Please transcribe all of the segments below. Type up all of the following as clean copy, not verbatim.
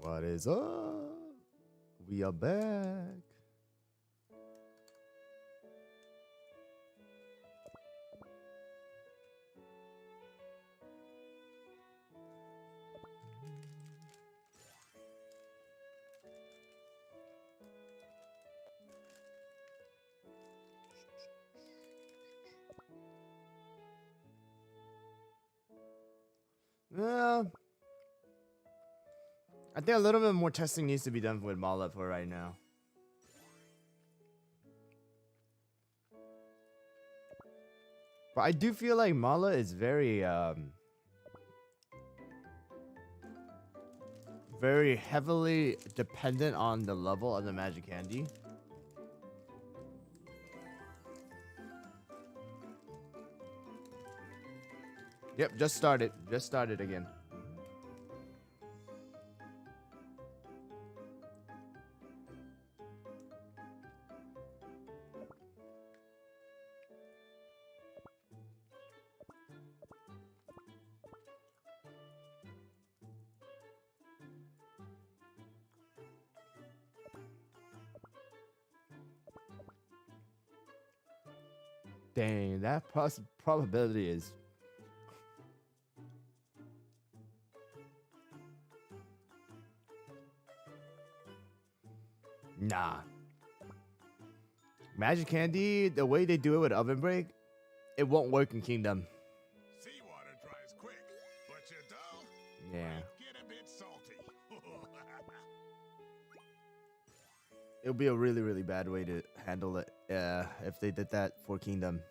What is up? We are back. Yeah. I think a little bit more testing needs to be done with Mala for right now. But I do feel like Mala is very very heavily dependent on the level of the magic candy. Yep, just started. Just started again. Dang, that probability is... Nah. Magic candy, the way they do it with oven break, it won't work in Kingdom. Seawater dries quick, but your dough Yeah. get a bit salty. It would be a really, really bad way to handle it if they did that for Kingdom.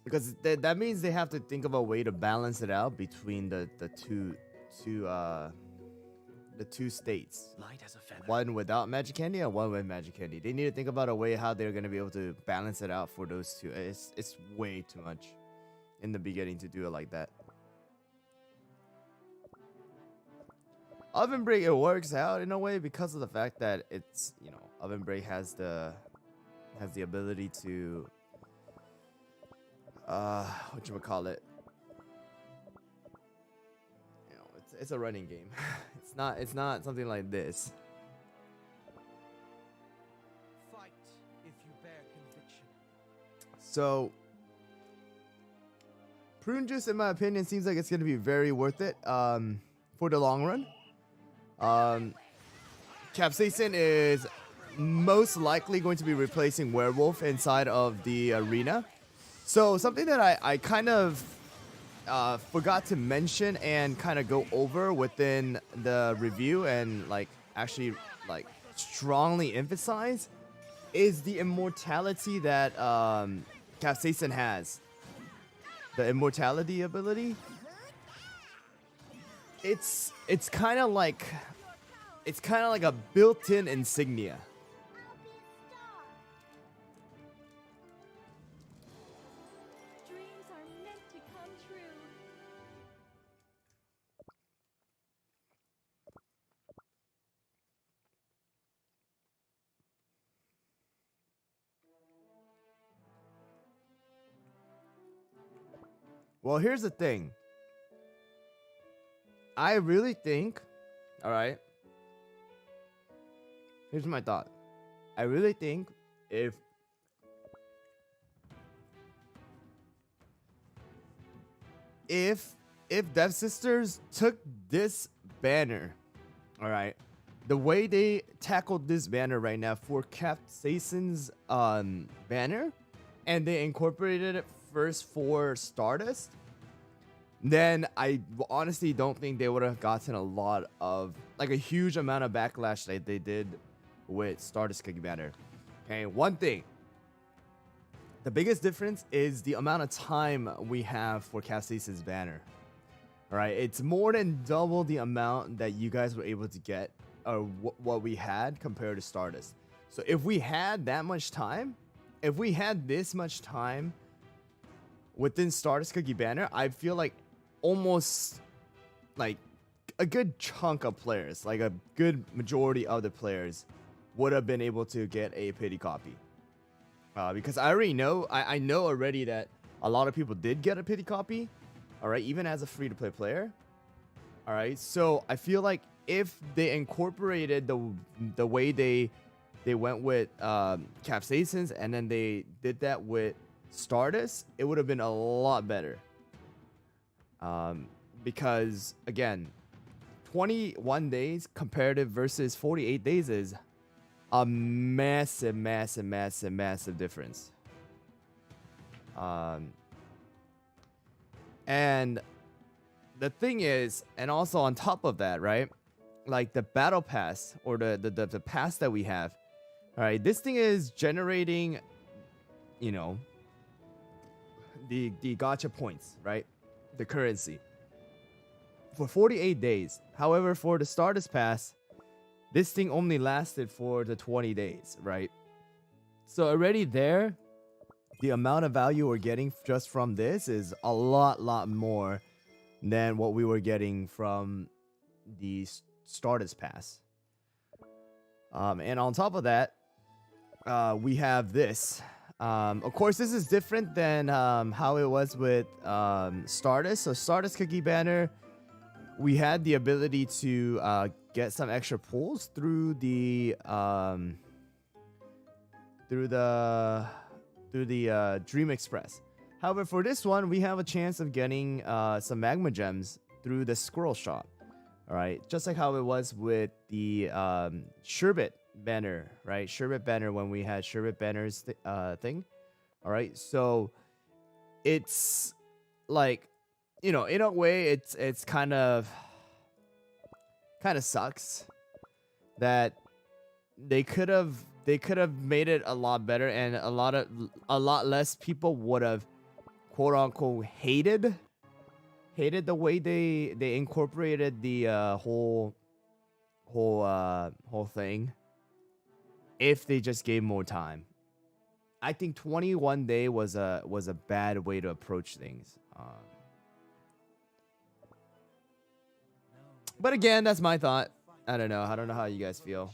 Because that means they have to think of a way to balance it out between the two states. Light as a feather. One without magic candy and one with magic candy. They need to think about a way how they're gonna be able to balance it out for those two. It's way too much in the beginning to do it like that. Oven break, it works out in a way because of the fact that it's, you know, oven break has the ability to whatchamacallit, you know, it's a running game. it's not something like this. Fight if you bear conviction. So prune juice, in my opinion, seems like it's gonna be very worth it for the long run. Capsaicin is most likely going to be replacing werewolf inside of the arena. So something that I kind of forgot to mention and kind of go over within the review and actually strongly emphasize is the immortality that Capsaicin has. The immortality ability. It's kind of like a built-in insignia. Dreams are meant to come true. Well, here's the thing. I really think, all right, here's my thought. I really think if Death Sisters took this banner, all right, the way they tackled this banner right now for Capsaicin's banner, and they incorporated it first for Stardust, then I honestly don't think they would have gotten a lot of, a huge amount of backlash like they did with Stardust Cookie Banner. Okay, one thing. The biggest difference is the amount of time we have for Capsaicin's banner. Alright, it's more than double the amount that you guys were able to get, or what we had compared to Stardust. So if we had that much time, if we had this much time within Stardust Cookie Banner, I feel like almost a good chunk of players, like a good majority of the players, would have been able to get a pity copy. Because I already know, I know already that a lot of people did get a pity copy. All right, even as a free-to-play player. All right, so I feel like if they incorporated the way they went with Capsaicins and then they did that with Stardust, it would have been a lot better. Because again, 21 days comparative versus 48 days is a massive, massive, massive, massive difference. And the thing is, and also on top of that, right? Like the battle pass or the pass that we have, all right, this thing is generating, you know, the gacha points, right? The currency for 48 days. However, for the Stardust pass, this thing only lasted for the 20 days, right? So already there, the amount of value we're getting just from this is a lot more than what we were getting from the Stardust pass. And on top of that, we have this. Of course, this is different than how it was with Stardust. So Stardust Cookie Banner, we had the ability to get some extra pulls through the Dream Express. However, for this one, we have a chance of getting some magma gems through the Squirrel Shop. All right, just like how it was with the Sherbet banner, right? Sherbet banner when we had Sherbet banners thing. All right, so it's like, you know, in a way, it's kind of sucks that they could have made it a lot better, and a lot less people would have quote unquote hated the way they incorporated the whole thing if they just gave more time. I think 21 day was a bad way to approach things. But again, that's my thought. I don't know how you guys feel.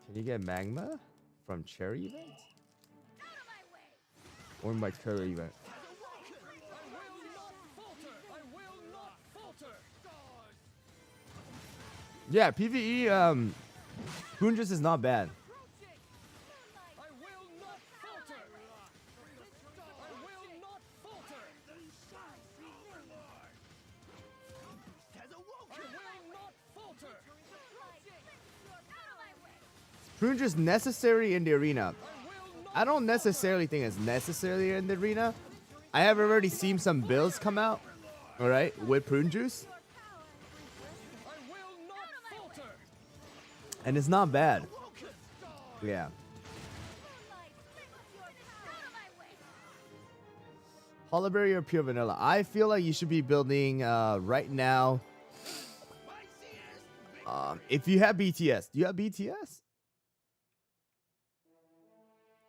Can you get magma from cherry events? Or my cherry event? Yeah, PvE Prune juice is not bad. Prune juice necessary in the arena. I don't necessarily think it's necessarily in the arena. I have already seen some builds come out, all right, with prune juice, and it's not bad. Yeah. Hollerberry or pure vanilla? I feel like you should be building right now. If you have BTS, do you have BTS?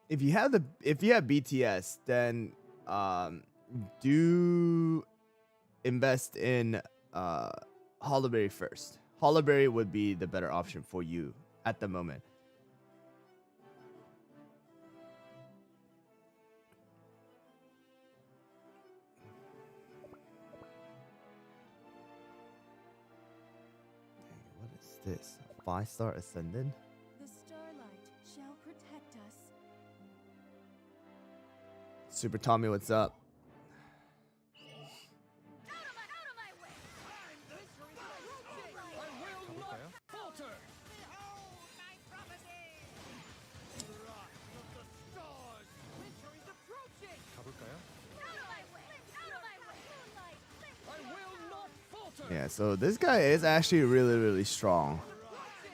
If you have BTS, then do invest in Hollerberry first. Hollerberry would be the better option for you at the moment. What is this? 5-star Ascendant? The starlight shall protect us. Super Tommy, what's up? Yeah, so this guy is actually really strong.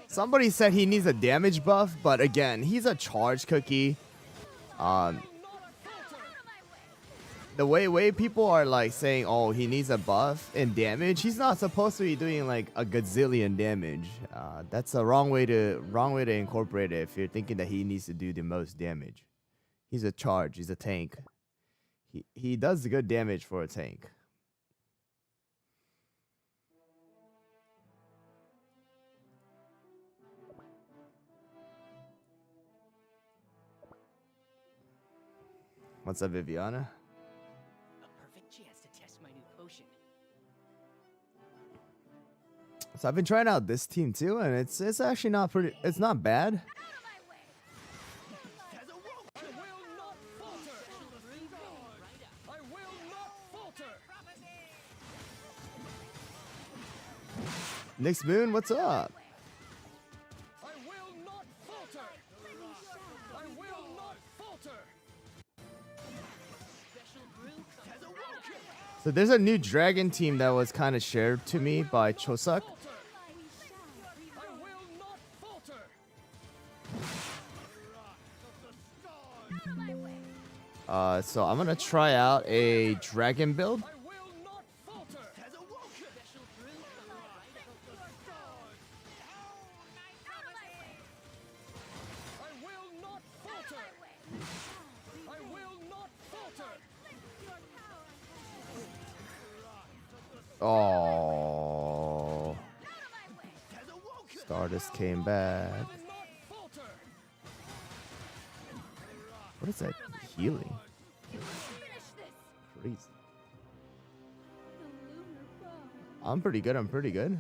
Somebody said he needs a damage buff, but again, he's a charge cookie. The way people are like saying, oh, he needs a buff in damage, he's not supposed to be doing like a gazillion damage. That's a wrong way to incorporate it if you're thinking that he needs to do the most damage. He's a charge, he's a tank. He does good damage for a tank. What's up, Viviana? So I've been trying out this team too, and it's actually not pretty. It's not bad. Nick's Moon, what's up? I will not falter. I will not falter. So there's a new dragon team that was kind of shared to me by Chosak. I will not falter. So I'm gonna try out a dragon build. I will not falter. I will not falter. I will not falter. Oh, Stardust came back. I will not falter. What is that healing? Crazy. I'm pretty good. I'm pretty good.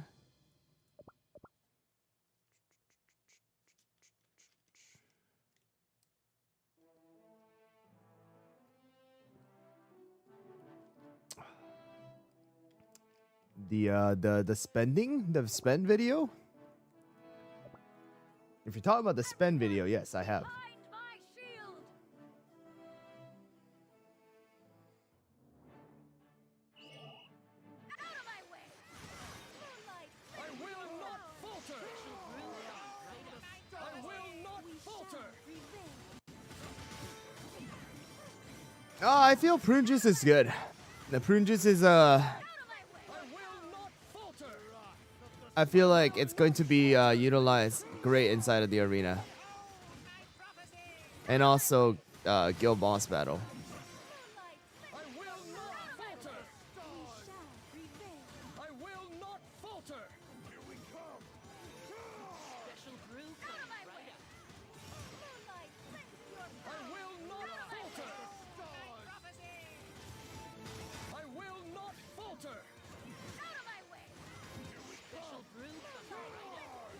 The spend video. If you're talking about the spend video, yes, I have. I will not falter. I will not falter. Oh, I feel Prune Juice is good. The Prune Juice is I will not falter. I feel like it's going to be utilized great inside of the arena. And also guild boss battle. I will not falter. I will not falter. Here we come. I will not falter.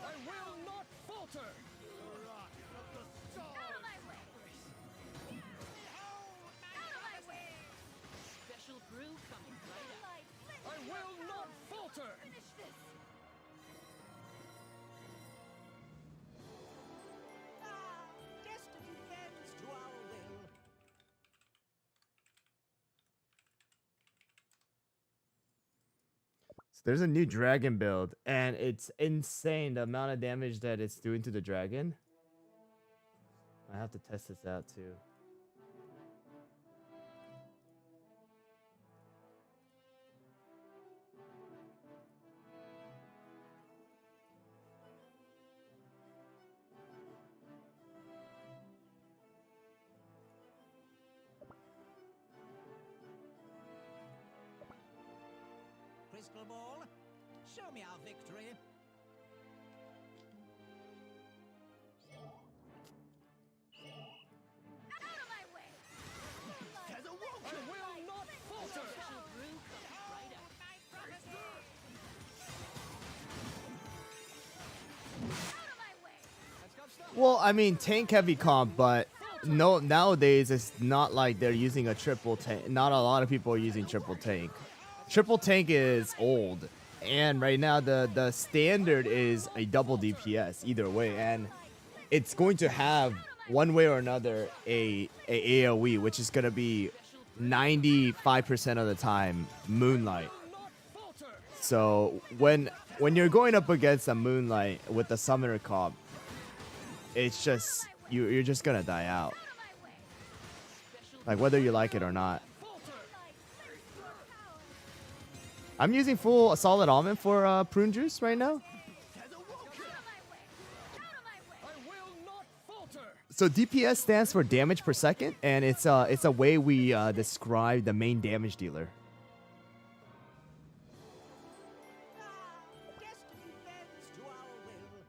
I will not falter. I will not falter. I will not falter. Destiny bends to our will. So there's a new dragon build, and it's insane the amount of damage that it's doing to the dragon. I have to test this out too. Crystal ball, show me our victory. I will not falter. Well, I mean, tank heavy comp, but no, nowadays it's not like they're using a triple tank. Not a lot of people are using triple tank. Triple tank is old, and right now the standard is a double DPS either way, and it's going to have one way or another a AOE, which is gonna be 95% of the time Moonlight. So when you're going up against a Moonlight with the summoner comp, it's just you're just gonna die out, like whether you like it or not. I'm using full solid almond for Prune Juice right now. So DPS stands for damage per second, and it's a way we describe the main damage dealer. Destiny bends to our will.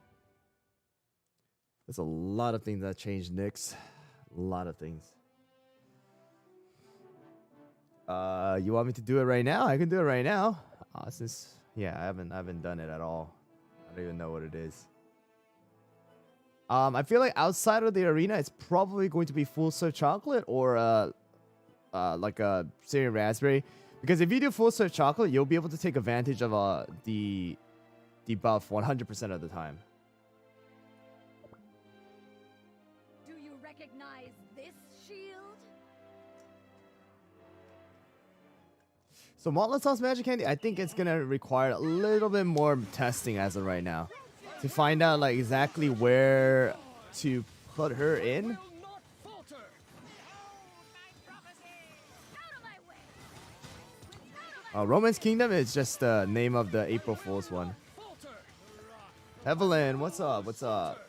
There's a lot of things that changed, Nyx. A lot of things. You want me to do it right now? I can do it right now. Since I haven't done it at all don't even know what it is. I feel like outside of the arena, it's probably going to be full serve chocolate or like a cereal raspberry. Because if you do full serve chocolate, you'll be able to take advantage of the buff 100% of the time. Do you recognize this shield? So Motley Sauce Magic Candy, I think it's gonna require a little bit more testing as of right now to find out like exactly where to put her in. Romance Kingdom is just the name of the April Fool's one. Evelyn, what's up? What's up?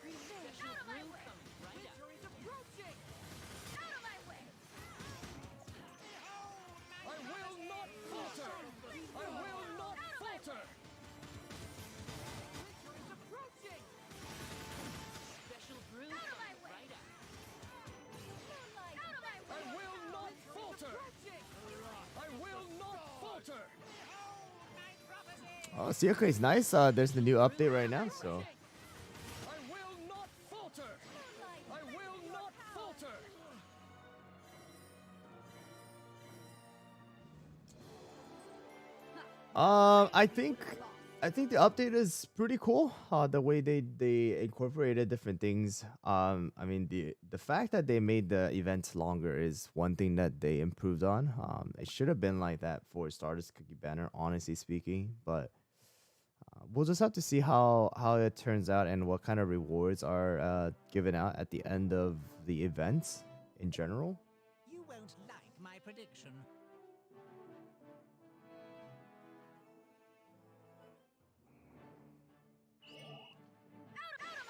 Oh, Siaka is nice. There's the new update right now, so. I think the update is pretty cool. The way they incorporated different things. I mean the fact that they made the events longer is one thing that they improved on. It should have been like that for Stardust Cookie Banner, honestly speaking, but we'll just have to see how it turns out and what kind of rewards are given out at the end of the events in general. You won't like my prediction.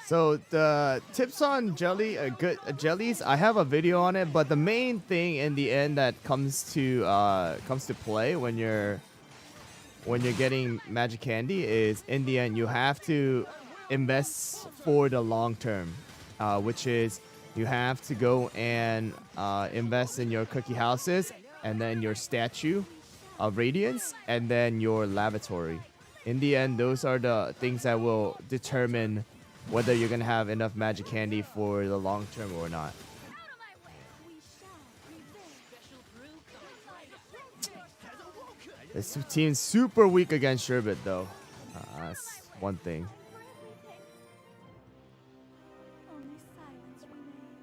So the tips on jellies, I have a video on it, but the main thing in the end that comes to play when you're getting magic candy is in the end you have to invest for the long term, which is you have to go and invest in your cookie houses and then your statue of radiance and then your lavatory. In the end, those are the things that will determine whether you're gonna have enough magic candy for the long term or not. This team's super weak against Sherbet though. That's one thing. Only silence remains.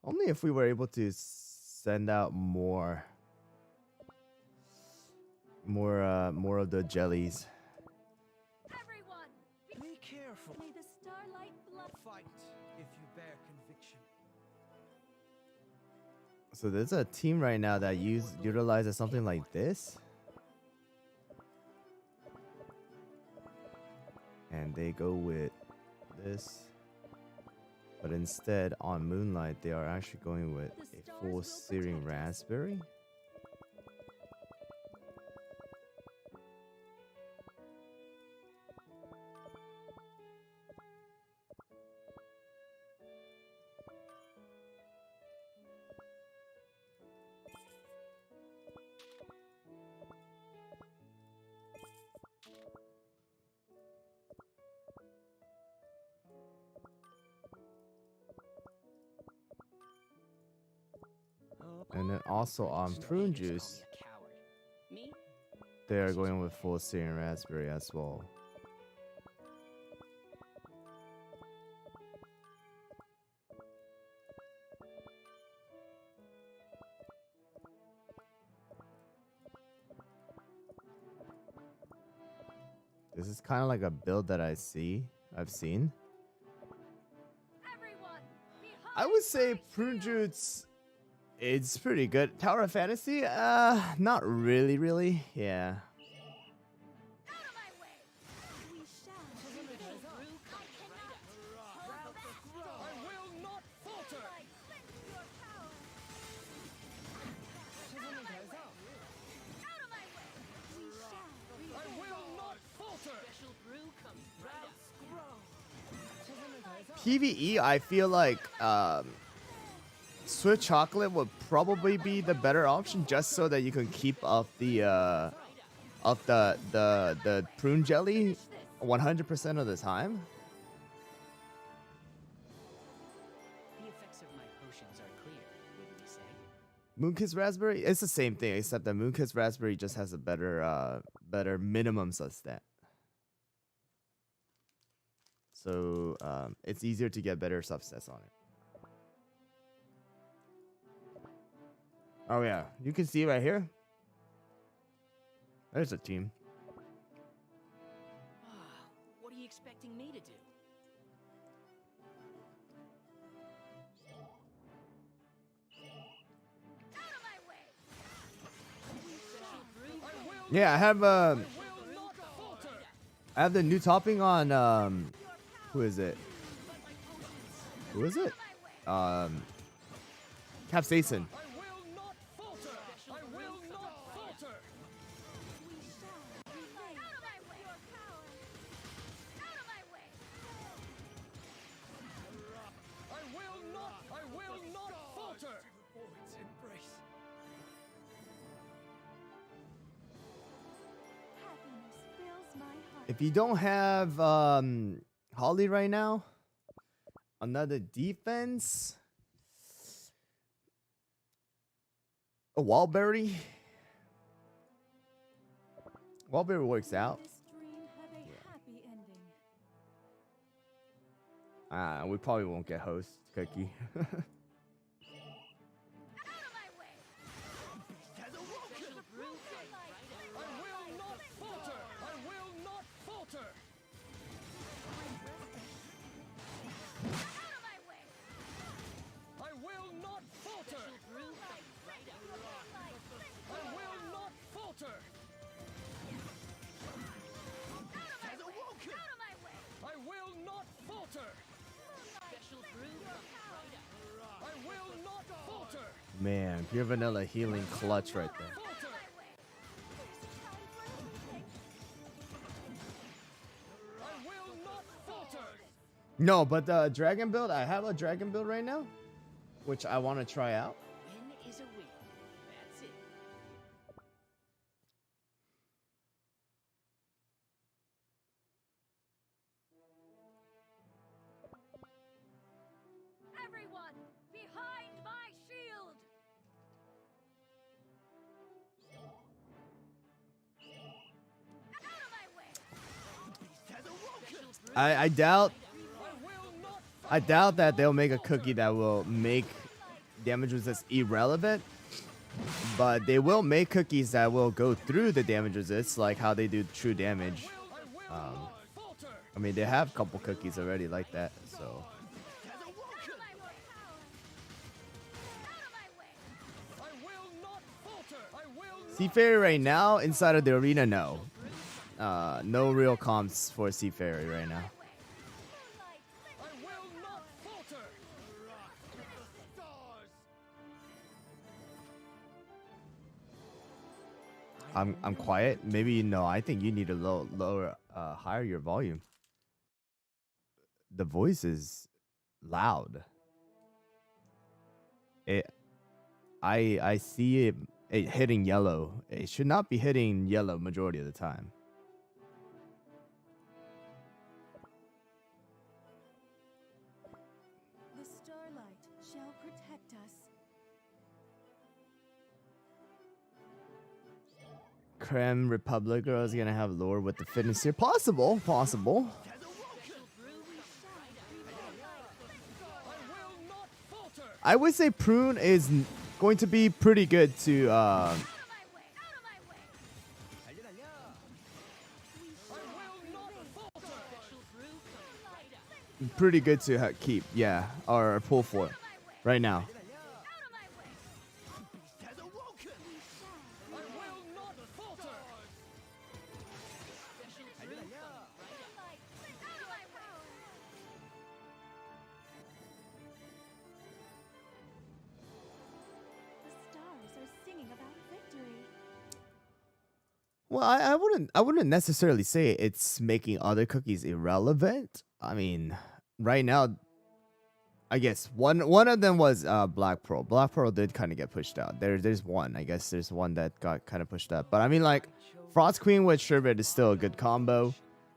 Only if we were able to send out more of the jellies. Everyone, Be careful. may the starlight blood. Fight if you bear conviction. So there's a team right now that utilizes something like this. And they go with this. But instead on Moonlight they are actually going with a full searing raspberry. And then also on Prune Juice, they are going with full searing raspberry as well. This is kind of like a build that I've seen. Everyone, I would say Prune Juice, it's pretty good. Tower of Fantasy, not really. Yeah. out of my way. We shall prevail. I will not falter. Cleanse your power. Out of my way. We shall prevail. PvE, I feel like Swift Chocolate would probably be the better option just so that you can keep up the of the prune jelly 100% of the time. The effects of my potions are clear, wouldn't you say? Moonkiss raspberry, it's the same thing except that Moonkiss raspberry just has a better minimum stat. So it's easier to get better subsets on it. Oh yeah, you can see right here. There's a team. What are you expecting me to do? Out of my way! Yeah, I have the new topping on who is it? Who is it? Capsaicin. If you don't have Holly right now, another defense, a Wallberry. Wallberry works out. We probably won't get host cookie. Man, pure vanilla healing clutch right there. No, but the dragon build, I have a dragon build right now, which I want to try out. Win is a win. That's it. Everyone, behind my shield! Out of my way! I doubt that they'll make a cookie that will make damage resist irrelevant, but they will make cookies that will go through the damage resist, like how they do true damage. I mean, they have a couple cookies already like that, so. Seafarer right now, inside of the arena, no. No real comps for Seafarer right now. I'm quiet. Maybe no. I think you need to lower, higher your volume. The voice is loud. I see it hitting yellow. It should not be hitting yellow majority of the time. The starlight shall protect us. Creme Republic girl is gonna have lore with the fitness here. Possible. I would say Prune is going to be pretty good to keep, yeah, or pull for right now. Well, I wouldn't necessarily say it's making other cookies irrelevant. I mean, right now, I guess one of them was Black Pearl. Black Pearl did kind of get pushed out. There's one. I guess there's one that got kind of pushed up. But I mean, like, Frost Queen with Sherbet is still a good combo.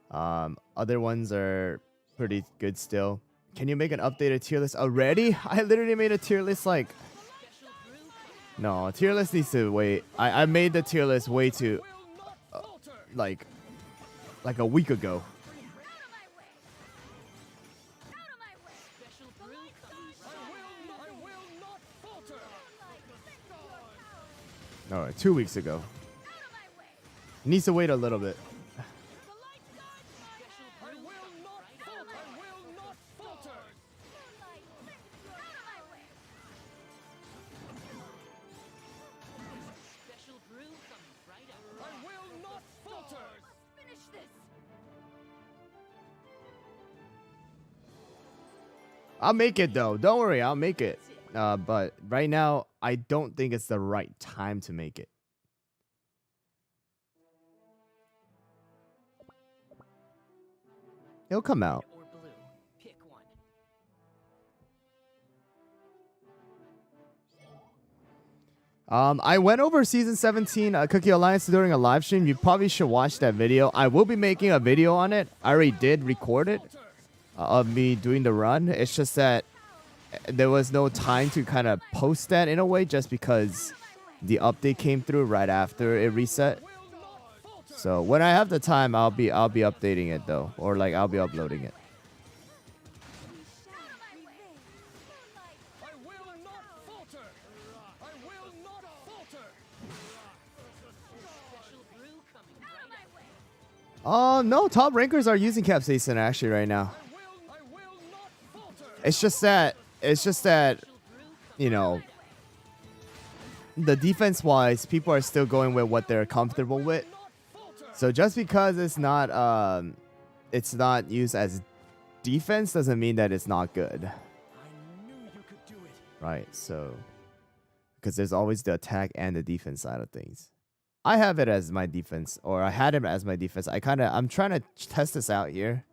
Other ones are pretty good still. Can you make an updated tier list already? I literally made a tier list like... No, tier list needs to wait. I made the tier list way too... like a week ago. No, 2 weeks ago. Needs to wait a little bit. I'll make it though. Don't worry, I'll make it. But right now, I don't think it's the right time to make it. It'll come out. Or blue. Pick one. I went over season 17 Cookie Alliance during a live stream. You probably should watch that video. I will be making a video on it. I already did record it of me doing the run. It's just that there was no time to kind of post that in a way, just because the update came through right after it reset. So when I have the time, I'll be updating it though, or like I'll be uploading it. No, top rankers are using Capsaicin actually right now. It's just that, you know, the defense-wise, people are still going with what they're comfortable with. So just because it's not used as defense doesn't mean that it's not good. Right, so because there's always the attack and the defense side of things. I have it as my defense, or I had it as my defense. I'm trying to test this out here.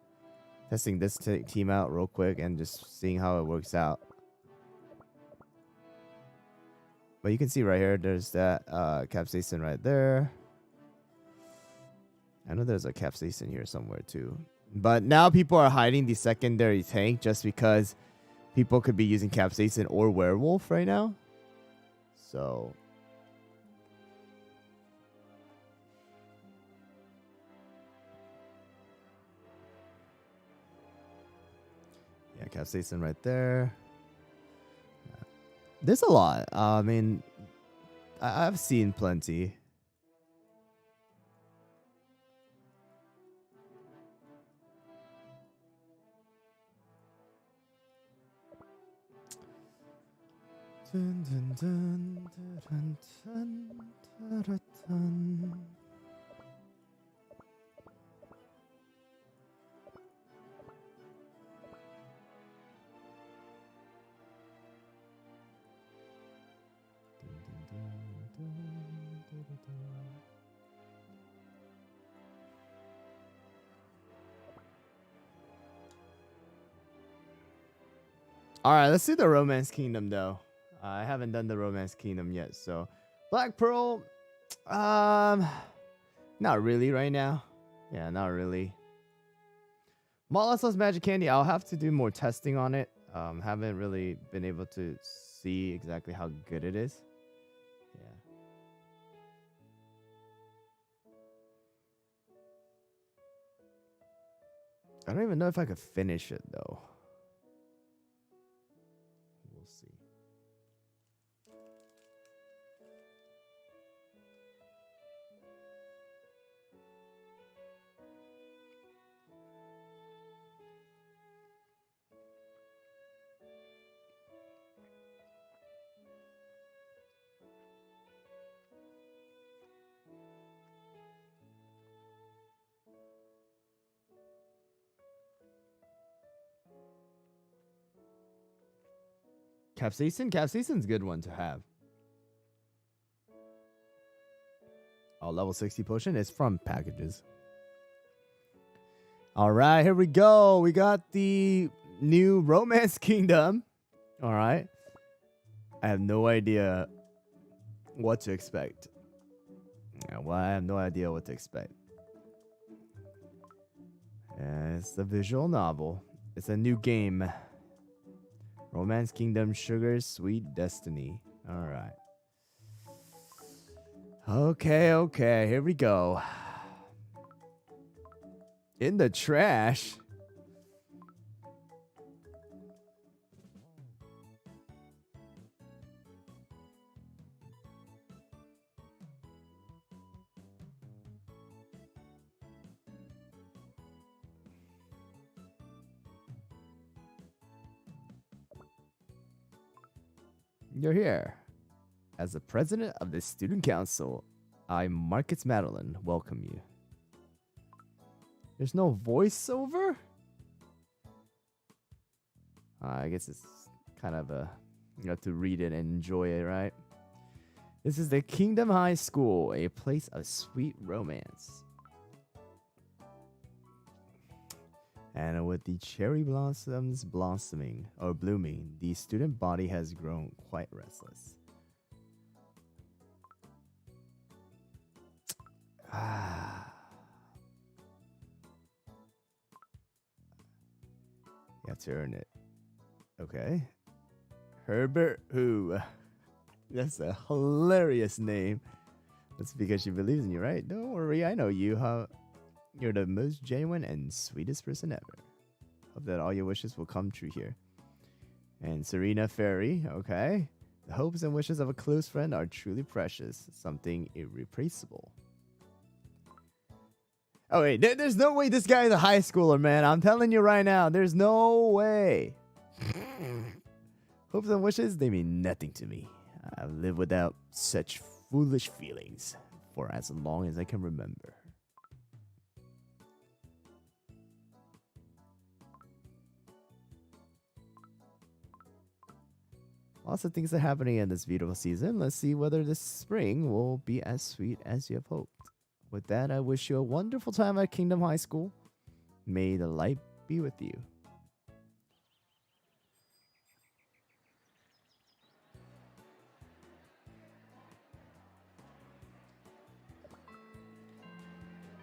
Testing this team out real quick and just seeing how it works out. But you can see right here, there's that Capsaicin right there. I know there's a Capsaicin here somewhere too. But now people are hiding the secondary tank just because people could be using Capsaicin or Werewolf right now. So... yeah, Capsaicin right there. There's a lot. I mean, I've seen plenty. Dun, dun, dun, dun, dun, dun, dun, dun. All right, let's do the Romance Kingdom though. I haven't done the Romance Kingdom yet, so Black Pearl, not really right now. Yeah, not really. Mollusc's Magic Candy, I'll have to do more testing on it. Haven't really been able to see exactly how good it is. Yeah. I don't even know if I could finish it though. We'll see. Capsaicin? Capsaicin's a good one to have. Oh, level 60 potion is from packages. All right, here we go. We got the new Romance Kingdom. All right. I have no idea what to expect. Yeah, well, I have no idea what to expect. It's a visual novel. It's a new game. Romance Kingdom Sugar Sweet Destiny. All right. Okay, here we go. In the trash. You're here. As the president of the student council, I, Marcus Madeline, welcome you. There's no voiceover? I guess it's kind of a... You have to read it and enjoy it, right? This is the Kingdom High School, a place of sweet romance. And with the cherry blossoms blossoming, or blooming, the student body has grown quite restless. You have to earn it. Okay. Herbert Who. That's a hilarious name. That's because she believes in you, right? Don't worry, I know you. You're the most genuine and sweetest person ever. Hope that all your wishes will come true here. And Serena Ferry, okay. The hopes and wishes of a close friend are truly precious. Something irreplaceable. Oh wait, there's no way this guy is a high schooler, man. I'm telling you right now, there's no way. Hopes and wishes, they mean nothing to me. I've lived without such foolish feelings for as long as I can remember. Lots of things are happening in this beautiful season. Let's see whether this spring will be as sweet as you have hoped. With that, I wish you a wonderful time at Kingdom High School. May the light be with you.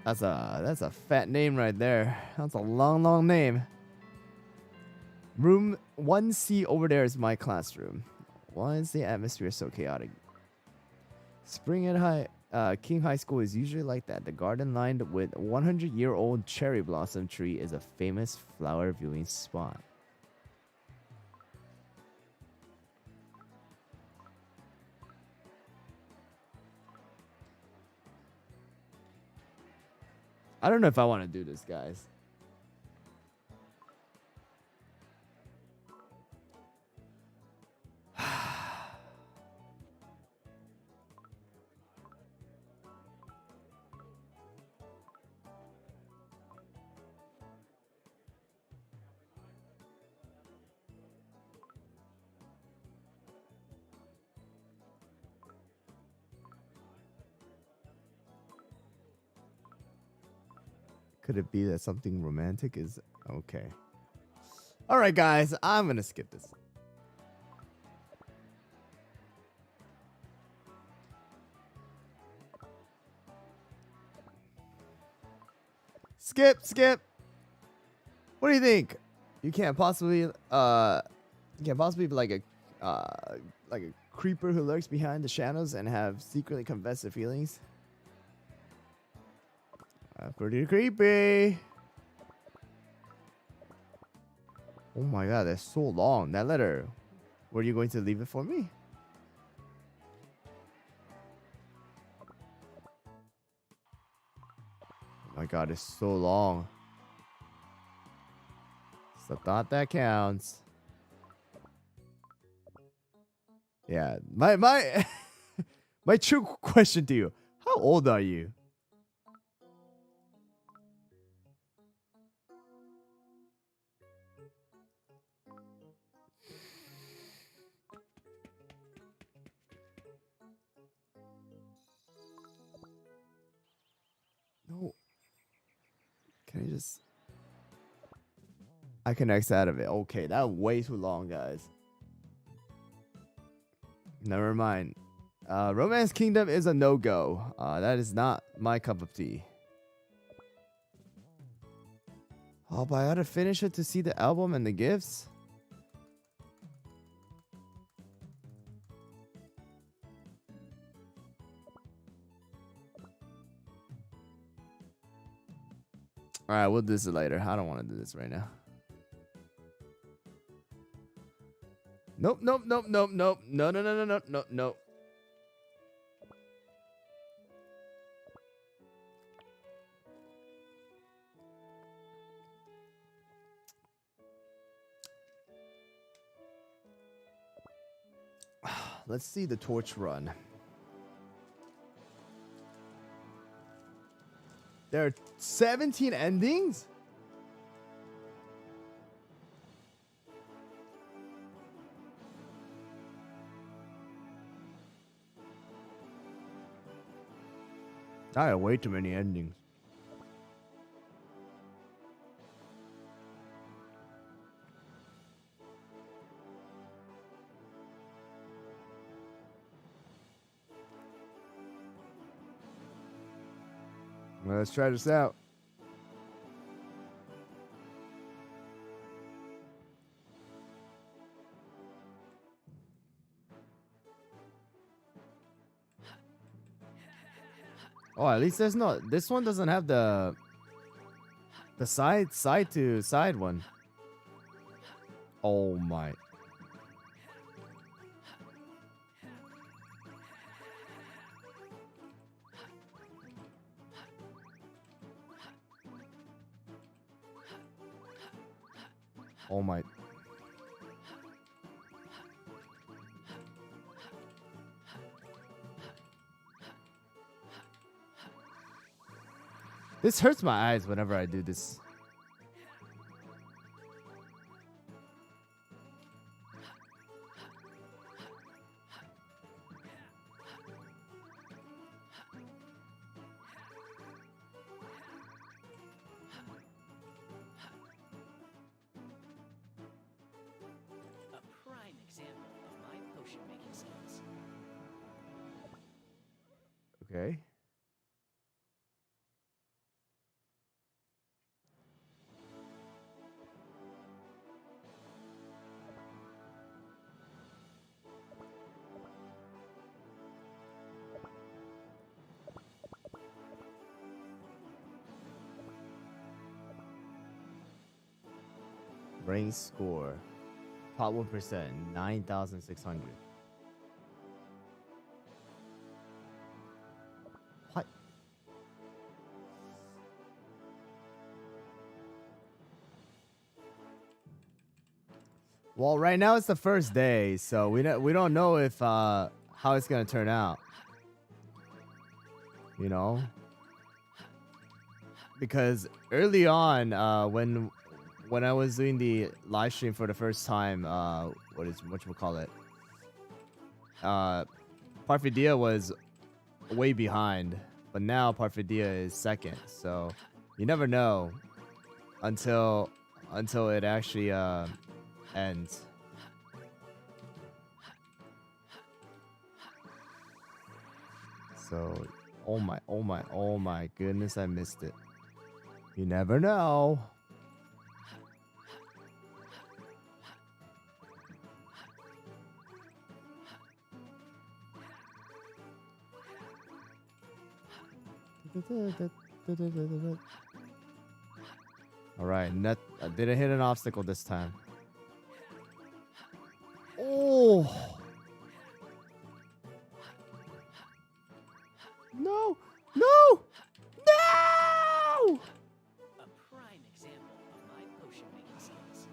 That's a fat name right there. That's a long name. Room 1C over there is my classroom. Why is the atmosphere so chaotic? Spring at King High School is usually like that. The garden lined with 100-year-old cherry blossom tree is a famous flower viewing spot. I don't know if I want to do this, guys. Could it be that something romantic is okay? All right, guys, I'm gonna skip this. Skip. What do you think? You can't possibly be like a creeper who lurks behind the shadows and have secretly confessed their feelings. Pretty creepy. Oh my god, that's so long. That letter. Were you going to leave it for me? Oh my god, it's so long. It's the thought that counts. Yeah, my my true question to you. How old are you? No. Can I just... I can X out of it. Okay, that was way too long, guys. Never mind. Romance Kingdom is a no-go. That is not my cup of tea. Oh, but I gotta finish it to see the album and the gifts. Alright, we'll do this later. I don't want to do this right now. Nope, nope, nope, nope, nope. No, no, no, no, no, no, no. Let's see the torch run. There are 17 endings? I have way too many endings. Well, let's try this out. Oh, at least there's no. This one doesn't have the side to side one. Oh my. Oh my. This hurts my eyes whenever I do this. A prime example of my potion making skills. Okay. Brain score. Top 1%, 9,600. What? Well, right now it's the first day, so we don't know if how it's gonna turn out. You know, because early on, when I was doing the live stream for the first time, whatchamacallit? Parfidia was way behind, but now Parfidia is second. So you never know until it actually ends. So, oh my goodness, I missed it. You never know. All right, I didn't hit an obstacle this time. Oh no, no, no! A prime example of my potion making skills.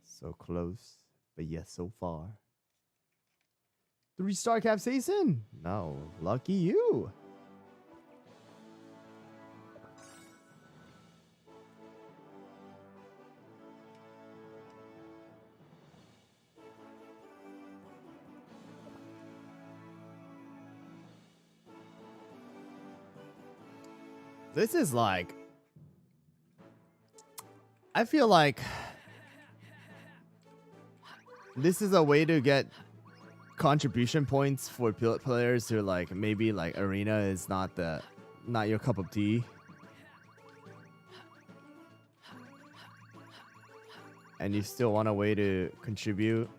So close, but yes, so far. 3-star Capsaicin? No, lucky you. This is like, I feel like this is a way to get contribution points for players who like maybe like arena is not your cup of tea. And you still want a way to contribute.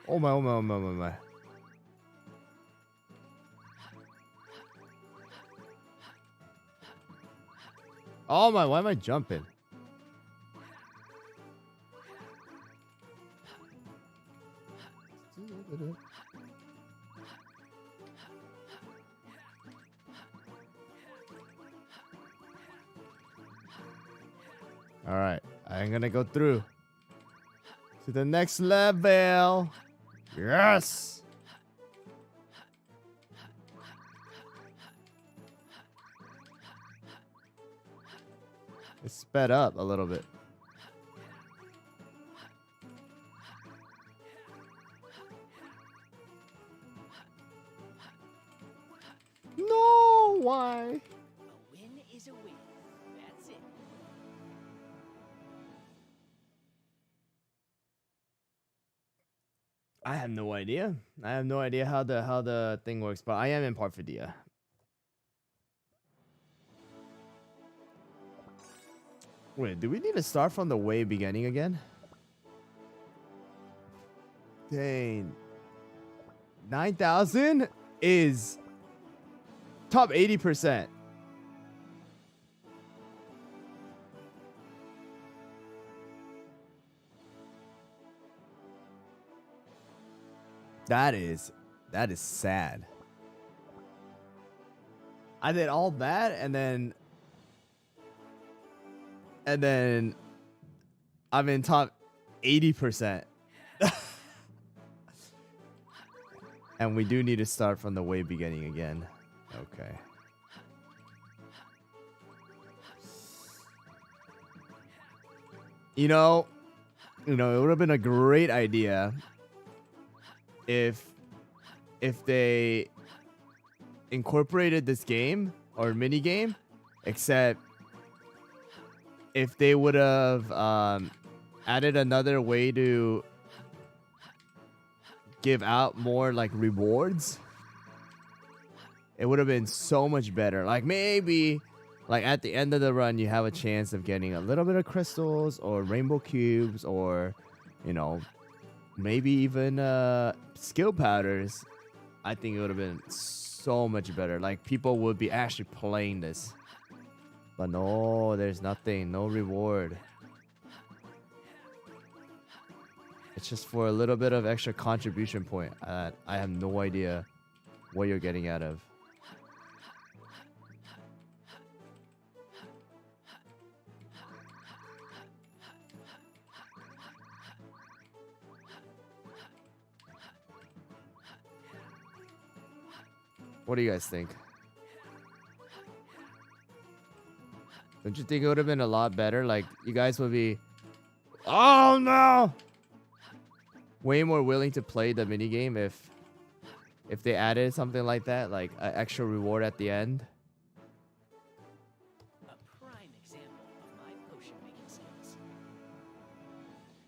Oh my, oh my, oh my, oh my, oh my. Oh my, why am I jumping? All right, I'm gonna go through to the next level. Yes. It's sped up a little bit. No, why? A win is a win. That's it. I have no idea. I have no idea how the thing works, but I am in Parfidia. Wait, do we need to start from the way beginning again? Dang. 9,000 is top 80%. That is sad. I did all that and then I'm in top 80%. And we do need to start from the way beginning again. Okay. You know, it would have been a great idea if they incorporated this game or mini game, except if they would have added another way to give out more like rewards, it would have been so much better. Like maybe like at the end of the run you have a chance of getting a little bit of crystals or rainbow cubes, or maybe even skill powders. I think it would have been so much better. Like people would be actually playing this. But no, there's nothing, no reward. It's just for a little bit of extra contribution point. I have no idea what you're getting out of. What do you guys think? Don't you think it would have been a lot better? Like, you guys would be... Oh, no! Way more willing to play the minigame if they added something like that, like an extra reward at the end. A prime example of my potion making skills.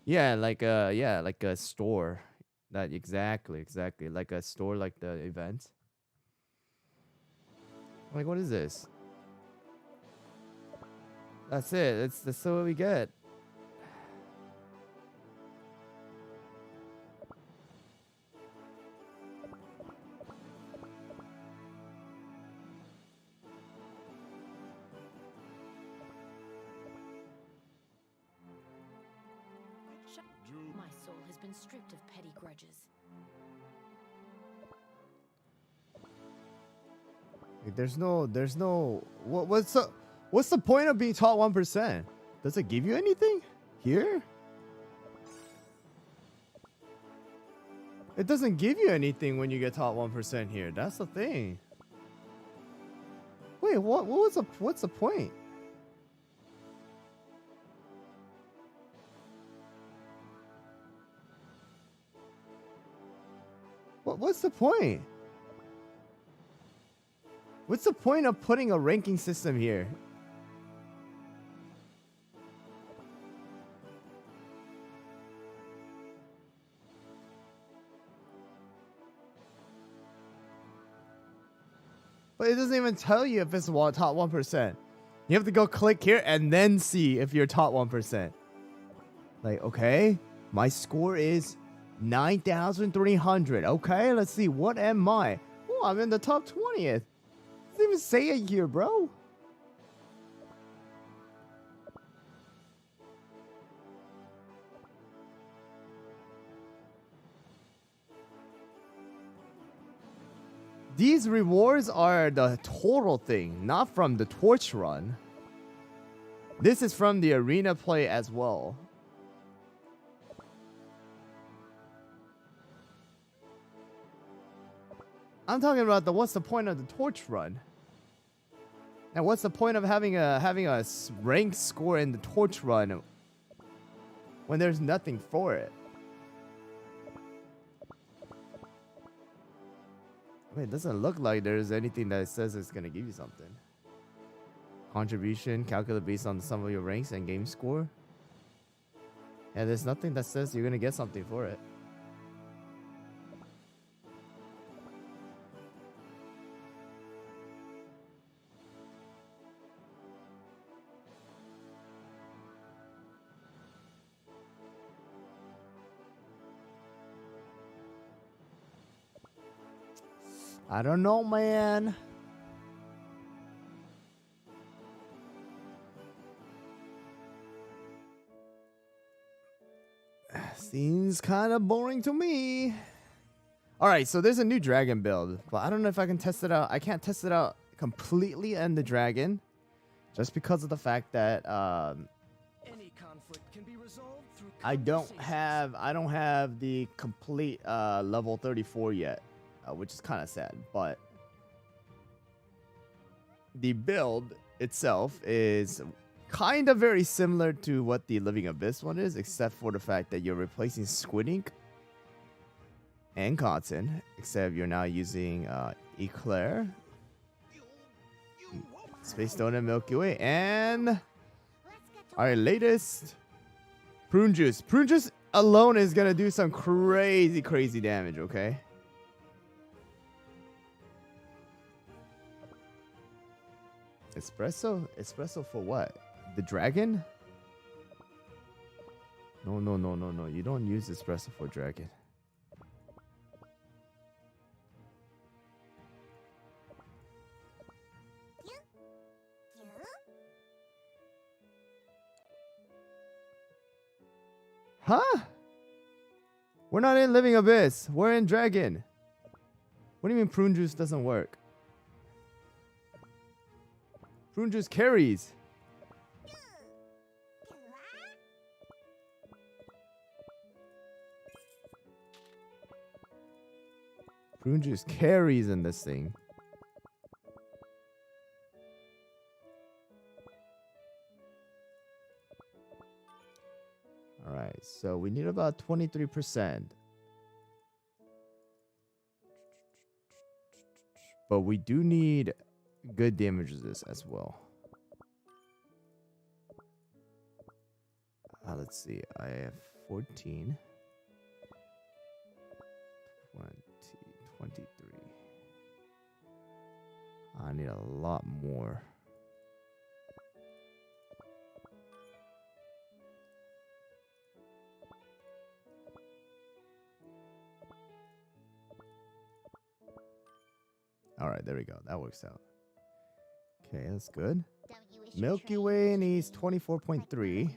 Yeah, like a store. That exactly. Like a store, like the event. Like, what is this? That's it. That's what we get. My soul has been stripped of petty grudges. Like, there's no. What's the point of being taught 1%? Does it give you anything here? It doesn't give you anything when you get taught 1% here. That's the thing. Wait, what's the point? What's the point? What's the point of putting a ranking system here? But it doesn't even tell you if it's top 1%. You have to go click here and then see if you're top 1%. Like, okay, my score is 9,300. Okay, let's see. What am I? Oh, I'm in the top 20th. Doesn't even say it here, bro. These rewards are the total thing, not from the torch run. This is from the arena play as well. I'm talking about what's the point of the torch run? And what's the point of having a rank score in the torch run when there's nothing for it? I mean, it doesn't look like there's anything that says it's gonna give you something. Contribution calculated based on the sum of your ranks and game score. Yeah, there's nothing that says you're gonna get something for it. I don't know, man. Seems kind of boring to me. Alright, so there's a new dragon build, but I don't know if I can test it out. I can't test it out completely in the dragon, just because of the fact that Any conflict can be resolved through I don't conversation. have the complete level 34 yet, which is kind of sad. But the build itself is kind of very similar to what the Living Abyss one is, except for the fact that you're replacing squid ink and cotton, except you're now using eclair, space stone, and Milky Way, and our latest prune juice. Prune juice alone is gonna do some crazy damage. Okay. Espresso for what? The dragon? No. You don't use espresso for dragon. Huh? We're not in Living Abyss. We're in Dragon. What do you mean prune juice doesn't work? Prune juice carries. Prune juice carries in this thing. Alright, so we need about 23%. But we do need good damage resist as well. Let's see. I have 14. 20, 23. I need a lot more. Alright, there we go. That works out. Okay, that's good. Milky Way needs 24.3.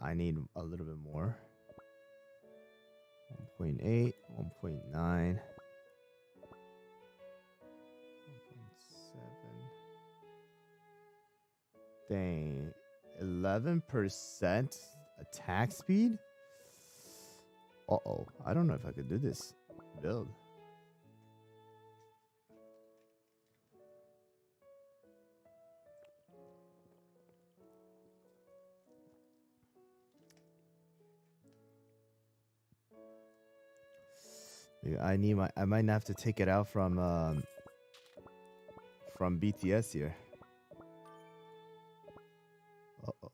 I need a little bit more. 1.8, 1.9, 1.7. Dang. 11% attack speed? Uh-oh. I don't know if I could do this build. Yeah, I might have to take it out from BTS here. Uh-oh.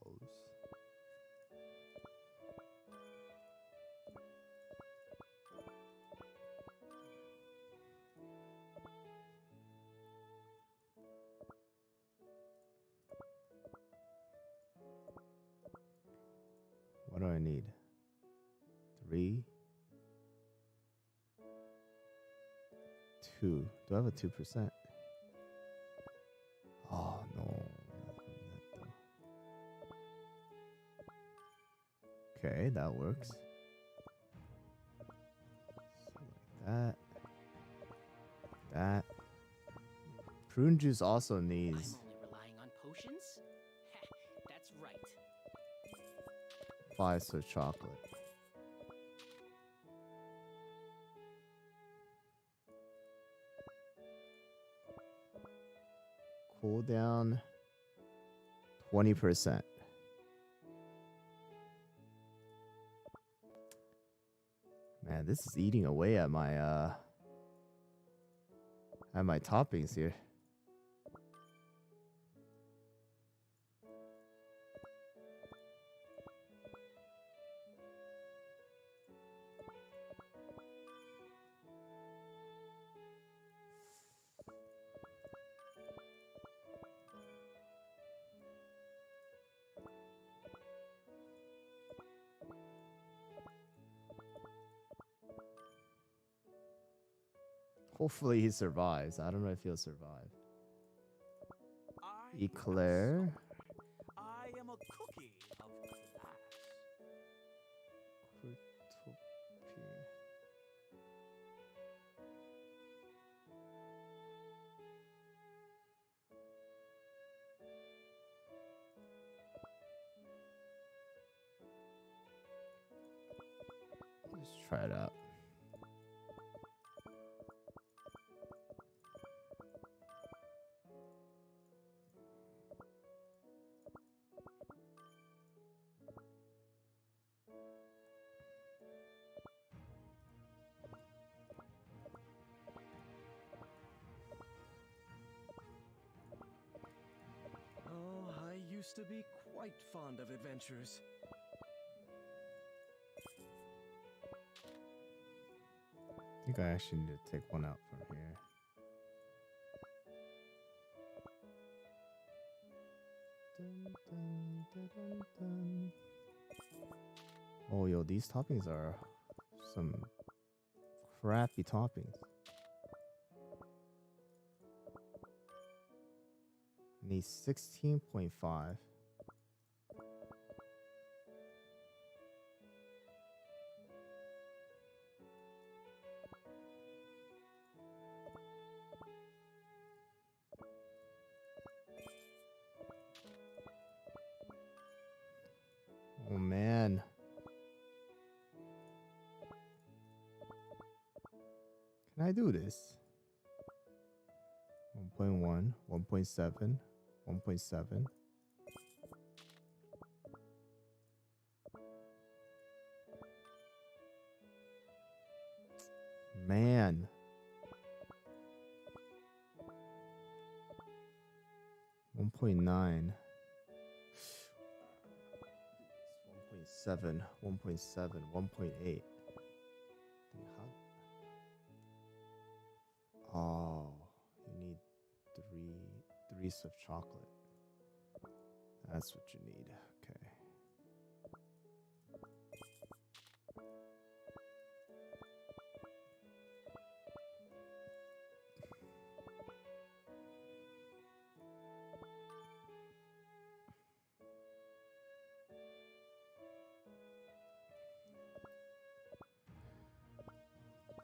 What do I need? 3, 2. Do I have a 2%? Oh no. Not doing that, though. Okay, that works. So like that. That. Prune juice also needs I'm only relying on potions? That's right. 5 Swiss chocolate. Cooldown 20%. Man, this is eating away at my toppings here. Hopefully he survives. I don't know if he'll survive. I Eclair. I am a cookie of class. Let's try it out. Oh, I used to be quite fond of adventures. I think I actually need to take one out from here. Dun, dun, dun, dun, dun. Oh, yo, these toppings are some crappy toppings. Need 16.5. Oh man. Can I do this? 1.1, 1.7, 1.7. Man. 1.9. 1.7, 1.7, 1.8. Oh, you need three of chocolate. That's what you need. Okay.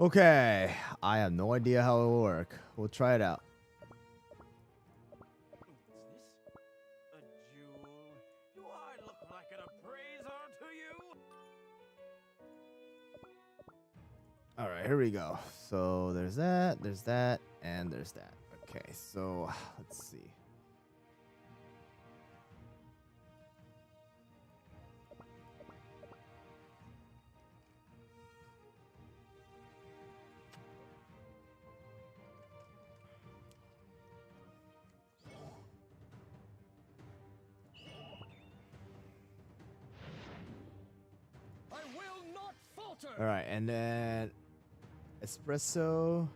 Okay, I have no idea how it will work. We'll try it out. What's this? A jewel? Do I look like an appraiser to you? All right, here we go. So there's that, and there's that. Okay, so let's see. falter. All right, and then espresso.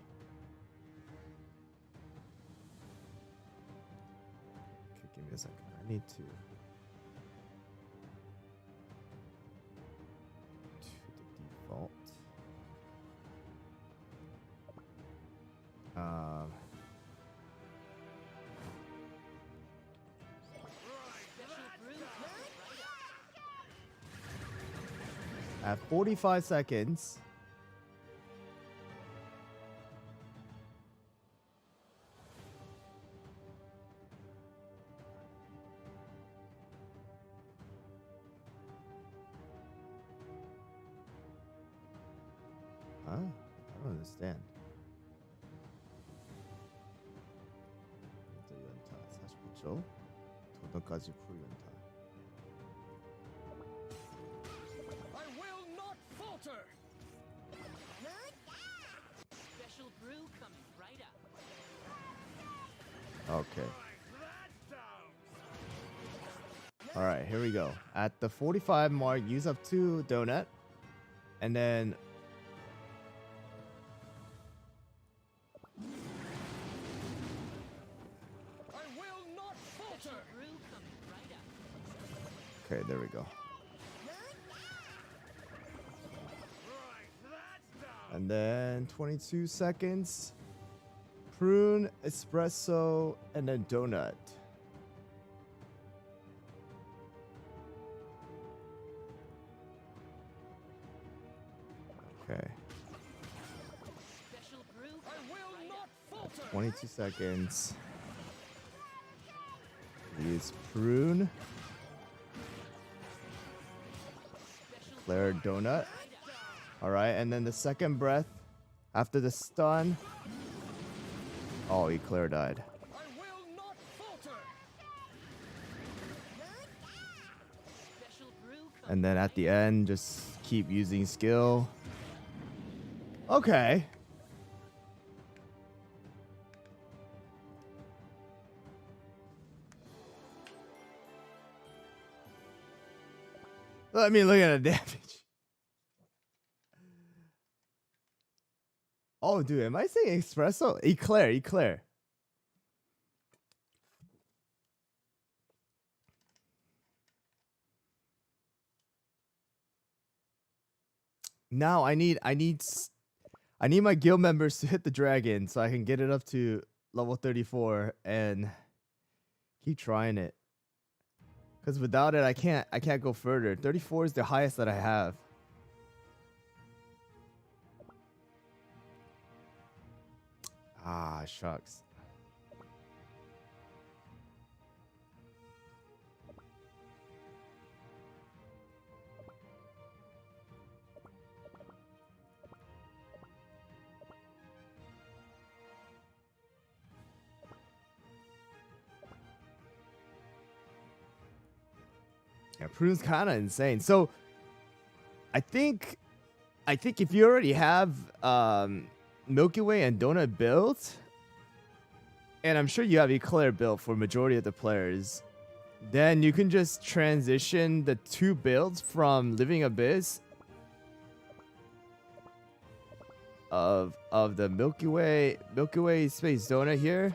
Okay, give me a second. I need to. To the default. At 45 seconds. Huh? I don't understand. 연타 49초. 도전까지 풀 연타. I will not falter. Special brew coming right up. Okay. All right, here we go. At the 45 mark, use up 2 donut, and then I will not falter. Brew coming right up. okay, there we go. And then 22 seconds. Prune, espresso, and then donut. Okay. Special brew I coming will right not up. falter. 22 seconds. Use prune. Claire donut. Alright, and then the second breath after the stun. Oh, Eclair died. I will not falter. Special brew coming. And then at the end, just keep using skill. Okay. Let me look at the damage. Oh, dude, am I saying espresso? Eclair. Now I need my guild members to hit the dragon so I can get it up to level 34 and keep trying it. Cause without it I can't go further. 34 is the highest that I have. Ah, shucks. Yeah, Prune's kind of insane. So I think if you already have Milky Way and Donut built, and I'm sure you have Eclair built for majority of the players, then you can just transition the 2 builds from Living Abyss of the Milky Way Space Donut here,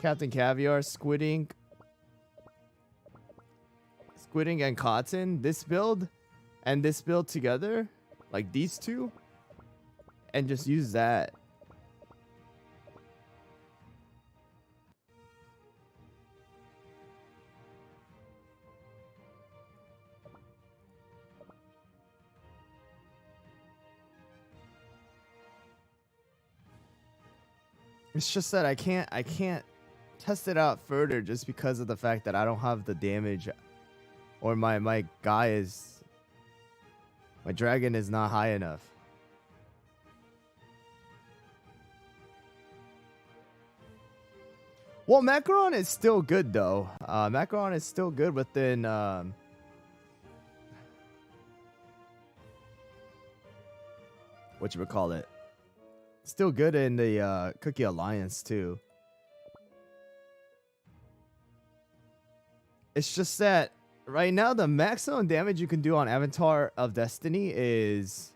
Captain Caviar, Squid Ink and Cotton, this build and this build together, like these 2, and just use that. It's just that I can't test it out further just because of the fact that I don't have the damage, or my dragon is not high enough. Well, Macaron is still good though. Macaron is still good within whatchamacallit. Still good in the Cookie Alliance too. It's just that right now the maximum damage you can do on Avatar of Destiny is,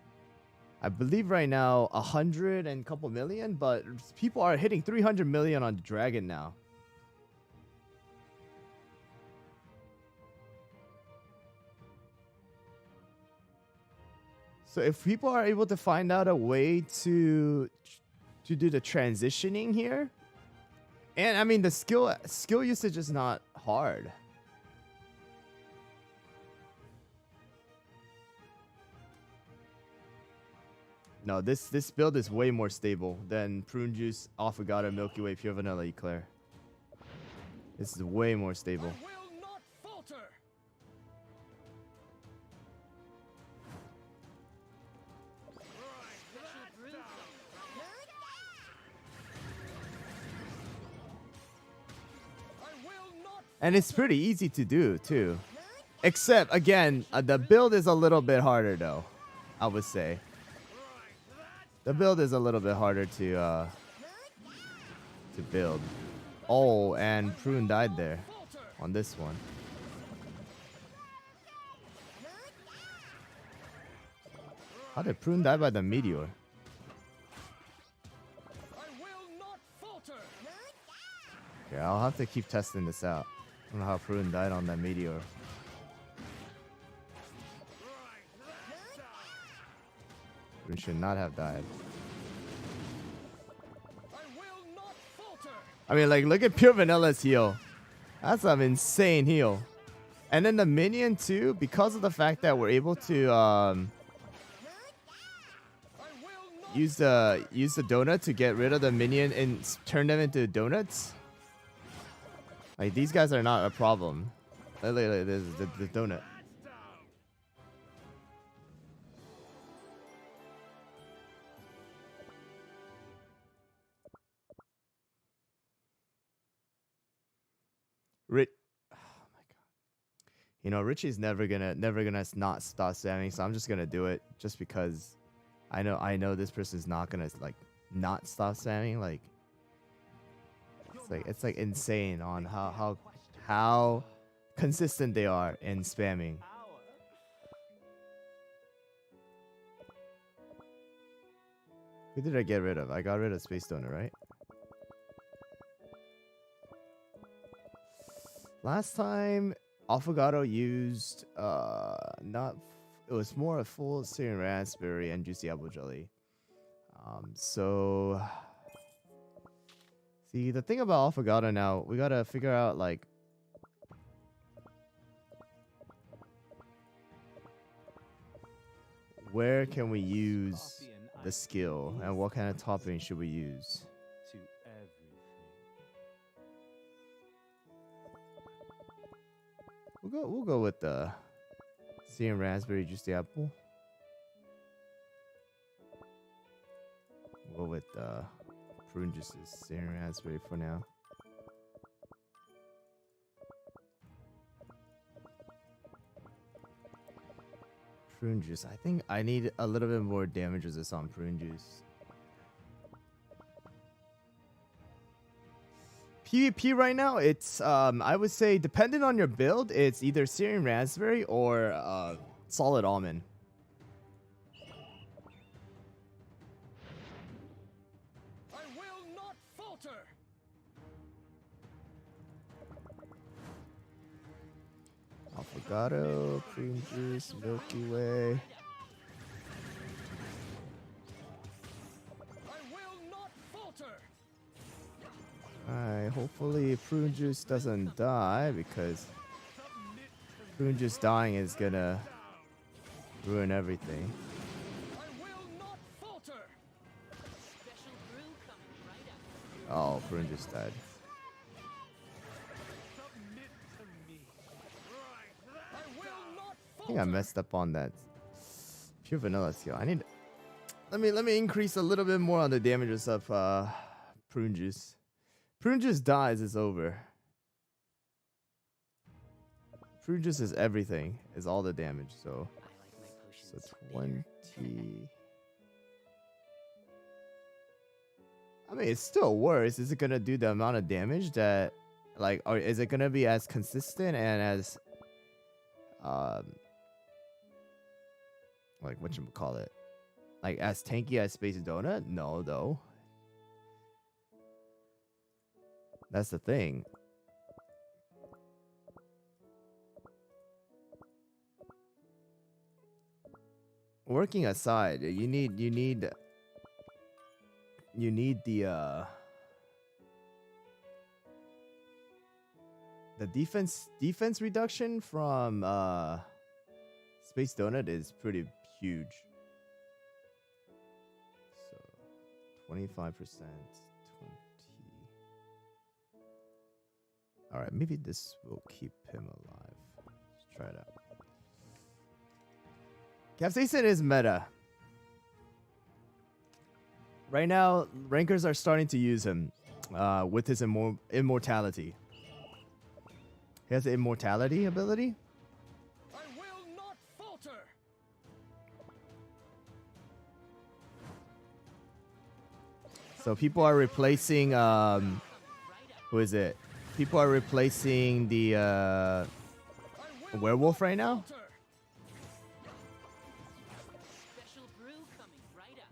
I believe right now 100 and couple million, but people are hitting 300 million on Dragon now. So if people are able to find out a way to do the transitioning here, and I mean the skill usage is not hard. No, this build is way more stable than Prune Juice, Affogato, Milky Way, Pure Vanilla Eclair. This is way more stable. I will not falter. And it's pretty easy to do too. Except again, the build is a little bit harder though, I would say. The build is a little bit harder to build. Oh, and Prune died there on this one. How did Prune die by the meteor? Yeah, I'll have to keep testing this out. I don't know how Prune died on that meteor. Prune should not have died. I mean, like, look at Pure Vanilla's heal. That's an insane heal. And then the minion too, because of the fact that we're able to use the donut to get rid of the minion and turn them into donuts. Like, these guys are not a problem. Look, this is the donut. Oh my god. You know, Richie's never gonna not stop spamming, so I'm just gonna do it just because I know this person's not gonna like not stop spamming. Like, it's like insane on how consistent they are in spamming. Who did I get rid of? I got rid of Space Donor, right? Last time Affogato used it was more a full Syrian raspberry and juicy apple jelly. So see, the thing about Affogato now, we gotta figure out like where can we use the skill and what kind of topping should we use? To everything. We'll go with the Syrian raspberry juicy apple. We'll go with Prune juices, Syrian raspberry for now. Prune juice. I think I need a little bit more damage resist on prune juice. PvP right now, it's I would say depending on your build, it's either Syrian raspberry or solid almond. I will not falter. Affogato, prune juice, Milky Way. I will not falter. Alright, hopefully Prune Juice doesn't die, because Prune Juice dying is gonna ruin everything. I will not falter. Special brew coming right up. Oh, Prune Juice died. Submit to me. I will not I think I messed up on that pure vanilla skill. I need let me increase a little bit more on the damages of Prune Juice. Prune Juice dies, it's over. Prune Juice is everything, is all the damage, so I like my so potions 20. bitter. I mean, it's still worse. Is it gonna do the amount of damage that, like, or is it gonna be as consistent and as like whatchamacallit, like as tanky as Space Donut? No, though. That's the thing. Working aside, you need the defense reduction from Space Donut is pretty huge. So 25%, 20. All right, maybe this will keep him alive. Let's try it out. Capsaicin is meta. Right now, rankers are starting to use him with his immortality. He has the immortality ability. I will not falter. So people are replacing who is it? People are replacing the werewolf right now. Special brew coming right up.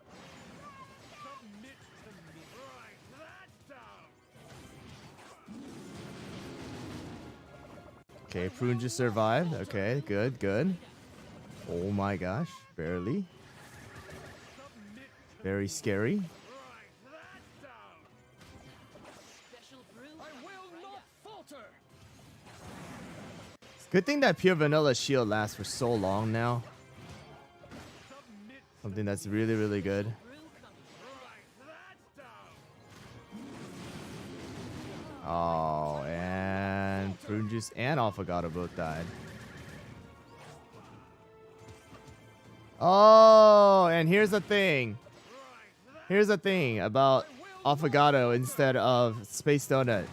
Submit to me. Write that down. Okay, Prune just survived. Okay, good. Oh my gosh, barely. Very scary. Write that down. Special brew I coming will right not up. falter. Good thing that pure vanilla shield lasts for so long now. Submit. Something that's really good. Brew coming Write that down. Oh, and Prune Juice and Affogato both died. Oh, and here's the thing. Here's the thing about Affogato instead of Space Donut.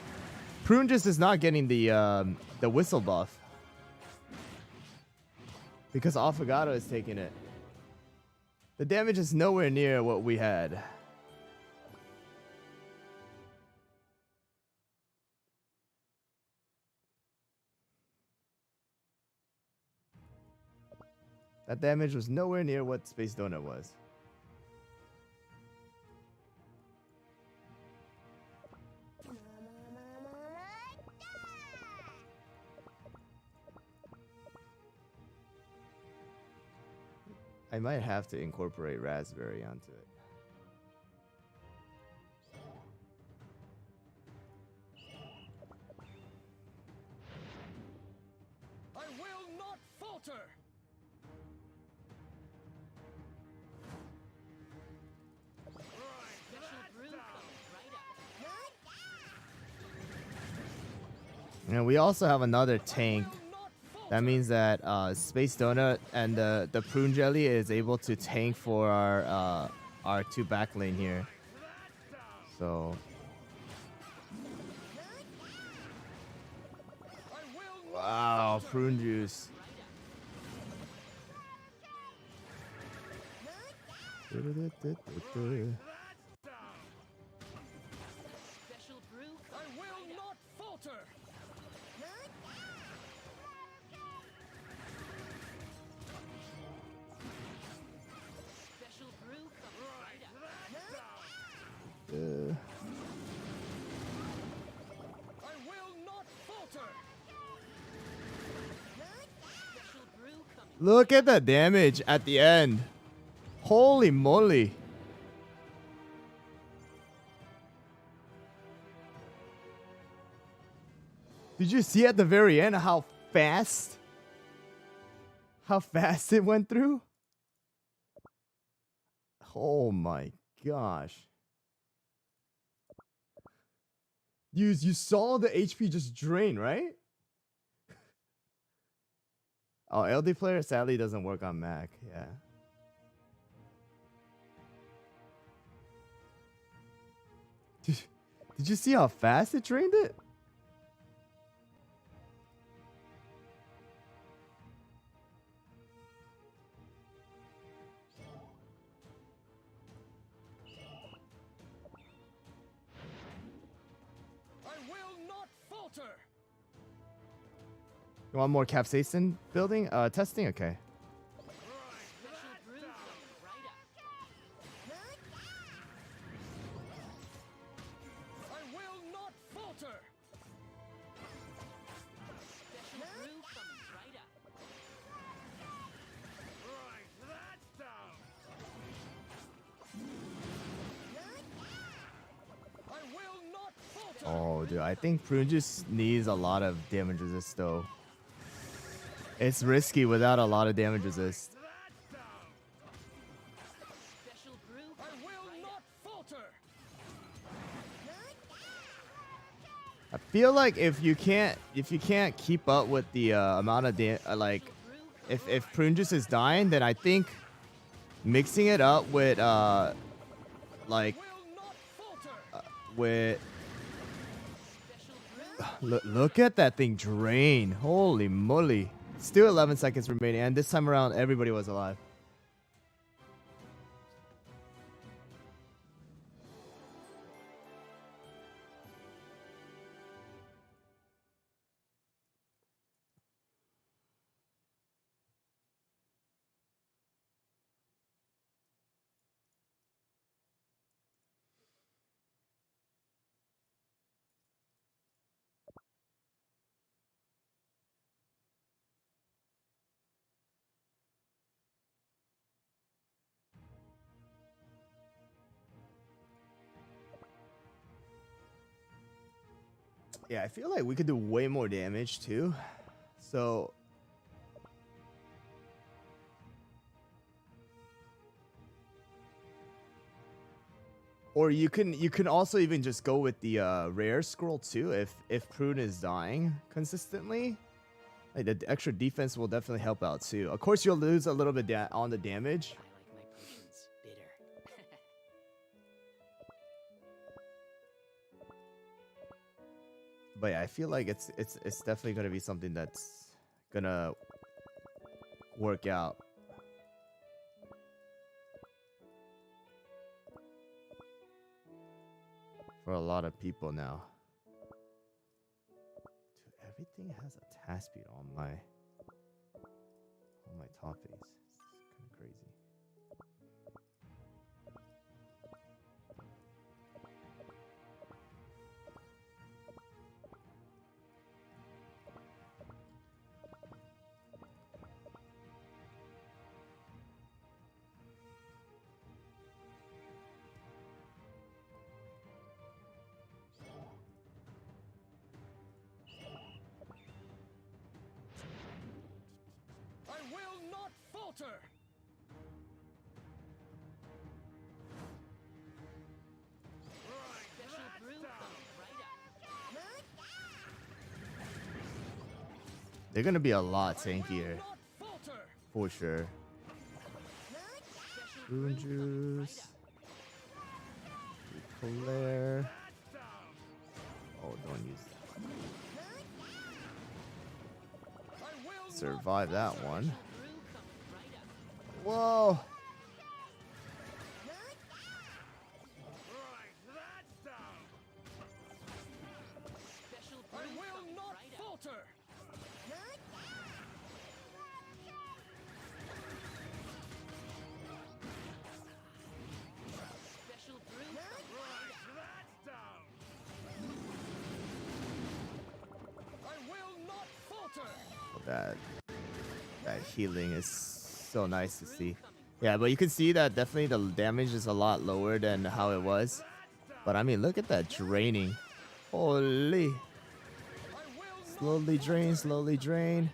Prune Juice is not getting the whistle buff because Affogato is taking it. The damage is nowhere near what we had. That damage was nowhere near what Space Donut was. I might have to incorporate raspberry onto it. I will not falter. Special brew coming right up. And we also have another tank. That means that Space Donut and the Prune Jelly is able to tank for our two back lane here. So wow, Prune Juice. Special brew I coming will right up. not falter. Special brew coming right up. I will not falter. Special brew coming. Look at the damage at the end. Holy moly. Did you see at the very end how fast it went through? Oh my gosh. You saw the HP just drain, right? Oh, LD player sadly doesn't work on Mac. Yeah. Did you see how fast it drained it? I will not falter. You want more capsaicin building? Testing? Okay. Special brew coming right up. I will not falter. Special brew coming right up. Write that down. I will not falter. Oh, dude, I think Prune just needs a lot of damage resist though. It's risky without a lot of damage resist. That down. Special brew I coming will right not up. falter. I feel like if you can't keep up with the amount of like if Prune Juice is dying, then I think mixing it up with like Will not falter. with Special brew. look at that thing drain. Holy moly. Still 11 seconds remaining, and this time around everybody was alive. Yeah, I feel like we could do way more damage too. So or you can also even just go with the rare scroll too if Prune is dying consistently. Like the extra defense will definitely help out too. Of course you'll lose a little bit on the damage. I like my potions bitter. But yeah, I feel like it's definitely gonna be something that's gonna work out. For a lot of people now. Dude, everything has a task speed on my top face. It's kinda crazy. I will not falter. Special brew coming right up. They're gonna be a lot tankier Not falter. for sure. Special Prune brew coming right juice. up. Claire. Down. Oh, don't use I will survive that one. Brew coming right up. Whoa. write that down. Special I brew will coming not right up. falter. Special brew coming right up. That down. I will not falter. That healing is so nice to see. Yeah, but you can see that definitely the damage is a lot lower than how it was. But I mean, look at that draining. Holy. Slowly drain, slowly drain.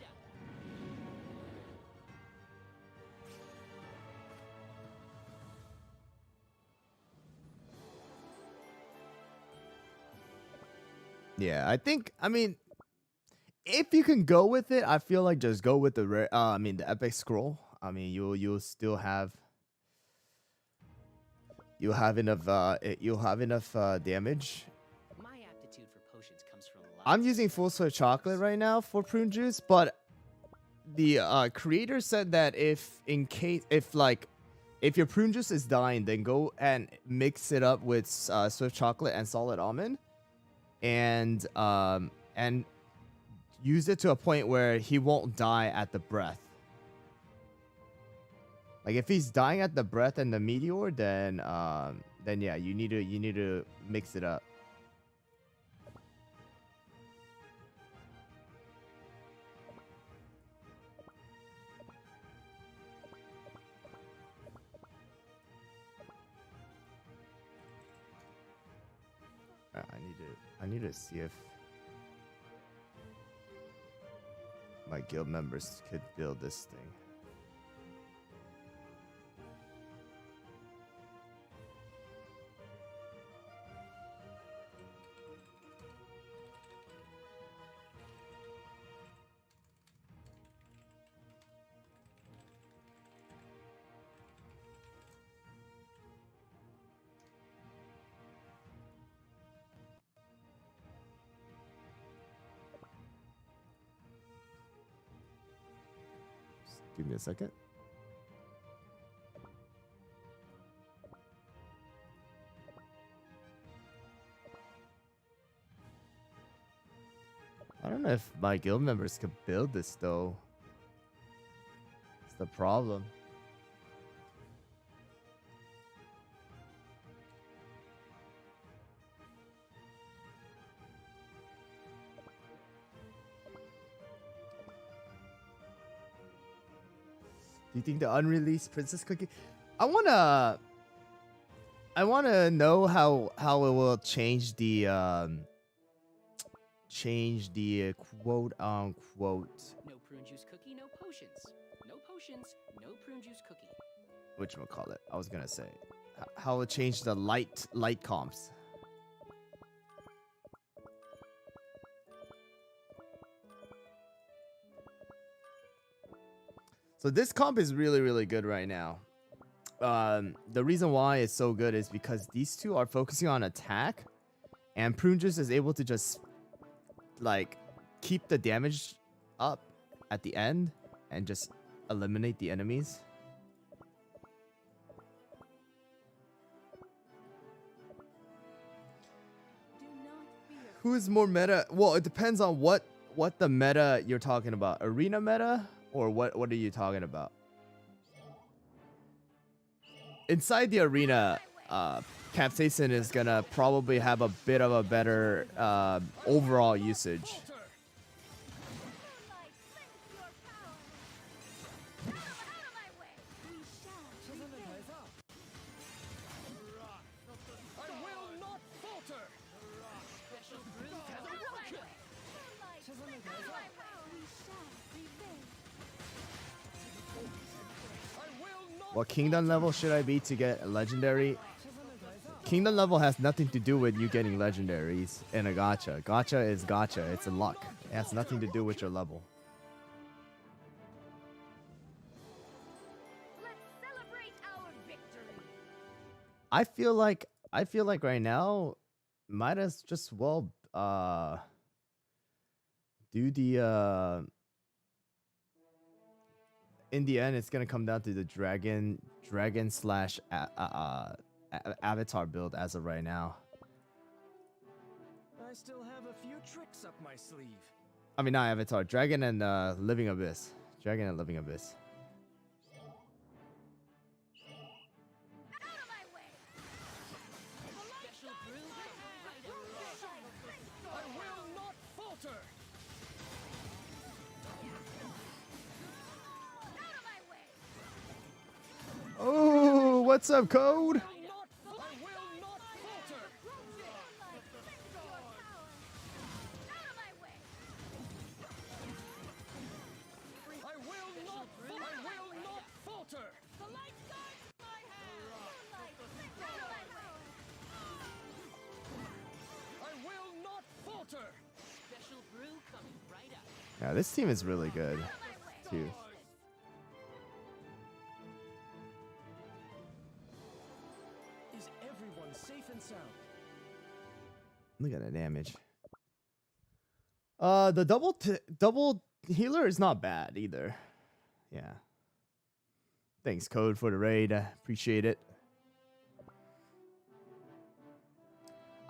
Yeah, I mean, if you can go with it, I feel like just go with the the epic scroll. I mean, you'll still have enough damage. My aptitude for potions comes from lots I'm of using full soy chocolate right now for prune juice, but the creator said that if your prune juice is dying, then go and mix it up with swift chocolate and solid almond, and use it to a point where he won't die at the breath. Like if he's dying at the breath and the meteor, then yeah, you need to mix it up. I need to see if my guild members could build this thing. Give me a second. I don't know if my guild members could build this though. It's the problem. Do you think the unreleased Princess Cookie? I wanna know how it will change the quote unquote. No prune juice cookie, no potions. No potions, no prune juice cookie. Whatchamacallit? I was gonna say how it changed the light comps. So this comp is really good right now. The reason why it's so good is because these two are focusing on attack, and Prune Juice is able to just like keep the damage up at the end and just eliminate the enemies. Who is more meta? Well, it depends on what the meta you're talking about. Arena meta? Or what are you talking about? Inside the arena, Capsaicin is gonna probably have a bit of a better overall usage. What kingdom level should I be to get a legendary? Kingdom level has nothing to do with you getting legendaries in a gacha. Gacha is gacha. It's a luck. It has nothing to do with your level. Let's celebrate our victory. I feel like right now might as just well do the in the end, it's gonna come down to the dragon slash avatar build as of right now. I still have a few tricks up my sleeve. I mean, not avatar, dragon and living abyss. Dragon and living abyss. Out of my way. Special brew right up. I will not falter. Out of my way. Oh, what's up, Code? I will not falter. Out of my way. I will not falter. The light guides my hand. Moonlight, out of my way. I will not falter. Special brew coming right up. Yeah, this team is really good too. Is everyone safe and sound? Look at the damage. The double healer is not bad either. Yeah. Thanks, Code, for the raid. Appreciate it.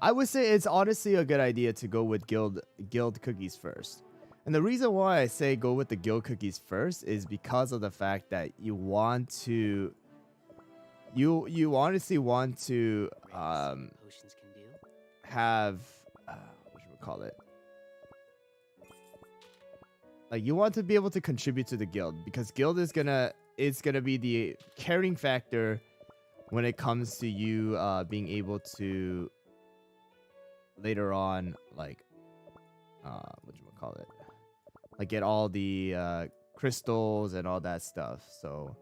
I would say it's honestly a good idea to go with guild cookies first. And the reason why I say go with the guild cookies first is because of the fact that you want to you honestly want to Potions can do. have what should we call it? Like you want to be able to contribute to the guild because guild is gonna be the carrying factor when it comes to you being able to later on like what you call it, like get all the crystals and all that stuff. So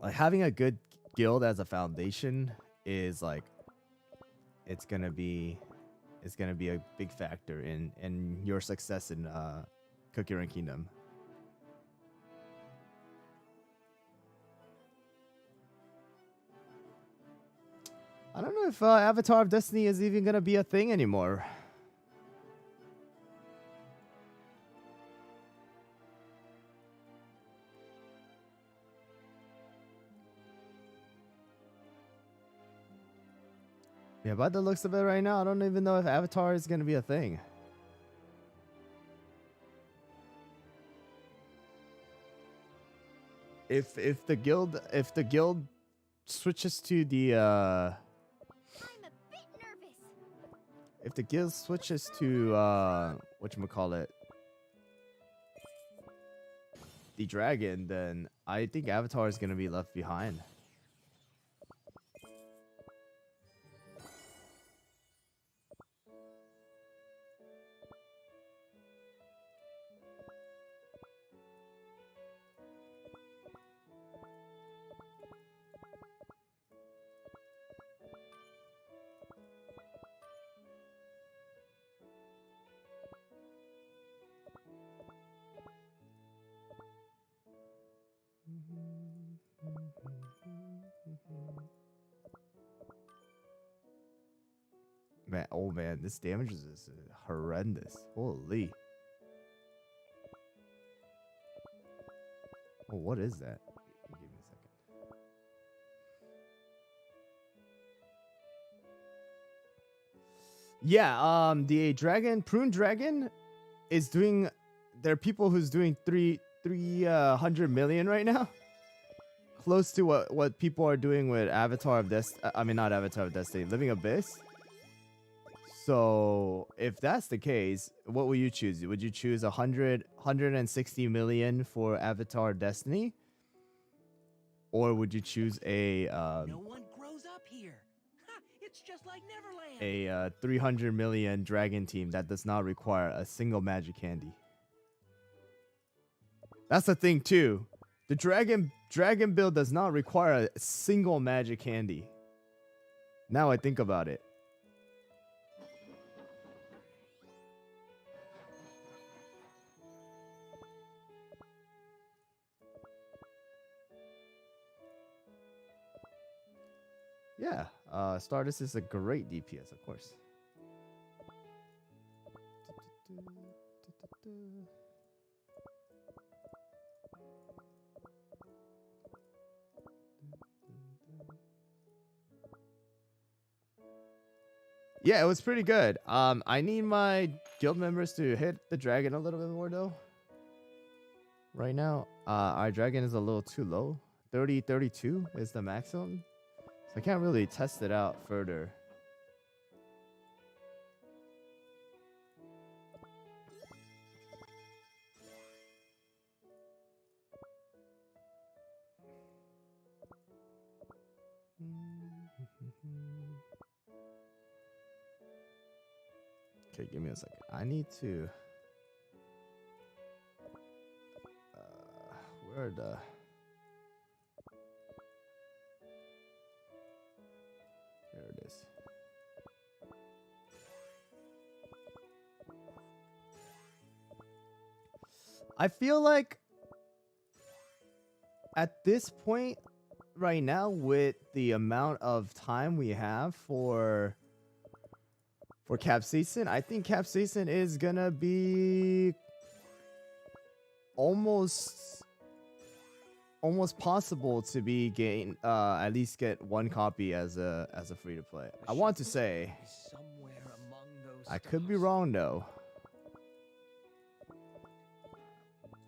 like having a good guild as a foundation is like it's gonna be a big factor in your success in Cookie Run Kingdom. I don't know if Avatar of Destiny is even gonna be a thing anymore. Yeah, by the looks of it right now, I don't even know if Avatar is gonna be a thing. If the guild switches to the I'm a bit nervous. if the guild switches to whatchamacallit, the dragon, then I think Avatar is gonna be left behind. Man, oh man, this damage is horrendous. Holy. Oh, what is that? Give me a second. Yeah, the Prune Dragon is doing. There are people who's doing 300 million right now. Close to what people are doing with Avatar of Destiny. I mean, not Avatar of Destiny, Living Abyss. So if that's the case, what will you choose? Would you choose 160 million for Avatar Destiny? Or would you choose a No one grows up here. Ha, it's just like Neverland. 300 million dragon team that does not require a single magic candy? That's the thing too. The dragon build does not require a single magic candy. Now I think about it. Yeah, Stardust is a great DPS, of course. Yeah, it was pretty good. I need my guild members to hit the dragon a little bit more though. Right now, our dragon is a little too low. 32 is the maximum. So I can't really test it out further. Okay, give me a second. I need to... where are the... There it is. I feel like at this point right now, with the amount of time we have for Capsaicin, I think Capsaicin is gonna be almost possible to be at least get one copy as a free to play. I want to say I could be wrong though.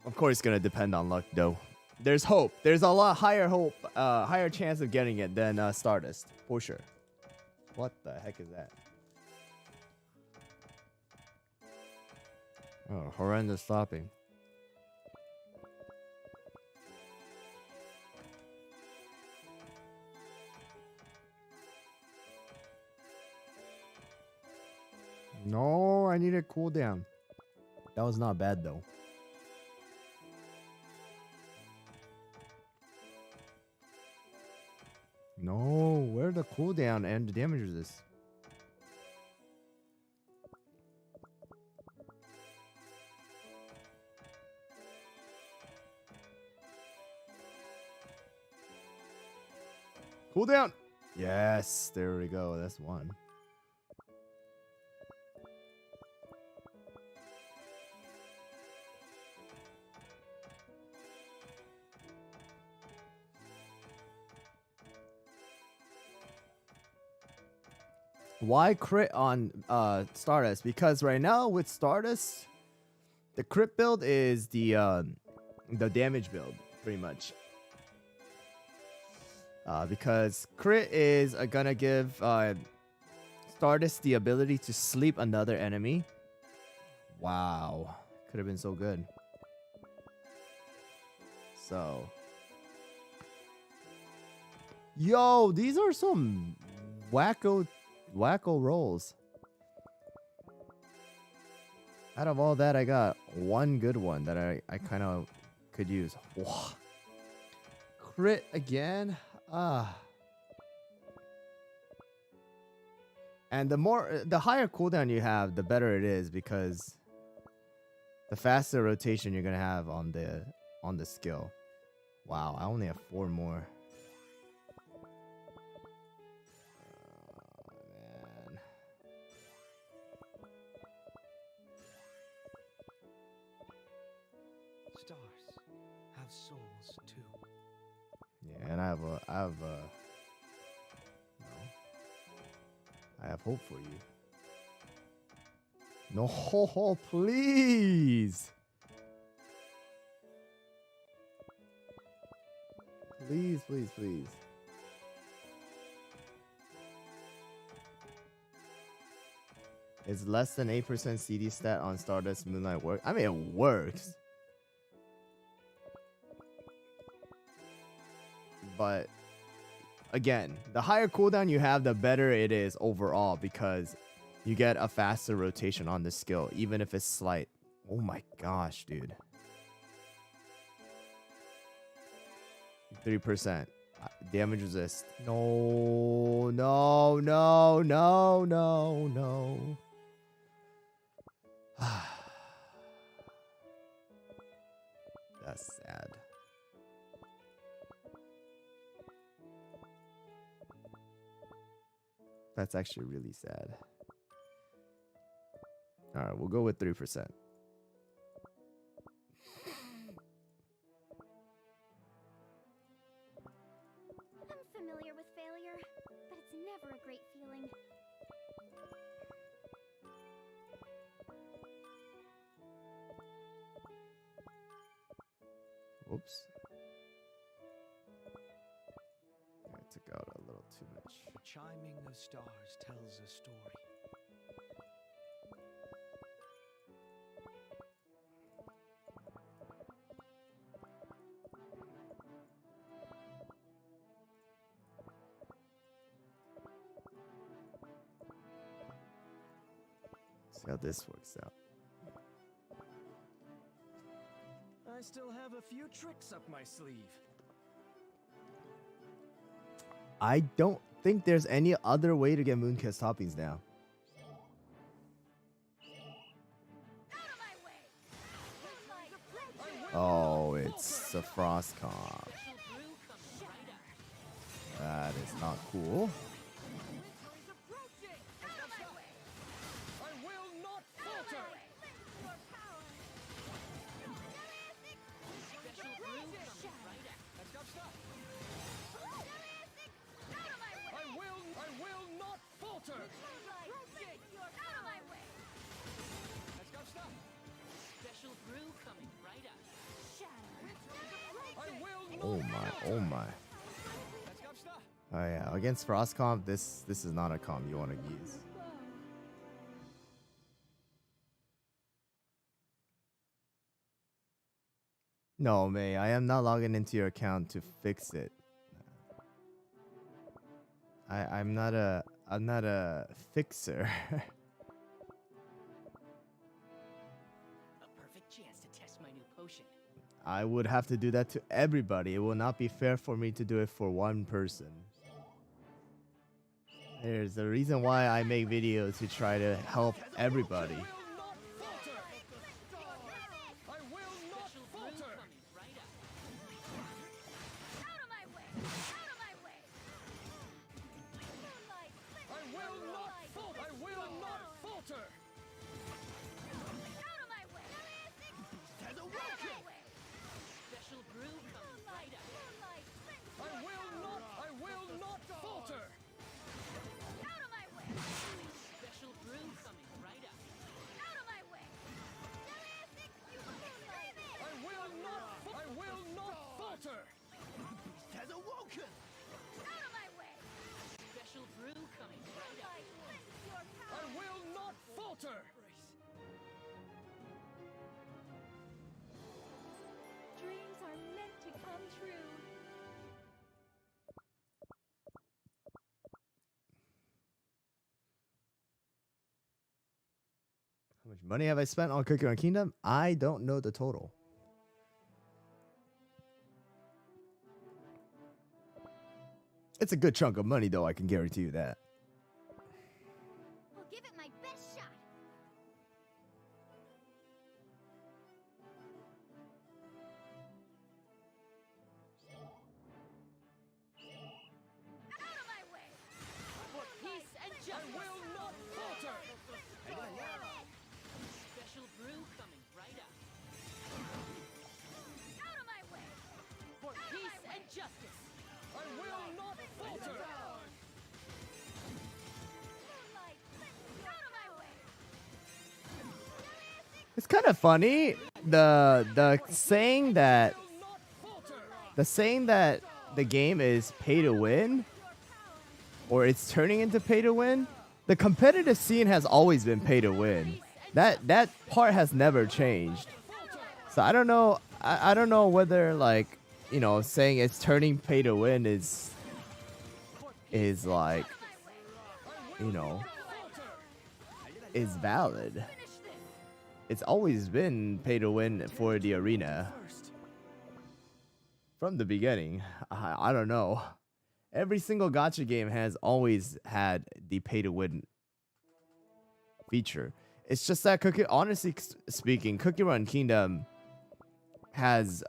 Of course, it's gonna depend on luck though. There's hope. There's a lot higher hope, higher chance of getting it than Stardust for sure. What the heck is that? Oh, horrendous stopping. No, I need a cooldown. That was not bad though. No, where the cooldown and the damage resist? Cooldown. Yes, there we go. That's one. Why crit on Stardust? Because right now with Stardust, the crit build is the damage build pretty much. Because crit is gonna give Stardust the ability to sleep another enemy. Wow, could have been so good. So, yo, these are some wacko rolls. Out of all that, I got one good one that I kind of could use. Whoa. Crit again. And the higher cooldown you have, the better it is, because the faster rotation you're gonna have on the skill. Wow, I only have 4 more. Man. Stars have souls too. Yeah, and I have hope for you. No, please. Please, please, please. Is less than 8% CD stat on Stardust Moonlight work? I mean, it works. But again, the higher cooldown you have, the better it is overall, because you get a faster rotation on the skill, even if it's slight. Oh my gosh, dude. 3%. Damage resist. No, no, no, no, no, no. That's sad. That's actually really sad. Alright, we'll go with 3%. I'm familiar with failure, but it's never a great feeling. Whoops. I took out a little too much. The chiming of stars tells a story. See how this works out. I still have a few tricks up my sleeve. I don't think there's any other way to get Moonkiss toppings now. Oh, it's the Frost comp. That is not cool. my, oh my. Oh yeah, against Frost comp, this is not a comp you want to use. No, May, I am not logging into your account to fix it. I'm not a fixer. A perfect chance to test my new potion. I would have to do that to everybody. It will not be fair for me to do it for one person. There's a reason why I make videos to try to help everybody. Dreams are meant to come true. How much money have I spent on Cookie Run Kingdom? I don't know the total. It's a good chunk of money, though, I can guarantee you that. I'll give it my best shot. Out of my way! For peace and justice! I will not falter! Special brew coming right up. Out of my way! For peace and justice. I will not falter! Out of my way! It's kind of funny, the saying that the game is pay to win, or it's turning into pay to win. The competitive scene has always been pay to win. That part has never changed. So I don't know. I don't know whether, like, you know, saying it's turning pay to win is like, you know, is valid. It's always been pay to win for the arena from the beginning. I don't know. Every single gacha game has always had the pay to win feature. It's just that honestly speaking, Cookie Run Kingdom has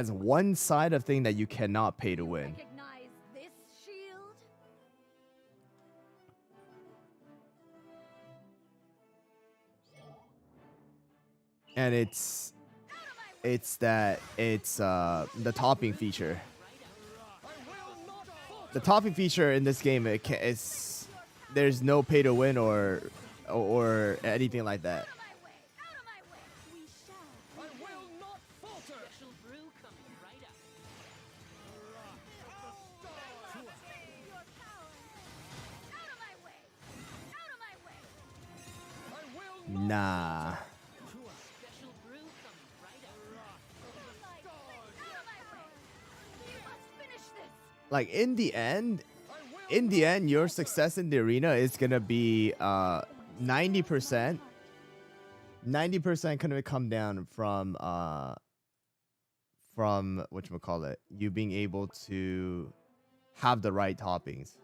one side of thing that you cannot pay to win. Recognize this shield? And it's the topping feature. The topping feature in this game, there's no pay to win or anything like that. Out of my way! We shall. I will not falter. Special brew coming right up. Your power. Out of my way! Out of my way! Nah. Special brew coming right up. Out of my way! You must finish this! Like in the end, your success in the arena is gonna be 90%. 90% gonna come down from whatchamacallit, you being able to have the right toppings.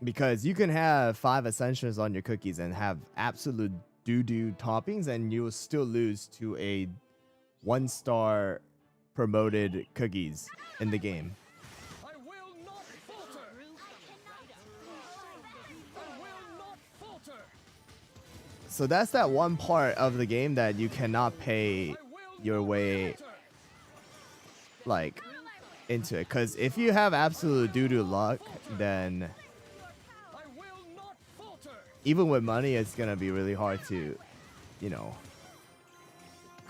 Because you can have 5 ascensions on your cookies and have absolute doo-doo toppings, and you will still lose to a 1-star promoted cookies in the game. I will not falter. I will not falter. So that's that one part of the game that you cannot pay your way, like, into it. Because if you have absolute doo-doo luck, then I will not falter. even with money, it's gonna be really hard to, you know,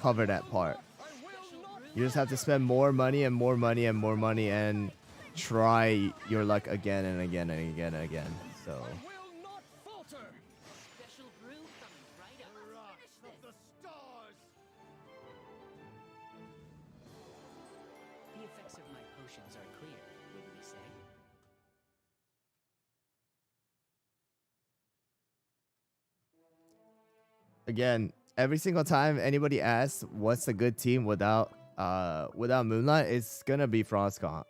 cover that part. I will not You just have to spend more money and more money and more money and try your luck again and again and again and again. So Will not falter. Special brew coming right up. Wrath of the stars. The effects of my potions are clear, would we say? again, every single time anybody asks what's a good team without Moonlight, it's gonna be Frostcomp.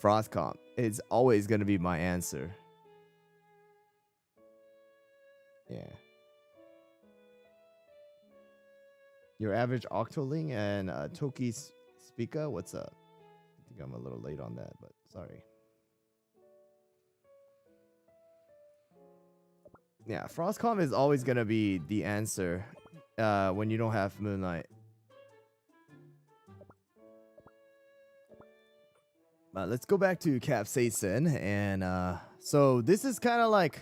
Frostcomp is always gonna be my answer. Yeah. Your average Octoling and Toki Speaker, what's up? I think I'm a little late on that, but sorry. Yeah, Frostcomp is always gonna be the answer when you don't have Moonlight. But let's go back to Capsaicin, and so this is kind of like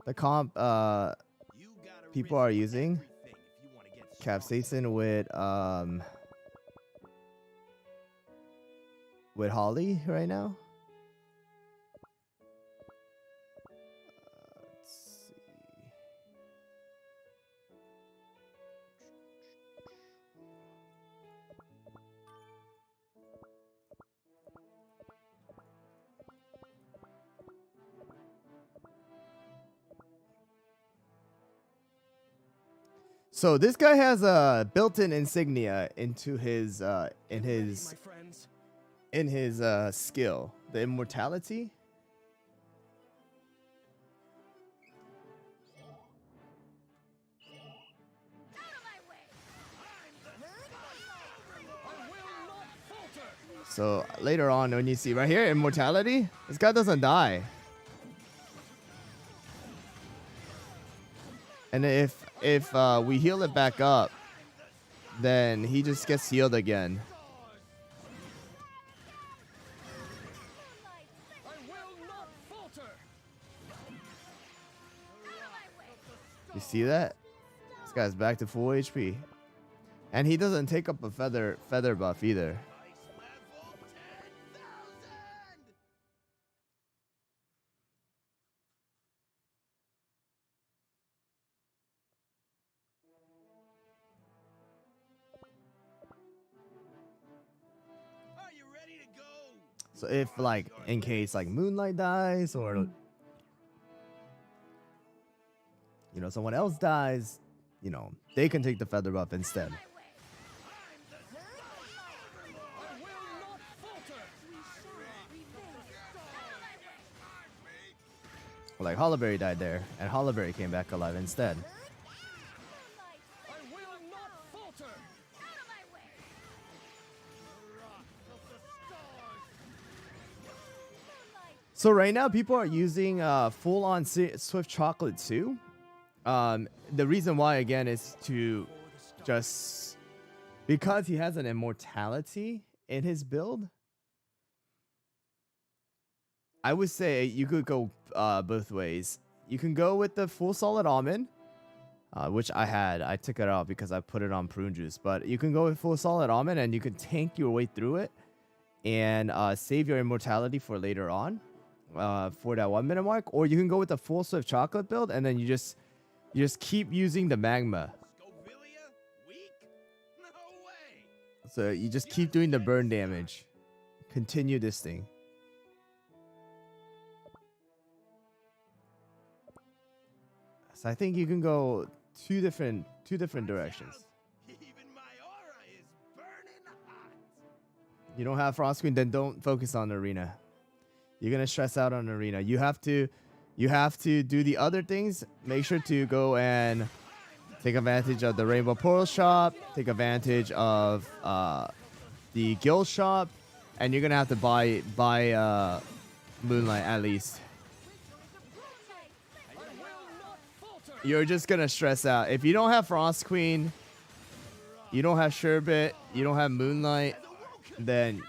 the comp people are using. Capsaicin with Holly right now. Let's see. So this guy has a built-in insignia into his My friends. skill, the immortality. So later on, when you see right here, immortality, this guy doesn't die. And if we heal it back up, then he just gets healed again. You see that? This guy's back to full HP. And he doesn't take up a feather buff either. So if like in case like Moonlight dies or someone else dies, they can take the feather buff instead. Like Hollowberry died there, and Hollowberry came back alive instead. So right now, people are using full-on Swift Chocolate too. The reason why, again, is to just because he has an immortality in his build. I would say you could go both ways. You can go with the full solid almond, which I had. I took it out because I put it on prune juice. But you can go with full solid almond, and you can tank your way through it and save your immortality for later on. For that 1 minute mark, or you can go with the full Swift Chocolate build, and then you just keep using the magma. So you just keep doing the burn damage. Continue this thing. So I think you can go two different directions. You don't have Frost Queen, then don't focus on the arena. You're gonna stress out on arena. You have to do the other things. Make sure to go and take advantage of the Rainbow Portal shop. Take advantage of the guild shop, and you're gonna have to buy Moonlight at least. You're just gonna stress out if you don't have Frost Queen, you don't have Sherbet, you don't have Moonlight, then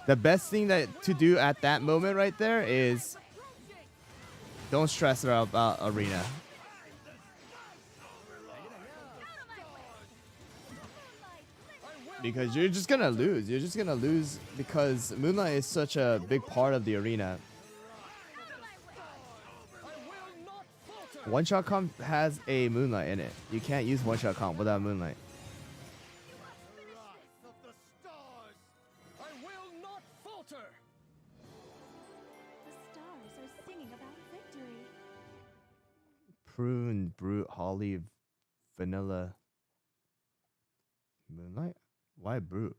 the best thing to do at that moment right there is don't stress out about arena. Because you're just gonna lose. You're just gonna lose because Moonlight is such a big part of the arena. One shot comp has a Moonlight in it. You can't use one shot comp without Moonlight. Wrath of the stars! I will not falter! The stars are singing about victory. Prune, Brute, Holly, Vanilla, Moonlight? Why Brute?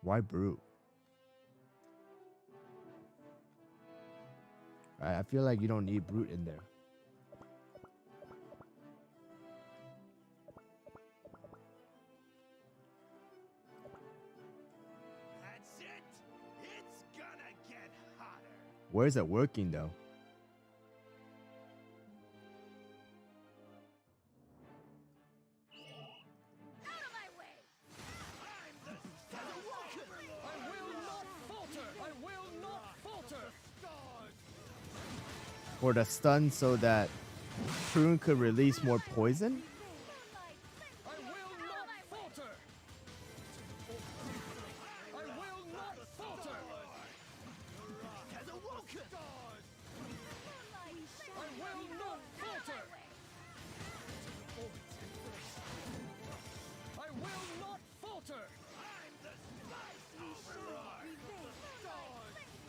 Why Brute? I feel like you don't need Brute in there. That's it. It's gonna get hotter. Where's it working though? Out of my way! I'm the I will not falter! I will not falter! For the stun so that Prune could release more poison? I will not falter! I will not falter! has awoken. I will not falter! I will not falter! I'm the spice overlord.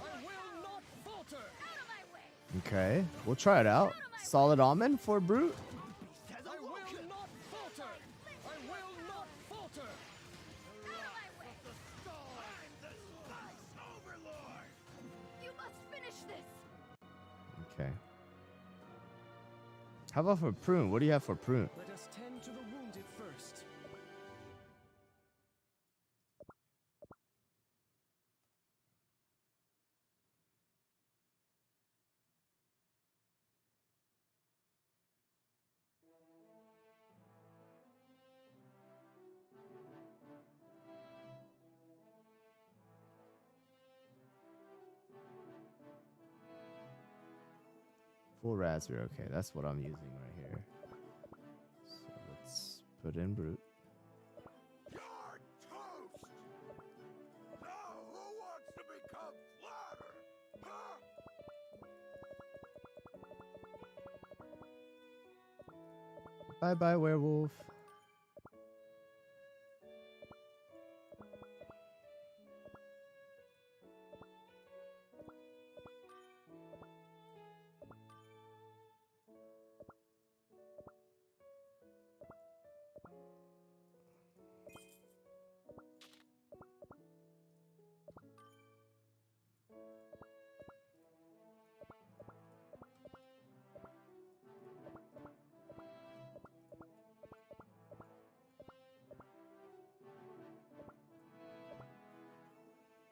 I will not falter! Out of my way! Okay, we'll try it out. Solid almond for Brute. I will not falter! I will not falter! Out of my way! I'm the spice overlord. You must finish this! Okay. How about for Prune? What do you have for Prune? Let us tend to the wounded first. Full raspberry. Okay, that's what I'm using right here. So let's put in Brute. You're toast. Now who wants to become flatter? Huh? Bye bye, werewolf.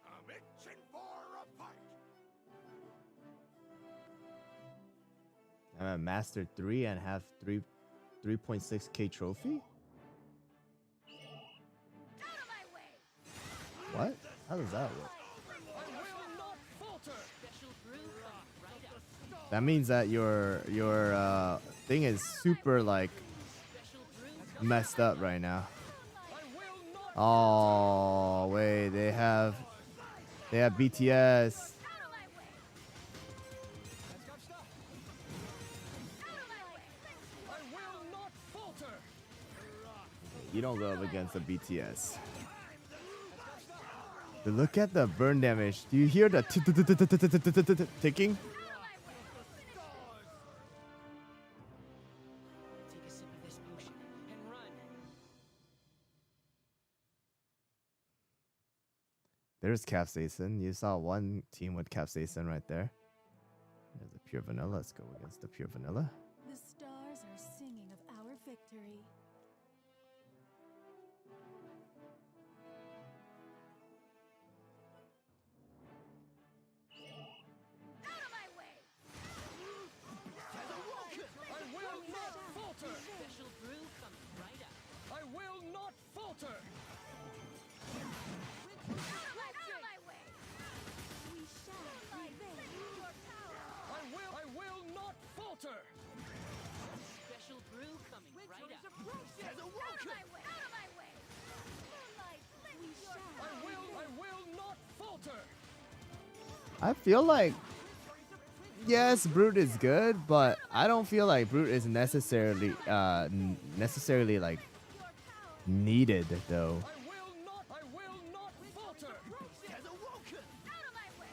I'm itching for a fight. I'm at Master 3 and have 3.6k trophy? Out of my way! What? How does that work? I will not falter! Special brew comes right up. That means that your thing is super like Special brew messed up right now. I will not Oh wait, they have BTS. Out of my way! Out of my way! I will not falter! You don't go up against the BTS. But look at the burn damage. Do you hear the ticking? Take a sip of this potion and run. There's Capsaicin. You saw one team with Capsaicin right there. There's a pure vanilla. Let's go against the pure vanilla. The stars are singing of our victory. Out of my way! I will not falter! Special brew comes right up. I will not falter! Out of my way! We shall prevail. Your power! I will not falter! I feel like, yes, Brute is good, but I don't feel like Brute is necessarily like needed though. I will not falter. Has awoken. Out of my way.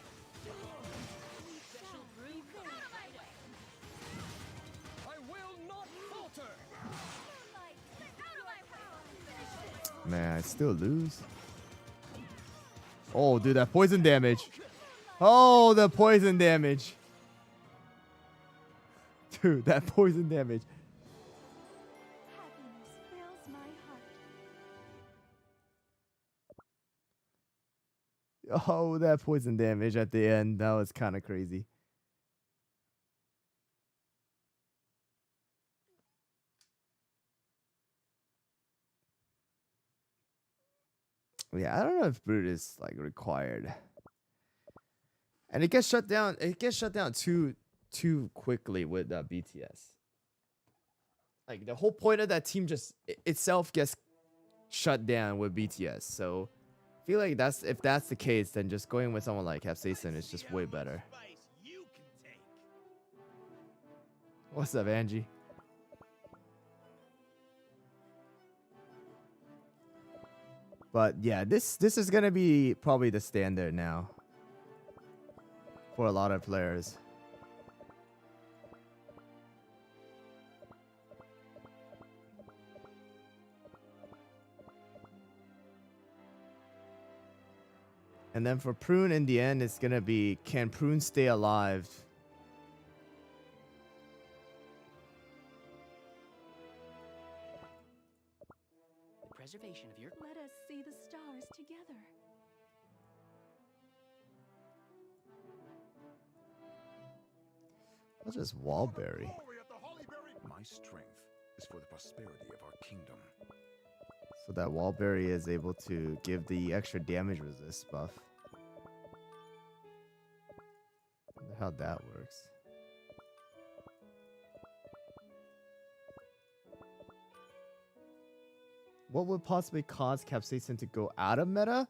Special brew comes right up. I will not falter. Moonlight, out of my way. Man, I still lose. Oh, dude, that poison damage. Oh, the poison damage. Dude, that poison damage. Happiness fills my heart. Oh, that poison damage at the end. That was kind of crazy. Yeah, I don't know if Brute is like required. And it gets shut down. It gets shut down too quickly with BTS. Like the whole point of that team just itself gets shut down with BTS. So I feel like if that's the case, then just going with someone like Capsaicin is just way better. You can take. What's up, Angie? But yeah, this is gonna be probably the standard now for a lot of players. And then for Prune, in the end, it's gonna be, can Prune stay alive? The preservation of your Let us see the stars together. That's just Wallberry. Glory of the Hollyberry. My strength is for the prosperity of our kingdom. So that Wallberry is able to give the extra damage resist buff. Wonder how that works. What would possibly cause Capsaicin to go out of meta?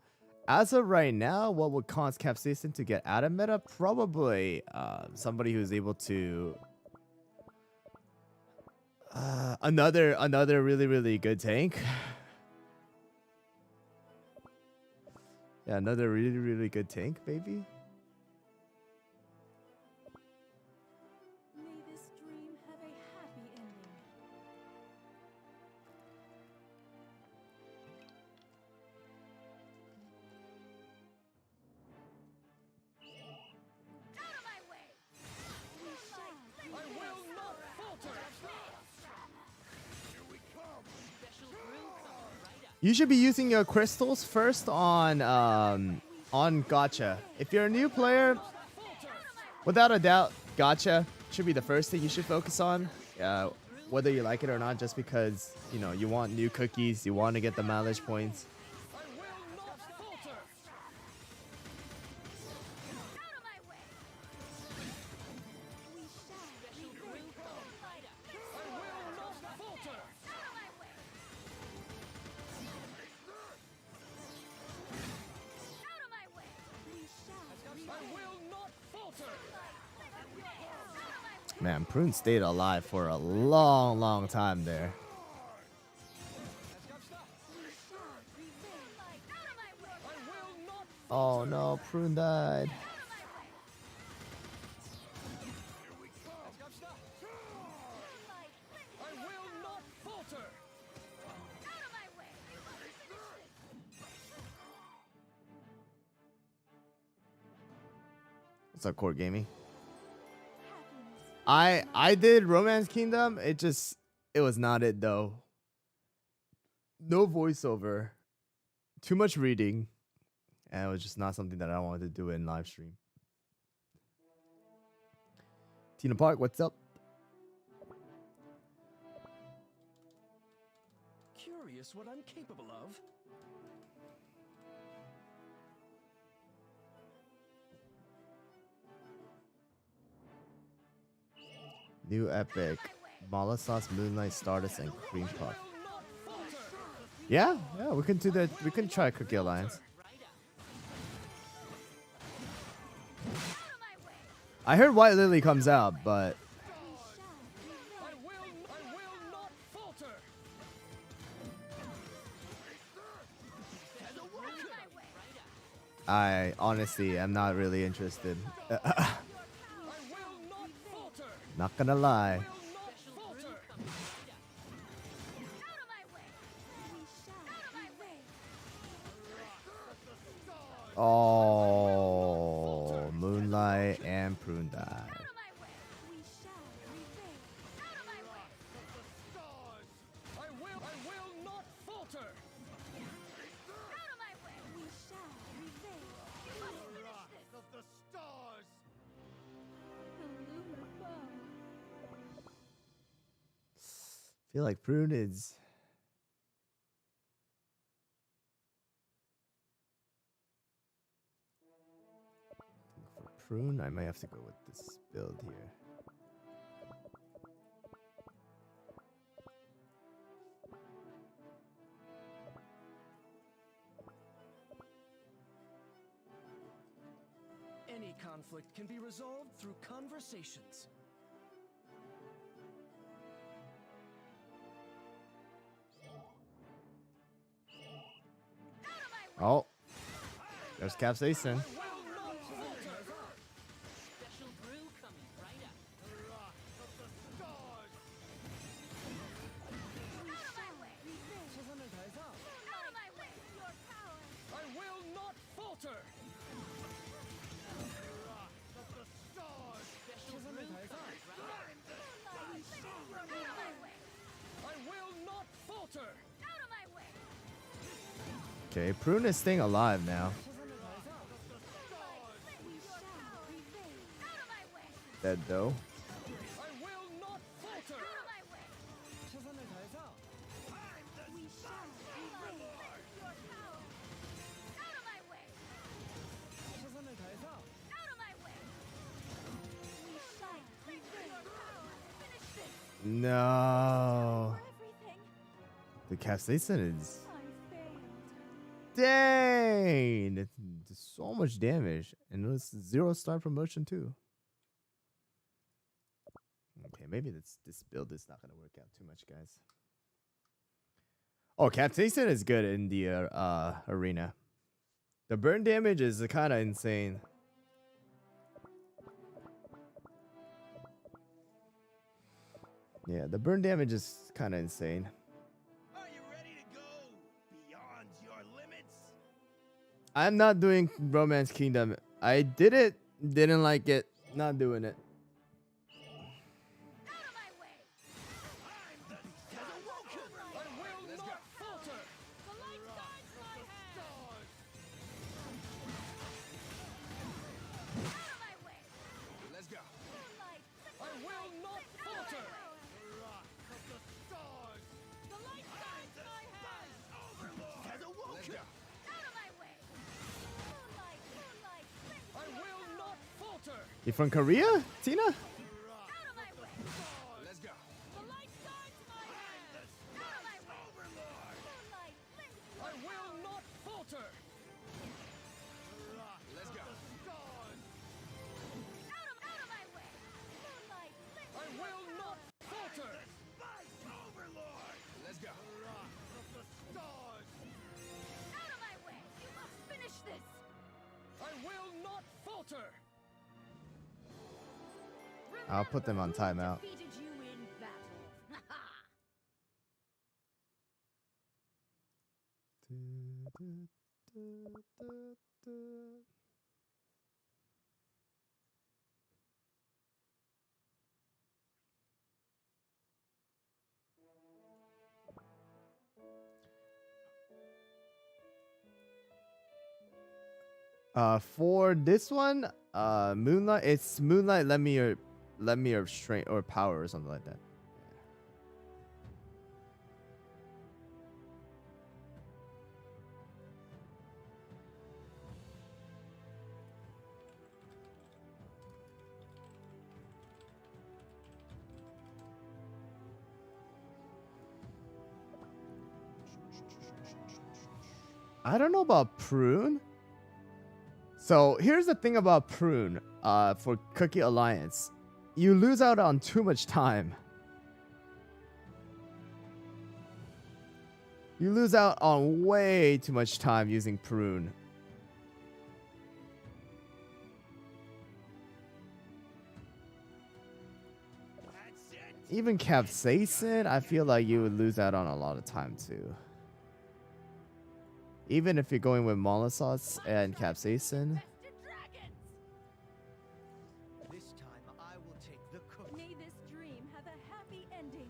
As of right now, what would cause Capsaicin to get out of meta? Probably somebody who's able to another really good tank. Yeah, another really good tank, maybe. May this dream have a happy ending. Out of my way. I will not falter. Here we come. special brew comes right up. You should be using your crystals first on Gacha. If you're a new player, without a doubt, Gacha should be the first thing you should focus on. Whether you like it or not, just because you want new cookies, you want to get the mileage points. I will not falter. Out of my way. We shall Special brew comes right up. I will not falter. out of my way. Out of my way. We shall I will not falter. Man, Prune stayed alive for a long time there. out of my way. I will not. Oh no, Prune died. Here we come. I will not falter. Out of my way. What's up, Court Gaming? Happiness. I did Romance Kingdom. It was not it though. No voiceover, too much reading, and it was just not something that I wanted to do in live stream. Tina Park, what's up? Curious what I'm capable of. New epic, Mala Sauce, Moonlight, Stardust, and Cream Puff. Yeah, we can do that. We can try Cookie Alliance. Right up. I heard White Lily comes out, but I will not falter. I honestly am not really interested. I will not falter. Not gonna lie. Will not falter. Out of my way! We shall out of my way! Oh, Moonlight and Prune die. Out of my way! We shall prevail! Out of my way! I will not falter. Out of my way! We shall prevail! You must finish this! Of the stars. The lunar bow! Feel like Prune is. For Prune, I might have to go with this build here. Any conflict can be resolved through conversations. Oh, there's Capsaicin. Special brew coming right up. We shall prevail! Out of my way! Your power! I will not falter. Special brew coming right up. Out of my way! I will not falter. Out of my way! Okay, Prune is staying alive now. We shall prevail! Out of my way! Dead though. I will not falter. Out of my way! We shall prevail! Your power! Out of my way! Out of my way! We shall prevail! Your power! Finish this! No. For everything! The Capsaicin is. I failed! Dang! It's so much damage. And it was 0-star promotion too. Okay, maybe this build is not gonna work out too much, guys. Oh, Capsaicin is good in the arena. The burn damage is kind of insane. Yeah, the burn damage is kind of insane. Are you ready to go beyond your limits? I'm not doing Romance Kingdom. I did it, didn't like it, not doing it. Out of my way! I will not falter. The light guides my hand! Out of my way! Let's go. Moonlight! I will not falter. The light guides my hand! Let's go. Out of my way! Moonlight! Moonlight! I will not falter. You from Korea, Tina? Out of my way! Let's go. The light guides my hand! Out of my way! Moonlight! Lend your I will not falter. Let's go. out of my way! Moonlight! Lend I will not falter. Let's go. out of my way! You must finish this! I will not falter. I'll put them on timeout. Defeated you in battle. For this one, Moonlight, it's Moonlight. Let me your strength or power or something like that. I don't know about Prune. So here's the thing about Prune for Cookie Alliance. You lose out on too much time. You lose out on way too much time using Prune. Even Capsaicin, I feel like you would lose out on a lot of time too. Even if you're going with Mollisauce and Capsaicin. This time I will take the cookie. May this dream have a happy ending.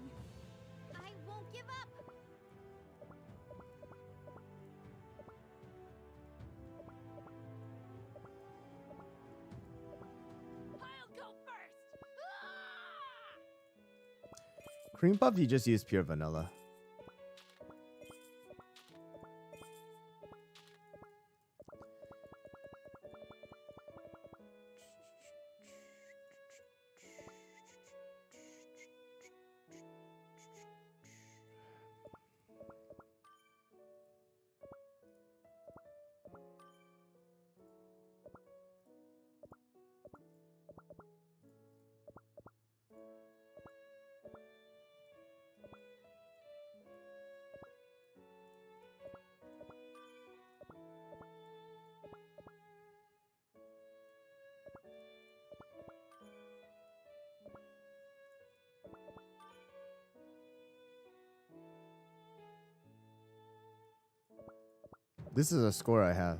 I won't give up. I'll go first. Cream Puff, you just use pure vanilla. This is a score I have.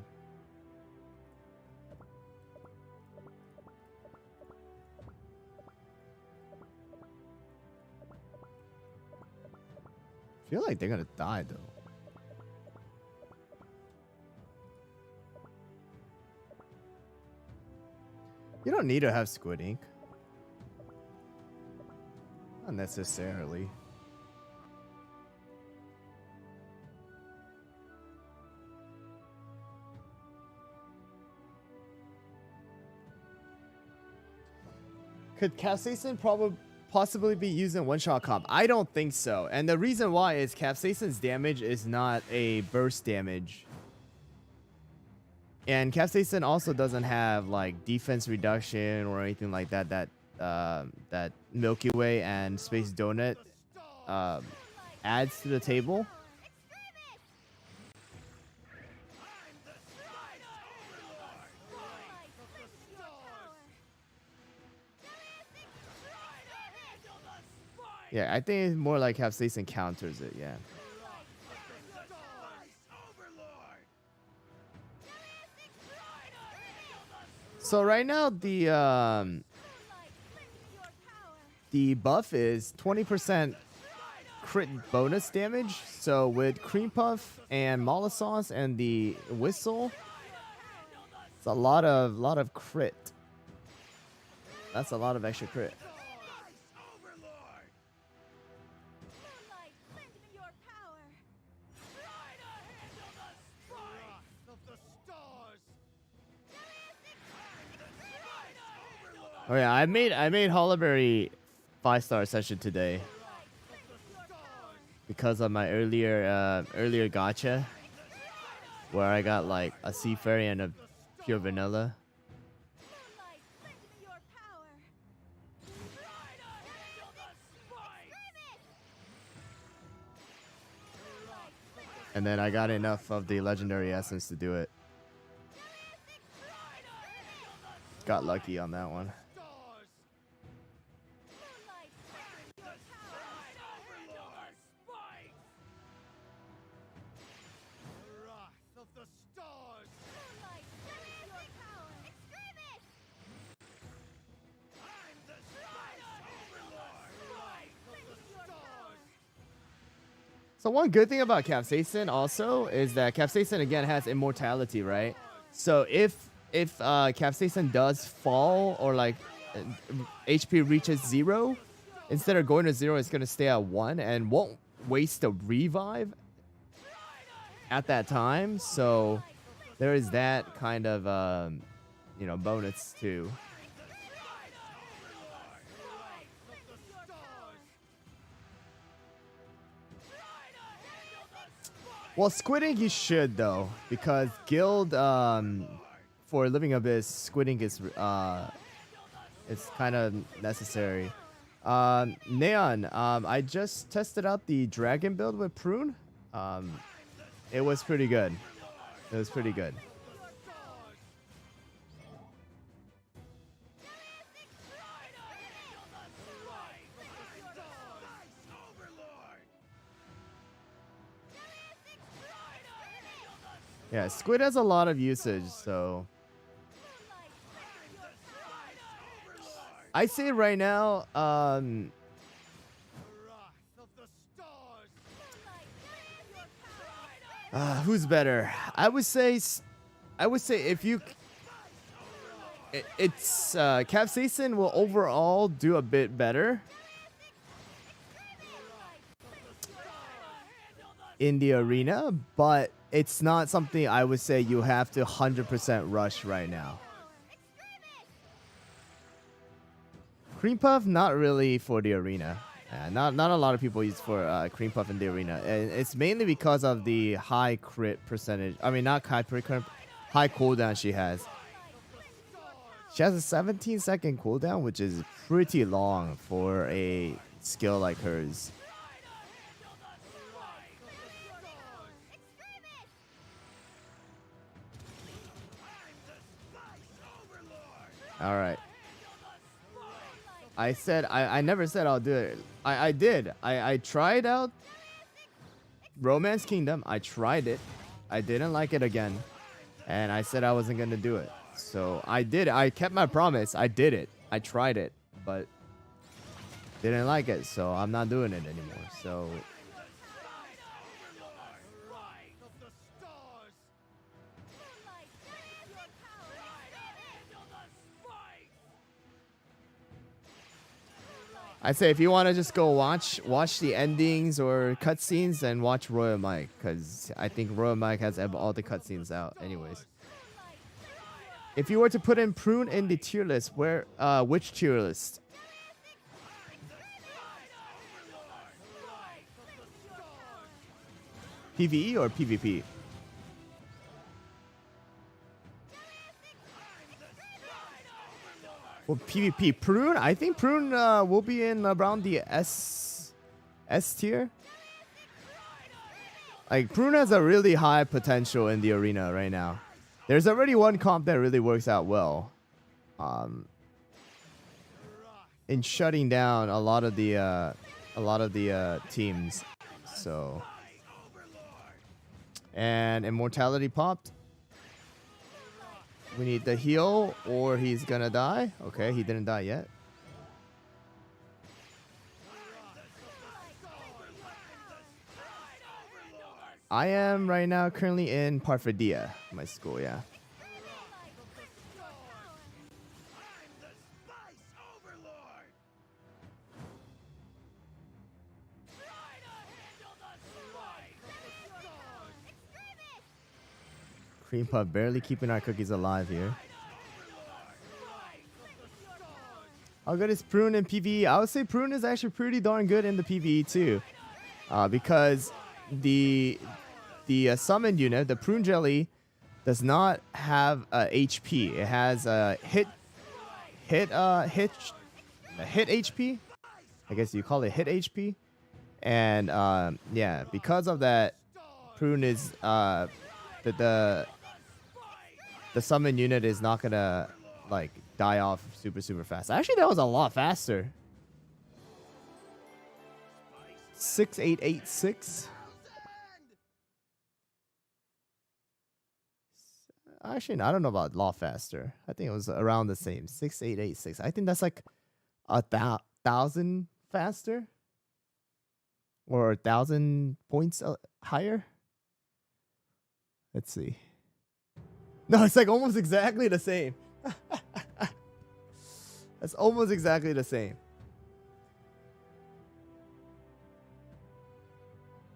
I feel like they're gonna die though. You don't need to have squid ink. Not necessarily. Could Capsaicin possibly be used in one-shot comp? I don't think so. And the reason why is Capsaicin's damage is not a burst damage. And Capsaicin also doesn't have like defense reduction or anything like that that Milky Way and Space Donut adds to the table. Yeah, I think it's more like Capsaicin counters it, yeah. So right now the buff is 20% crit bonus damage. So with Cream Puff and Mollisauce and the Whistle, it's a lot of crit. That's a lot of extra crit. Oh yeah, I made Holleberry 5-star session today because of my earlier gacha where I got like a Sea Fairy and a pure vanilla. And then I got enough of the legendary essence to do it. Got lucky on that one. So one good thing about Capsaicin also is that Capsaicin again has immortality, right? So if Capsaicin does fall or like HP reaches 0, instead of going to 0, it's gonna stay at 1 and won't waste a revive at that time. So there is that kind of you know, bonus too. Well, Squid Ink you should though, because Guild for Living Abyss, Squid Ink is it's kind of necessary. Neon, I just tested out the dragon build with Prune. It was pretty good. It was pretty good. Yeah, Squid has a lot of usage, so I say right now, who's better? I would say if you, it's Capsaicin will overall do a bit better in the arena, but it's not something I would say you have to 100% rush right now. Cream Puff, not really for the arena. Not a lot of people use for Cream Puff in the arena. And it's mainly because of the high crit percentage. I mean, not high crit, high cooldown she has. She has a 17-second cooldown, which is pretty long for a skill like hers. All right. I said I never said I'll do it. I did. I tried out Romance Kingdom. I tried it. I didn't like it again. And I said I wasn't going to do it. So I did. I kept my promise. I did it. I tried it, but didn't like it. So I'm not doing it anymore. So I'd say if you want to just go watch the endings or cutscenes, then watch Royal Mike, because I think Royal Mike has all the cutscenes out anyways. If you were to put in Prune in the tier list, where which tier list? PvE or PvP? Well, PvP. Prune, I think Prune will be in around the S tier. Like, Prune has a really high potential in the arena right now. There's already one comp that really works out well. In shutting down a lot of the teams. So, and Immortality popped. We need the heal or he's gonna die. Okay, he didn't die yet. I am right now currently in Parfadia, my school, yeah. Cream Puff barely keeping our cookies alive here. How good is Prune in PvE? I would say Prune is actually pretty darn good in the PvE too. Because the summon unit, the Prune Jelly, does not have HP. It has hit HP. I guess you call it hit HP. And yeah, because of that, Prune is the summon unit is not gonna like die off super fast. Actually, that was a lot faster. 6886. Actually, I don't know about a lot faster. I think it was around the same. 6886. I think that's like 1,000 faster, or 1,000 points higher. Let's see. No, it's like almost exactly the same. That's almost exactly the same.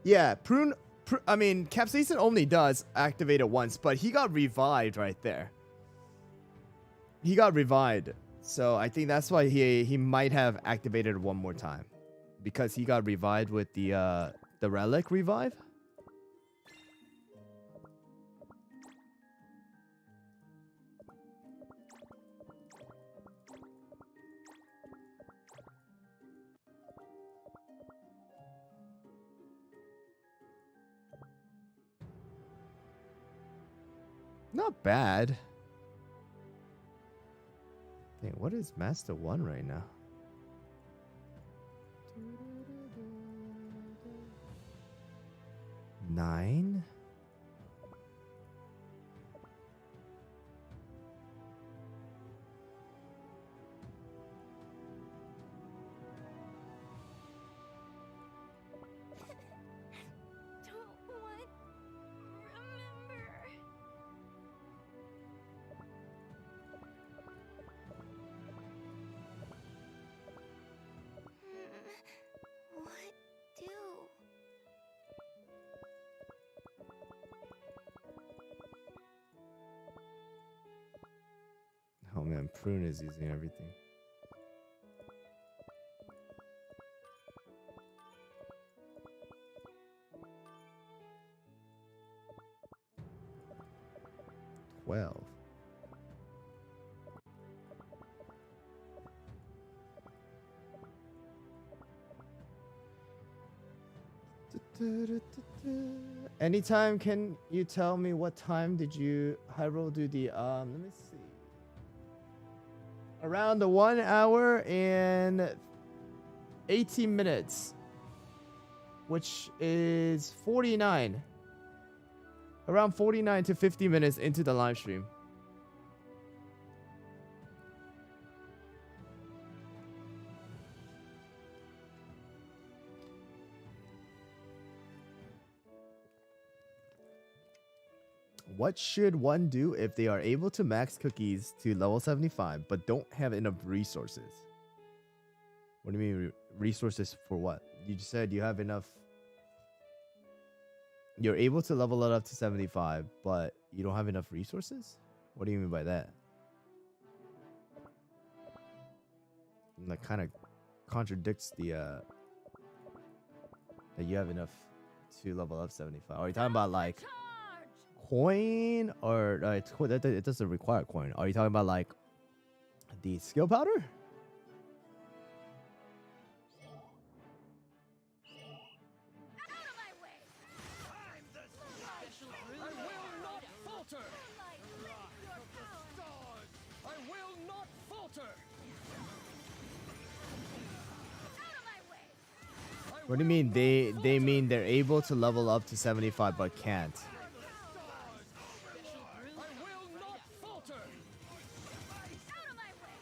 Yeah, Prune, I mean, Capsaicin only does activate it once, but he got revived right there. He got revived. So I think that's why he might have activated one more time. Because he got revived with the relic revive. Not bad. Dang, what is Master 1 right now? 9? Don't want. Remember. What do? Oh man, Prune is using everything. Well. Anytime, can you tell me what time did you HyRoll do the let me see. Around the 1 hour and 18 minutes, which is 49. Around 49 to 50 minutes into the live stream. What should one do if they are able to max cookies to level 75 but don't have enough resources? What do you mean resources for what? You just said you have enough. You're able to level it up to 75, but you don't have enough resources? What do you mean by that? That kind of contradicts the that you have enough to level up 75. Are you talking about like coin, or it doesn't require coin? Are you talking about like the skill powder? Out of my way. I'm the special I will not falter. Moonlight, lend your power. I will not falter. Out of my way. What do you mean they mean they're able to level up to 75 but can't? I will not falter. Out of my way.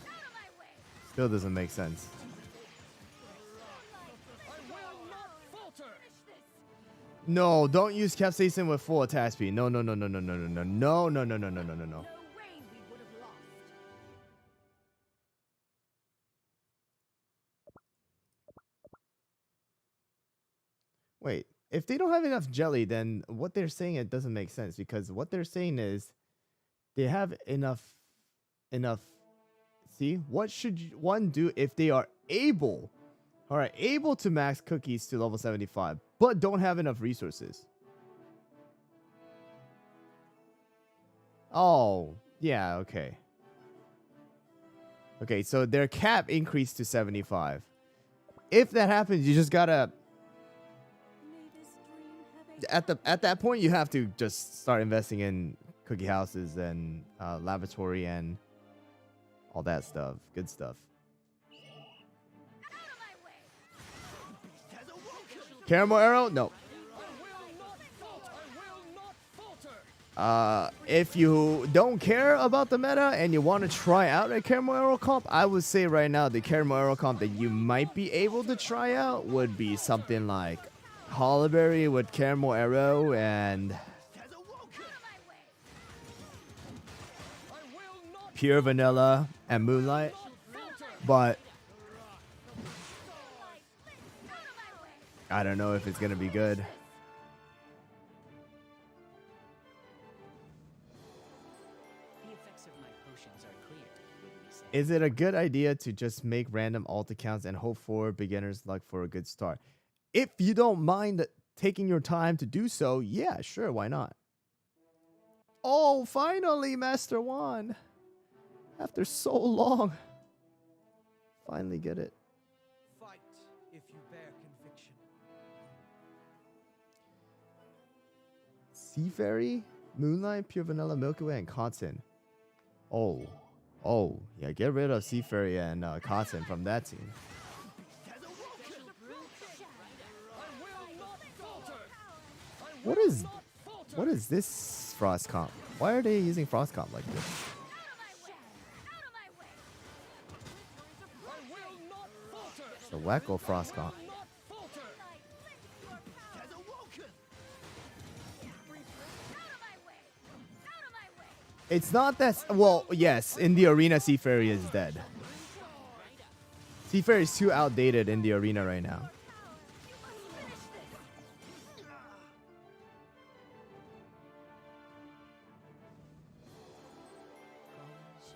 Out of my way. Still doesn't make sense. I will not falter. Finish this. No, don't use Capsaicin with full attack speed. No, no, no, no, no, no, no, no, no, no, no, no, no, no, no, no. No way we would have lost. Wait, if they don't have enough jelly, then what they're saying, it doesn't make sense, because what they're saying is they have enough. See, what should one do if they are able, all right, able to max cookies to level 75, but don't have enough resources? Oh, yeah, okay. Okay, so their cap increased to 75. If that happens, you just gotta, at that point, you have to just start investing in cookie houses and laboratory and all that stuff. Good stuff. Out of my way. Caramel arrow? No. I will not falter. I will not falter. If you don't care about the meta and you want to try out a caramel arrow comp, I would say right now the caramel arrow comp that you might be able to try out would be something like Hollyberry with caramel arrow and I will not pure vanilla and moonlight. But I don't know if it's gonna be good. The effects of my potions are clear, wouldn't you say? Is it a good idea to just make random alt accounts and hope for beginner's luck for a good start? If you don't mind taking your time to do so, yeah, sure, why not? Oh, finally, Master One. After so long. Finally get it. Fight if you bear conviction. Sea Fairy? Moonlight, Pure Vanilla, Milky Way, and Cotton. Oh, yeah. Get rid of Sea Fairy and Cotton from that team. What is this Frost comp? Why are they using Frost comp like this? It's a wacko Frost comp. It's not that. Well, yes, in the arena, Sea Fairy is dead. Sea Fairy is too outdated in the arena right now.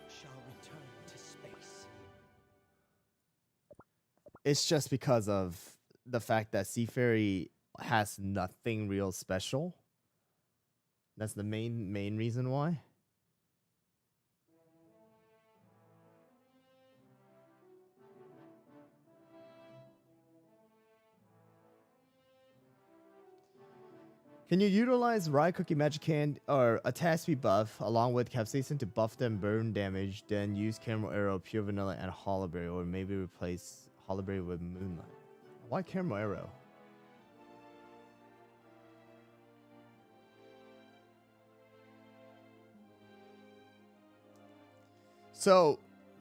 Shall return to space. It's just because of the fact that Sea Fairy has nothing real special. That's the main reason why. Can you utilize Rye Cookie Magic Hand or attack speed buff along with Capsaicin to buff them burn damage, then use Caramel Arrow, Pure Vanilla, and Hollowberry, or maybe replace Hollowberry with Moonlight? Why Caramel Arrow? So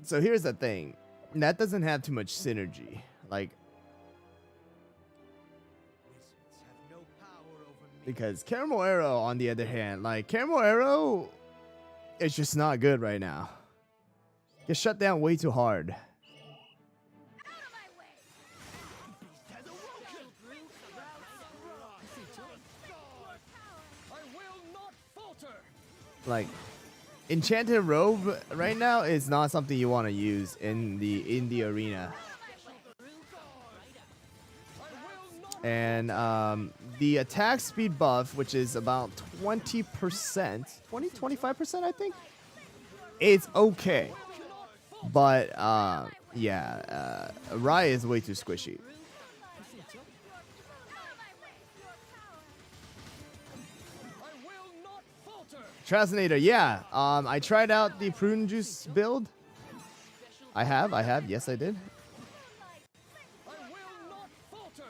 here's the thing. That doesn't have too much synergy. Like, Wizards have no power over me. because Caramel Arrow, on the other hand, like Caramel Arrow, it's just not good right now. Gets shut down way too hard. I will not falter. Like, Enchanted Robe right now is not something you want to use in the arena. And the attack speed buff, which is about 20%, 25%, I think, it's okay. But yeah, Rye is way too squishy. Trasinator, yeah. I tried out the Prune Juice build. I have, yes I did. I will not falter.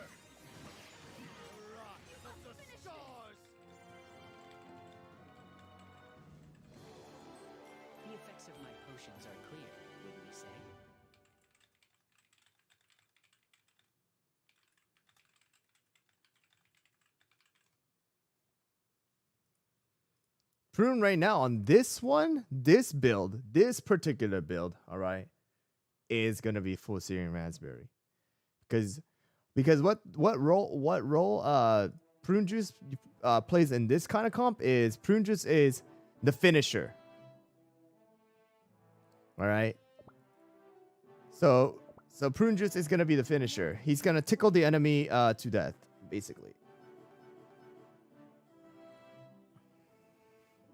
The effects of my potions are clear, wouldn't we say? Prune right now on this one, this build, this particular build, all right, is gonna be full Syrian Raspberry, because what role Prune Juice plays in this kind of comp is Prune Juice is the finisher, all right. So Prune Juice is gonna be the finisher. He's gonna tickle the enemy to death, basically.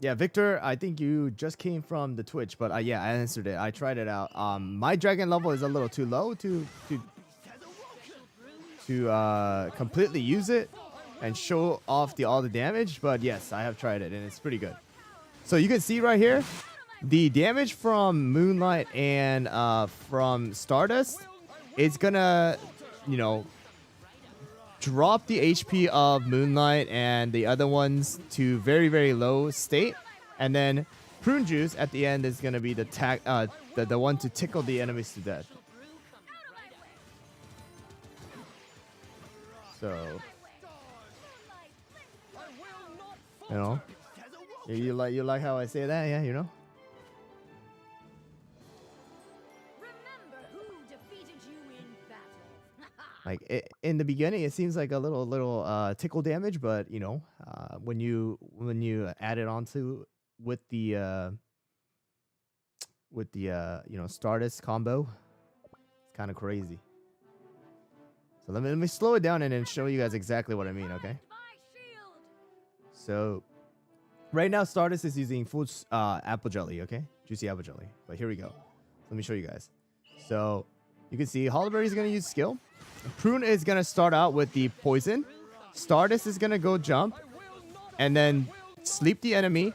Yeah, Victor, I think you just came from the Twitch, but yeah, I answered it. I tried it out. My dragon level is a little too low to completely use it and show off all the damage, but yes, I have tried it and it's pretty good. So you can see right here, the damage from Moonlight and from Stardust, it's gonna, you know, drop the HP of Moonlight and the other ones to very, very low state, and then Prune Juice at the end is gonna be the the one to tickle the enemies to death. So, you know, you like how I say that, yeah, you know. Remember who defeated you in battle. Like in the beginning, it seems like a little tickle damage, but you know, when you add it onto with the you know, Stardust combo, it's kind of crazy. So let me slow it down and then show you guys exactly what I mean. Okay. So right now, Stardust is using full apple jelly. Okay, juicy apple jelly. But here we go. Let me show you guys. So you can see Hollowberry is gonna use skill. Prune is gonna start out with the poison. Stardust is gonna go jump, and then sleep the enemy,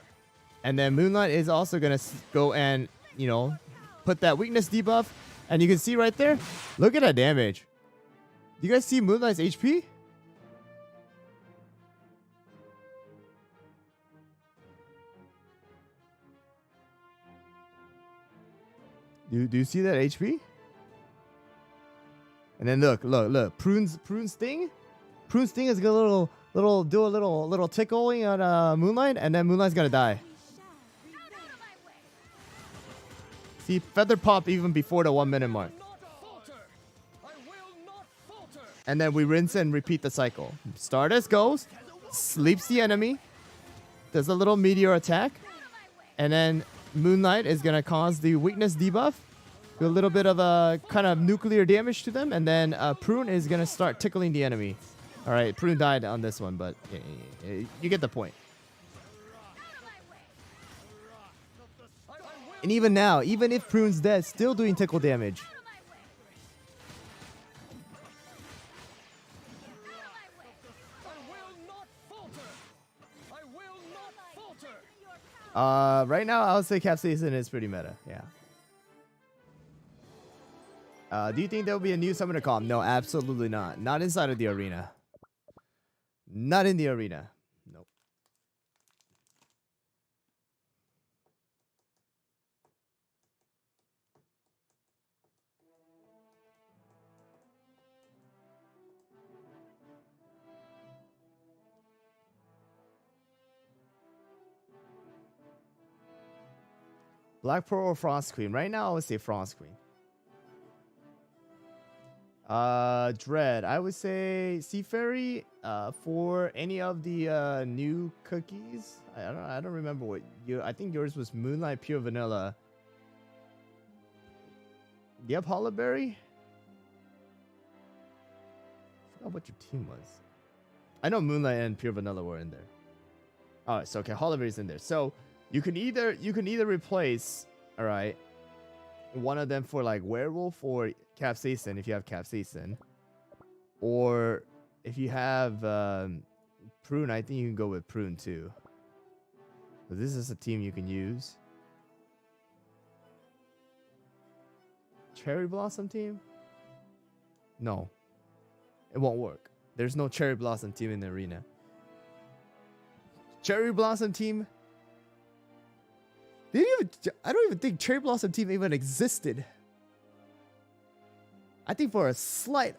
and then Moonlight is also gonna go and, you know, put that weakness debuff, and you can see right there, look at that damage. Do you guys see Moonlight's HP? Do you see that HP? And then look. Prune's sting. Prune's sting is gonna do a little tickling on Moonlight, and then Moonlight's gonna die. See, feather pop even before the 1 minute mark. And then we rinse and repeat the cycle. Stardust goes, sleeps the enemy, does a little meteor attack, and then Moonlight is gonna cause the weakness debuff, do a little bit of a kind of nuclear damage to them, and then Prune is gonna start tickling the enemy. All right, Prune died on this one, but you get the point. And even now, even if Prune's dead, still doing tickle damage. Right now, I would say Capsaicin is pretty meta. Yeah. Do you think there will be a new summoner comp? No, absolutely not. Not inside of the arena. Not in the arena. Nope. Black Pearl or Frost Queen? Right now, I would say Frost Queen. Dread. I would say Sea Fairy. For any of the new cookies. I don't remember what you. I think yours was Moonlight Pure Vanilla. Yep, Hollowberry. I forgot what your team was. I know Moonlight and Pure Vanilla were in there. Alright, so okay, Hollowberry's in there. So you can either replace, all right, one of them for like Werewolf or Capsaicin if you have Capsaicin, or if you have Prune, I think you can go with Prune too. So this is a team you can use. Cherry Blossom team? No, it won't work. There's no Cherry Blossom team in the arena. Cherry Blossom team. I don't even think Cherry Blossom team even existed. I think for a slight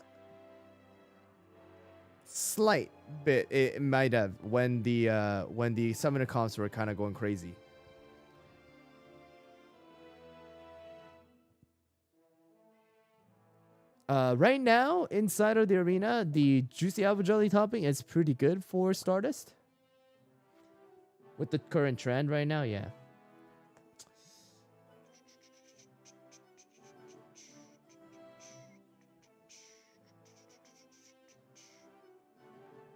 bit it might have when the summoner comps were kind of going crazy. Right now inside of the arena, the Juicy Apple Jelly topping is pretty good for Stardust. With the current trend right now, yeah.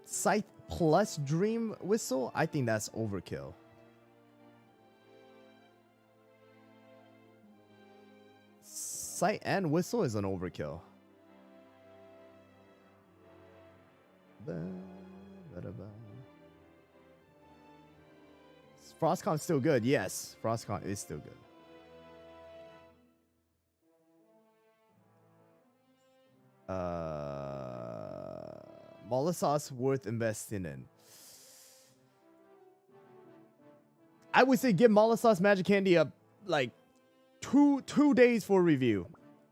Scythe plus Dream Whistle? I think that's overkill. Scythe and Whistle is an overkill. Frostcon's still good. Yes, Frostcon is still good. Molotov worth investing in. I would say give Molotov Magic Candy up like two days for review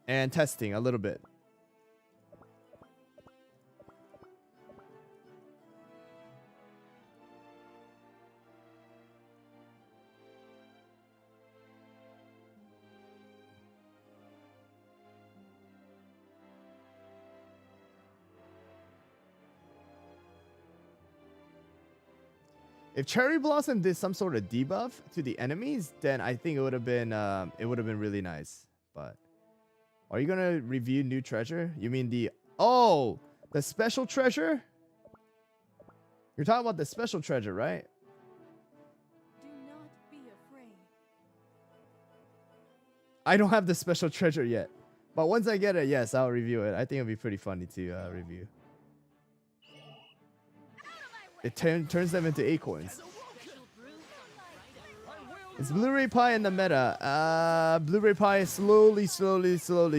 and testing a little bit. If Cherry Blossom did some sort of debuff to the enemies, then I think it would have been really nice. But are you gonna review new treasure? You mean the special treasure? You're talking about the special treasure, right? Do not be afraid. I don't have the special treasure yet, but once I get it, yes, I'll review it. I think it'll be pretty funny to review. It turns them into acorns. Is Blu-ray Pie in the meta? Blu-ray Pie is slowly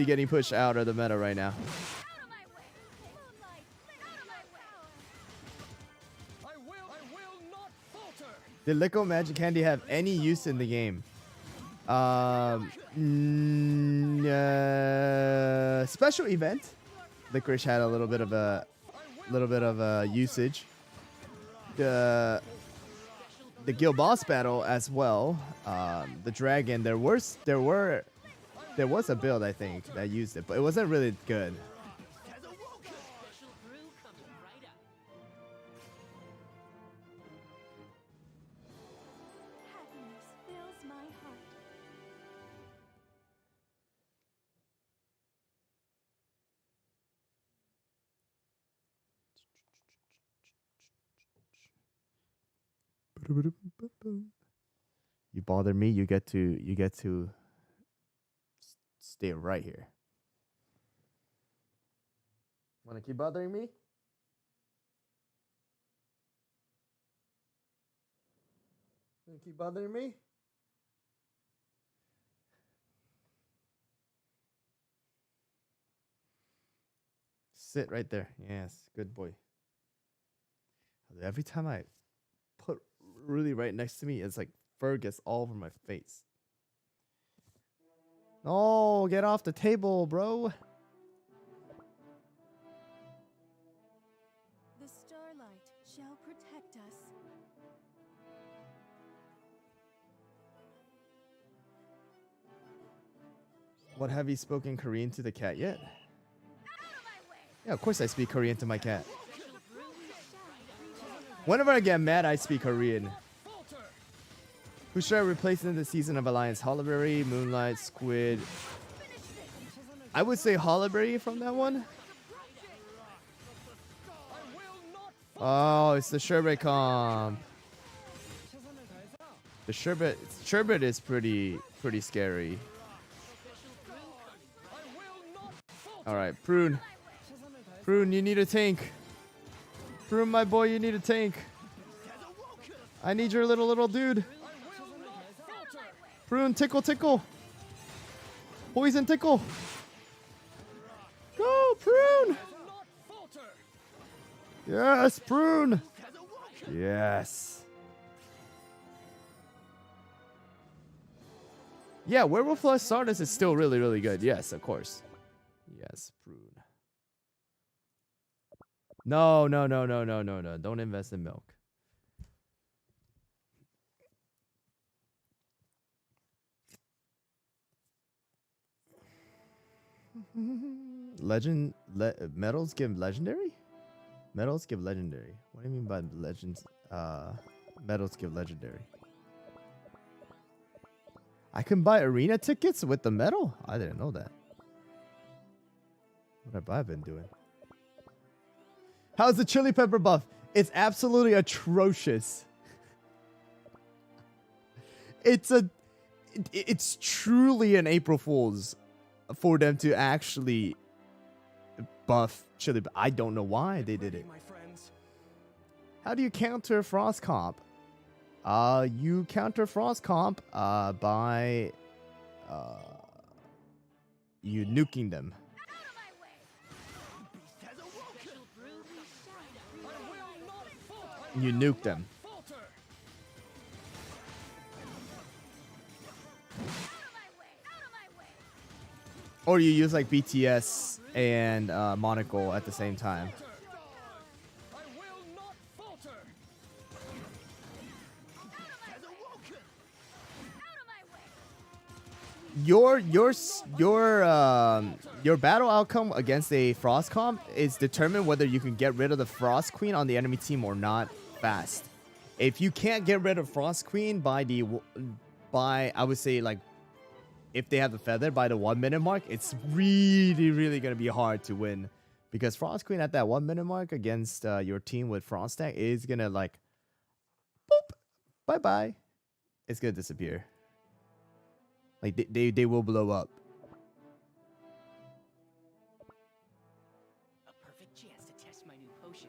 getting pushed out of the meta right now. Out of my way! Moonlight, out of my way! I will not falter. Did Lico Magic Candy have any use in the game? Special event. Licorice had a little bit of a usage. The guild boss battle as well. The dragon. There was a build I think that used it, but it wasn't really good. Special brew coming right up. Happiness fills my heart. You bother me, you get to stay right here. Want to keep bothering me? Want to keep bothering me? Sit right there. Yes, good boy. Every time I put really right next to me, it's like fur gets all over my face. Oh, get off the table, bro. The starlight shall protect us. What, have you spoken Korean to the cat yet? Out of my way! Yeah, of course I speak Korean to my cat. Whenever I get mad, I speak Korean. Falter. Who should I replace in the season of Alliance? Hollyberry, Moonlight, Squid. I would say Hollyberry from that one. Oh, it's the sherbet comp. The sherbet is pretty scary. All right, Prune. Prune, you need a tank. Prune, my boy, you need a tank. I need your little dude. Prune, tickle. Poison tickle. Go, Prune. Yes, Prune. Yes. Yeah, Werewolf Plus Stardust is still really good. Yes, of course. Yes, Prune. No. Don't invest in milk. Medals give legendary? Medals give legendary. What do you mean by legends? Medals give legendary. I can buy arena tickets with the medal? I didn't know that. What have I been doing? How's the chili pepper buff? It's absolutely atrocious. It's truly an April Fool's for them to actually buff chili. I don't know why they did it. My friends. How do you counter frost comp? You counter frost comp by you nuking them. You nuke them. Or you use like BTS and Monocle at the same time. I will not falter. Your battle outcome against a frost comp is determined whether you can get rid of the frost queen on the enemy team or not fast. If you can't get rid of frost queen by I would say like if they have the feather by the 1 minute mark, it's really gonna be hard to win because frost queen at that 1 minute mark against your team with frost stack is gonna like boop, bye bye. It's gonna disappear. Like they will blow up. A perfect chance to test my new potion.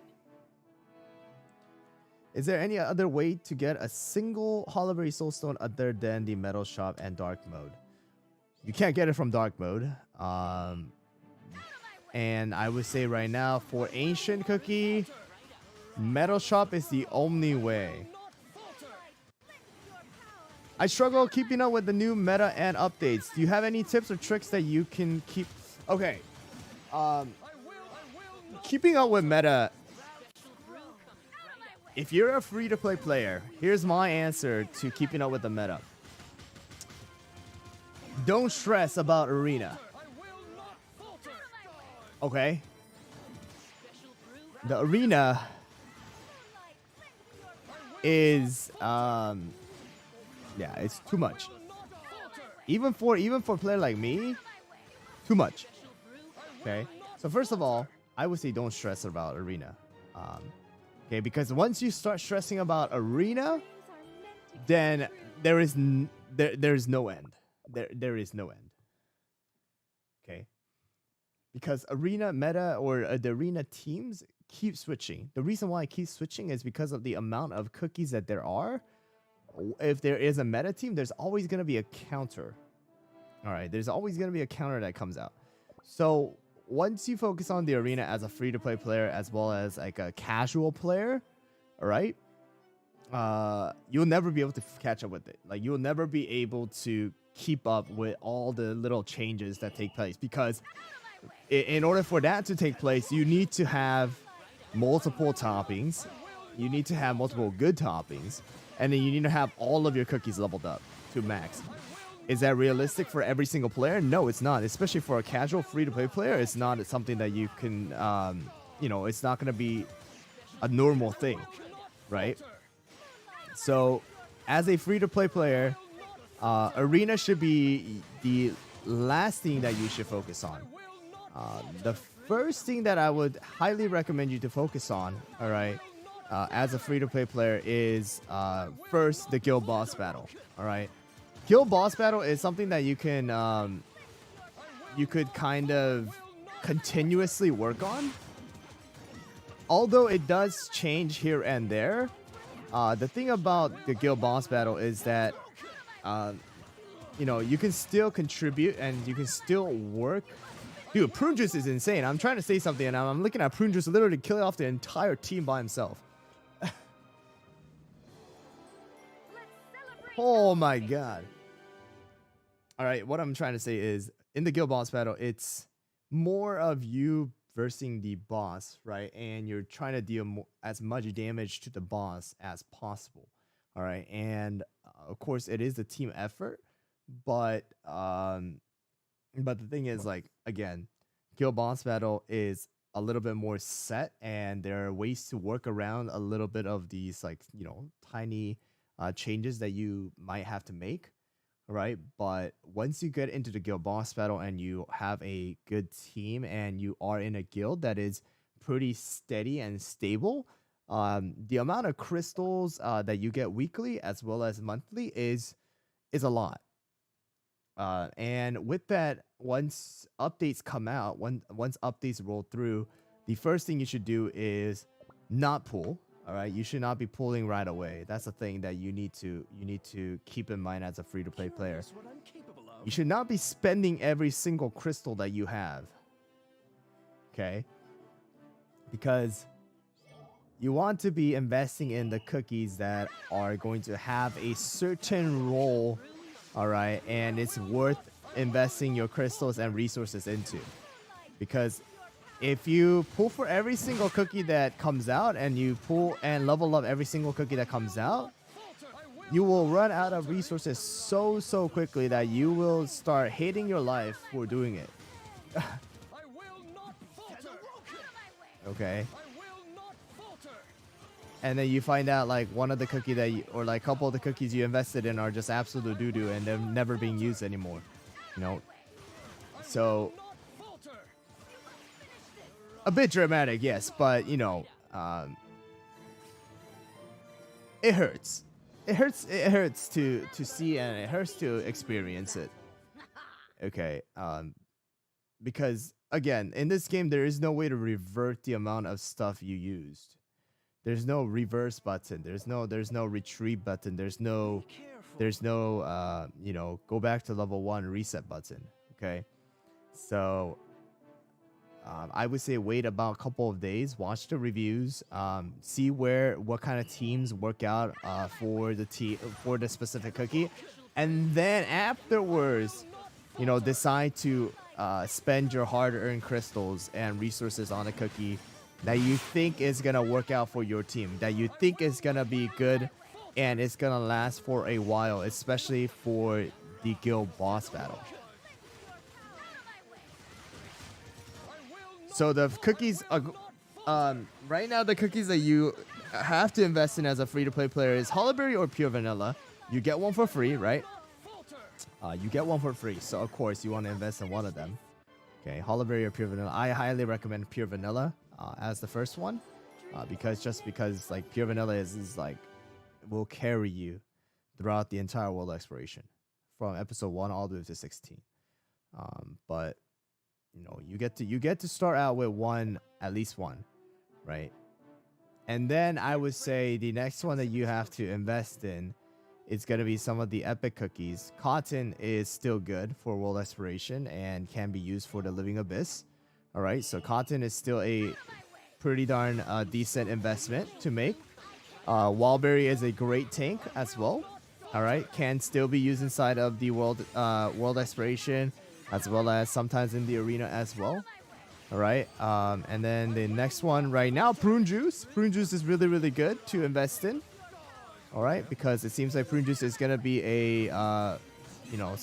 Is there any other way to get a single Hollowberry Soulstone other than the Metal Shop and Dark Mode? You can't get it from Dark Mode. And I would say right now for Ancient Cookie, Metal Shop is the only way. I struggle keeping up with the new meta and updates. Do you have any tips or tricks that you can keep? Okay. Keeping up with meta. If you're a free-to-play player, here's my answer to keeping up with the meta. Don't stress about arena. Okay? The arena is yeah, it's too much. Even for a player like me, too much. Okay? So first of all, I would say don't stress about arena. Okay, because once you start stressing about arena, then there is no end. There is no end. Okay? Because arena meta or the arena teams keep switching. The reason why I keep switching is because of the amount of cookies that there are. If there is a meta team, there's always going to be a counter. All right, there's always going to be a counter that comes out. So once you focus on the arena as a free-to-play player as well as like a casual player, all right, you'll never be able to catch up with it. Like you'll never be able to keep up with all the little changes that take place, because in order for that to take place, you need to have multiple toppings. You need to have multiple good toppings. And then you need to have all of your cookies leveled up to max. Is that realistic for every single player? No, it's not. Especially for a casual free-to-play player, it's not something that you can, you know, it's not going to be a normal thing, right? So, as a free-to-play player, arena should be the last thing that you should focus on. The first thing that I would highly recommend you to focus on, all right, as a free-to-play player is first the guild boss battle. All right, guild boss battle is something that you can you could kind of continuously work on. Although it does change here and there, the thing about the guild boss battle is that you know, you can still contribute and you can still work. Dude, Prune Juice is insane. I'm trying to say something and I'm looking at Prune Juice literally killing off the entire team by himself. Oh my god. Alright, what I'm trying to say is, in the guild boss battle, it's more of you versing the boss, right? And you're trying to deal as much damage to the boss as possible. Alright, and of course it is a team effort, but the thing is, like, again, guild boss battle is a little bit more set, and there are ways to work around a little bit of these, like, you know, tiny changes that you might have to make, right? But once you get into the guild boss battle and you have a good team and you are in a guild that is pretty steady and stable, the amount of crystals that you get weekly as well as monthly is a lot. And with that, once updates come out, once updates roll through, the first thing you should do is not pull. All right, you should not be pulling right away. That's the thing that you need to keep in mind as a free-to-play player. You should not be spending every single crystal that you have. Okay? Because you want to be investing in the cookies that are going to have a certain role, all right, and it's worth investing your crystals and resources into. Because if you pull for every single cookie that comes out and you pull and level up every single cookie that comes out, you will run out of resources so quickly that you will start hating your life for doing it. Okay. And then you find out like one of the cookie that you, or like a couple of the cookies you invested in are just absolute doo-doo and they're never being used anymore. You know? So a bit dramatic, yes, but you know, it hurts. It hurts to see, and it hurts to experience it. Okay, because again, in this game there is no way to revert the amount of stuff you used. There's no reverse button. There's no retreat button. There's no you know, go back to level 1 reset button. Okay, so I would say wait about a couple of days, watch the reviews, see what kind of teams work out for the specific cookie, and then afterwards, you know, decide to spend your hard-earned crystals and resources on a cookie that you think is gonna work out for your team, that you think is gonna be good and it's gonna last for a while, especially for the guild boss battle. So the cookies, right now the cookies that you have to invest in as a free-to-play player is Hollyberry or Pure Vanilla. You get one for free, right? You get one for free, so of course you want to invest in one of them. Okay, Hollyberry or Pure Vanilla. I highly recommend Pure Vanilla as the first one, because like Pure Vanilla is like will carry you throughout the entire world exploration from episode 1 all the way to 16. But you know, you get to start out with at least one, right? And then I would say the next one that you have to invest in is going to be some of the epic cookies. Cotton is still good for world exploration and can be used for the Living Abyss. All right, so Cotton is still a pretty darn decent investment to make. Wallberry is a great tank as well. All right, can still be used inside of the world exploration, as well as sometimes in the arena as well. All right, and then the next one right now, Prune Juice. Prune Juice is really, really good to invest in. All right, because it seems like Prune Juice is gonna be a you know,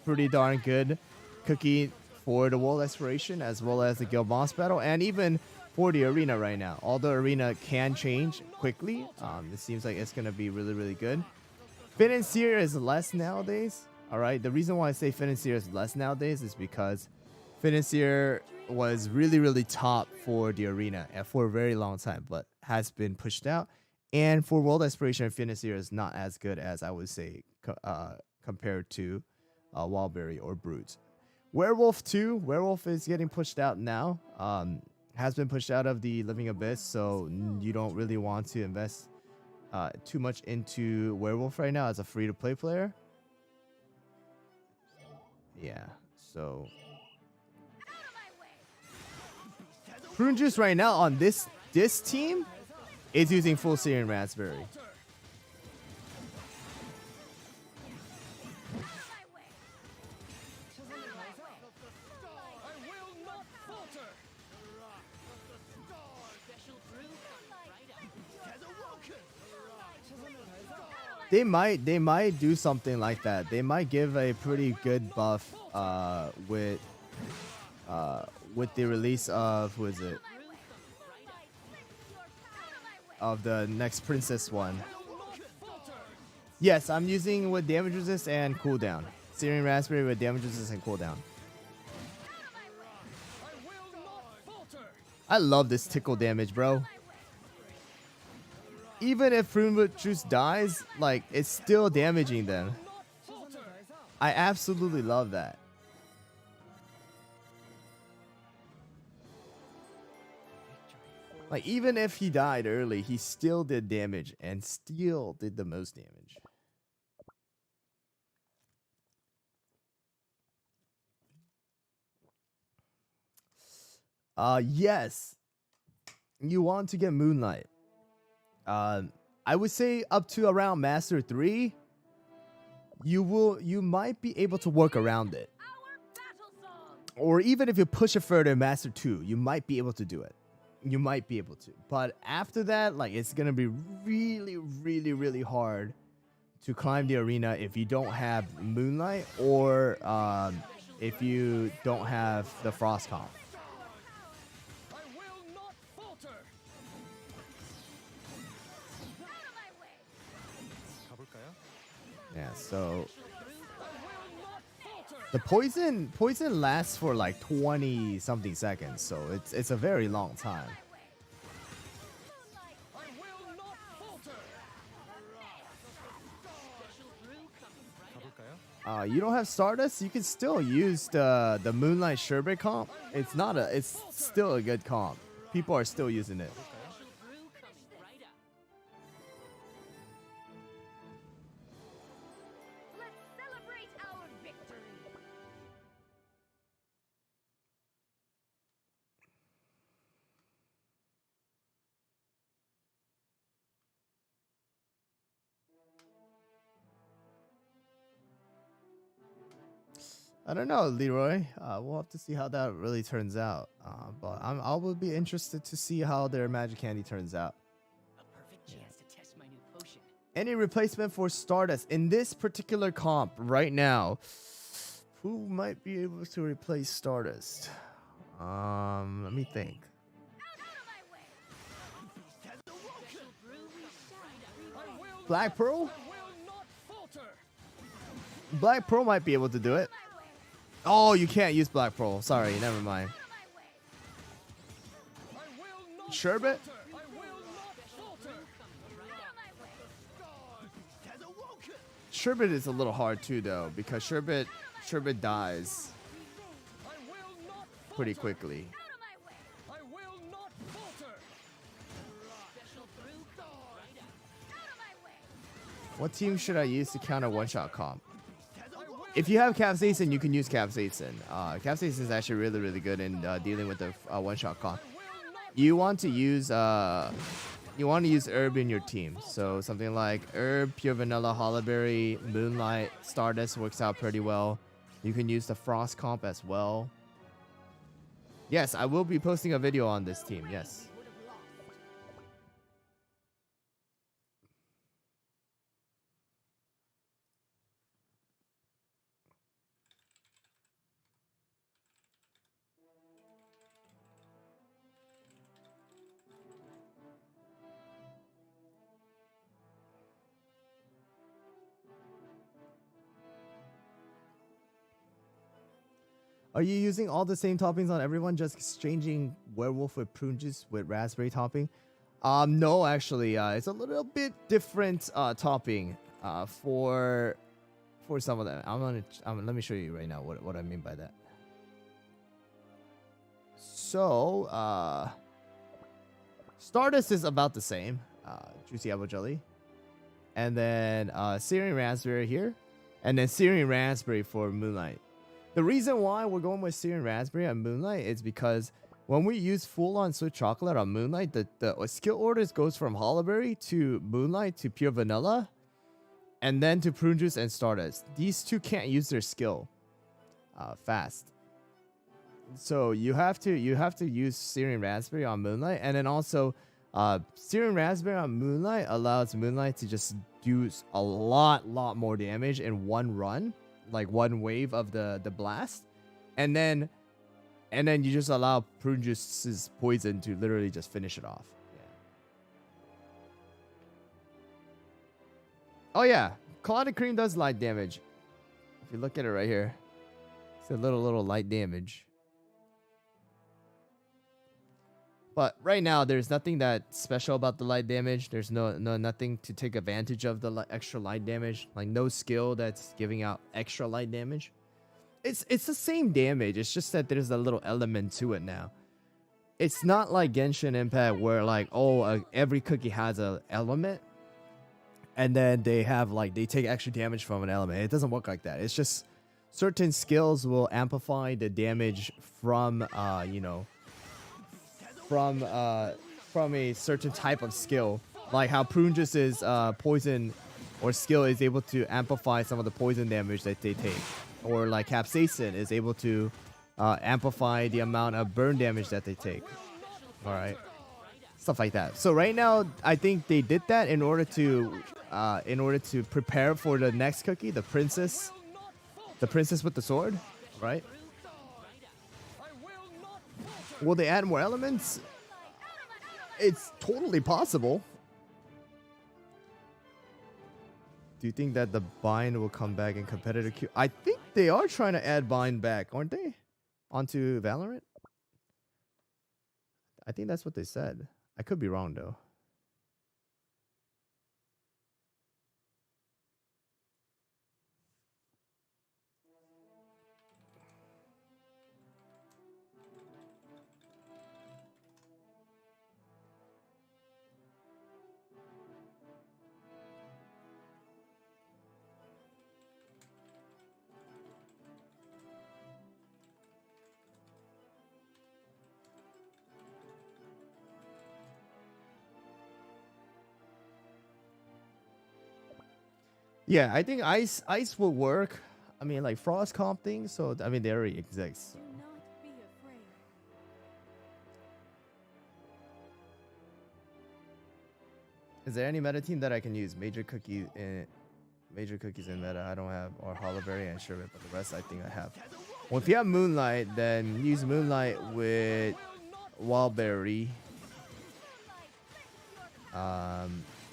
pretty darn good cookie for the world exploration as well as the guild boss battle, and even for the arena right now. Although arena can change quickly, it seems like it's gonna be really, really good. Financier is less nowadays. All right, the reason why I say Financier is less nowadays is because Financier was really, really top for the arena and for a very long time, but has been pushed out. And for world exploration, Financier is not as good as I would say compared to Wallberry or Brute. Werewolf too. Werewolf is getting pushed out now. Has been pushed out of the Living Abyss, so you don't really want to invest too much into Werewolf right now as a free-to-play player. Yeah, so Prune Juice right now on this team is using full Syrian Raspberry. They might do something like that. They might give a pretty good buff with the release of, who is it? Of the next princess one. Yes, I'm using with damage resist and cooldown. Syrian Raspberry with damage resist and cooldown. I love this tickle damage, bro. Even if Prune Juice dies, like, it's still damaging them. I absolutely love that. Like, even if he died early, he still did damage and still did the most damage. Yes. You want to get Moonlight. I would say up to around Master 3, you might be able to work around it. Or even if you push it further, Master 2, you might be able to do it. You might be able to. But after that, like, it's gonna be really, really, really hard to climb the arena if you don't have Moonlight or if you don't have the Frost comp. Yeah, so the poison lasts for like 20 something seconds, so it's a very long time. You don't have Stardust, you can still use the Moonlight Sherbet comp. It's still a good comp. People are still using it. I don't know, Leroy. We'll have to see how that really turns out. But I will be interested to see how their magic candy turns out. A perfect chance to test my new potion. Any replacement for Stardust in this particular comp right now? Who might be able to replace Stardust? Let me think. Black Pearl? I will not falter. Black Pearl might be able to do it. Oh, you can't use Black Pearl. Sorry, never mind. I will not Sherbet? falter. I will not falter. Sherbet is a little hard too, though, because Sherbet dies I will not falter. pretty quickly. I will not falter. What team should I use to counter one-shot comp? If you have Capsaicin, you can use Capsaicin. Capsaicin is actually really, really good in dealing with the one-shot comp. You want to use herb in your team. So something like herb, pure vanilla, hollowberry, moonlight, stardust works out pretty well. You can use the frost comp as well. Yes, I will be posting a video on this team. Yes. Are you using all the same toppings on everyone, just exchanging werewolf with prune juice with raspberry topping? No, actually, it's a little bit different topping for some of them. Let me show you right now what I mean by that. So, Stardust is about the same, juicy apple jelly, and then Syrian raspberry here, and then Syrian raspberry for moonlight. The reason why we're going with Syrian raspberry on moonlight is because when we use full-on sweet chocolate on moonlight, the skill orders goes from hollowberry to moonlight to pure vanilla, and then to prune juice and stardust. These two can't use their skill fast, so you have to use Syrian raspberry on moonlight, and then also Syrian raspberry on moonlight allows moonlight to just do a lot more damage in one run, like one wave of the blast, and then you just allow prune juice's poison to literally just finish it off. Yeah. Oh yeah, Colada Cream does light damage. If you look at it right here, it's a little light damage. But right now, there's nothing that special about the light damage. There's nothing to take advantage of the extra light damage. Like no skill that's giving out extra light damage. It's the same damage. It's just that there's a little element to it now. It's not like Genshin Impact where like every cookie has an element, and then they take extra damage from an element. It doesn't work like that. It's just certain skills will amplify the damage from from a certain type of skill, like how Prune Juice's poison or skill is able to amplify some of the poison damage that they take, or like Capsaicin is able to amplify the amount of burn damage that they take. All right, stuff like that. So right now, I think they did that in order to prepare for the next cookie, the princess with the sword, right? Will they add more elements? It's totally possible. Do you think that the bind will come back in competitive queue? I think they are trying to add bind back, aren't they? Onto Valorant? I think that's what they said. I could be wrong though. Yeah, I think ice will work. I mean, like Frost comp things. So I mean, they already exist. Do not be afraid. Is there any meta team that I can use? Major cookies in meta. I don't have, or Hollowberry and Sherbet, but the rest I think I have. Well, if you have Moonlight, then use Moonlight with Wildberry,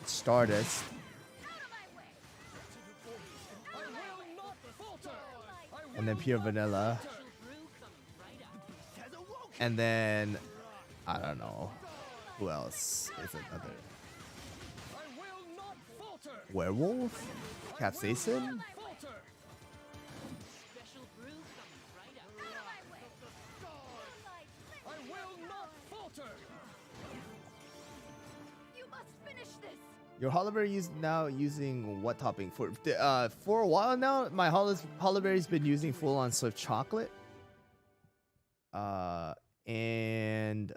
Stardust, and then Pure Vanilla, and then I don't know who else is another. Werewolf? Capsaicin? You must finish this. Your Hollowberry is now using what topping? For a while now, my Hollowberry's been using full on Swift Chocolate. And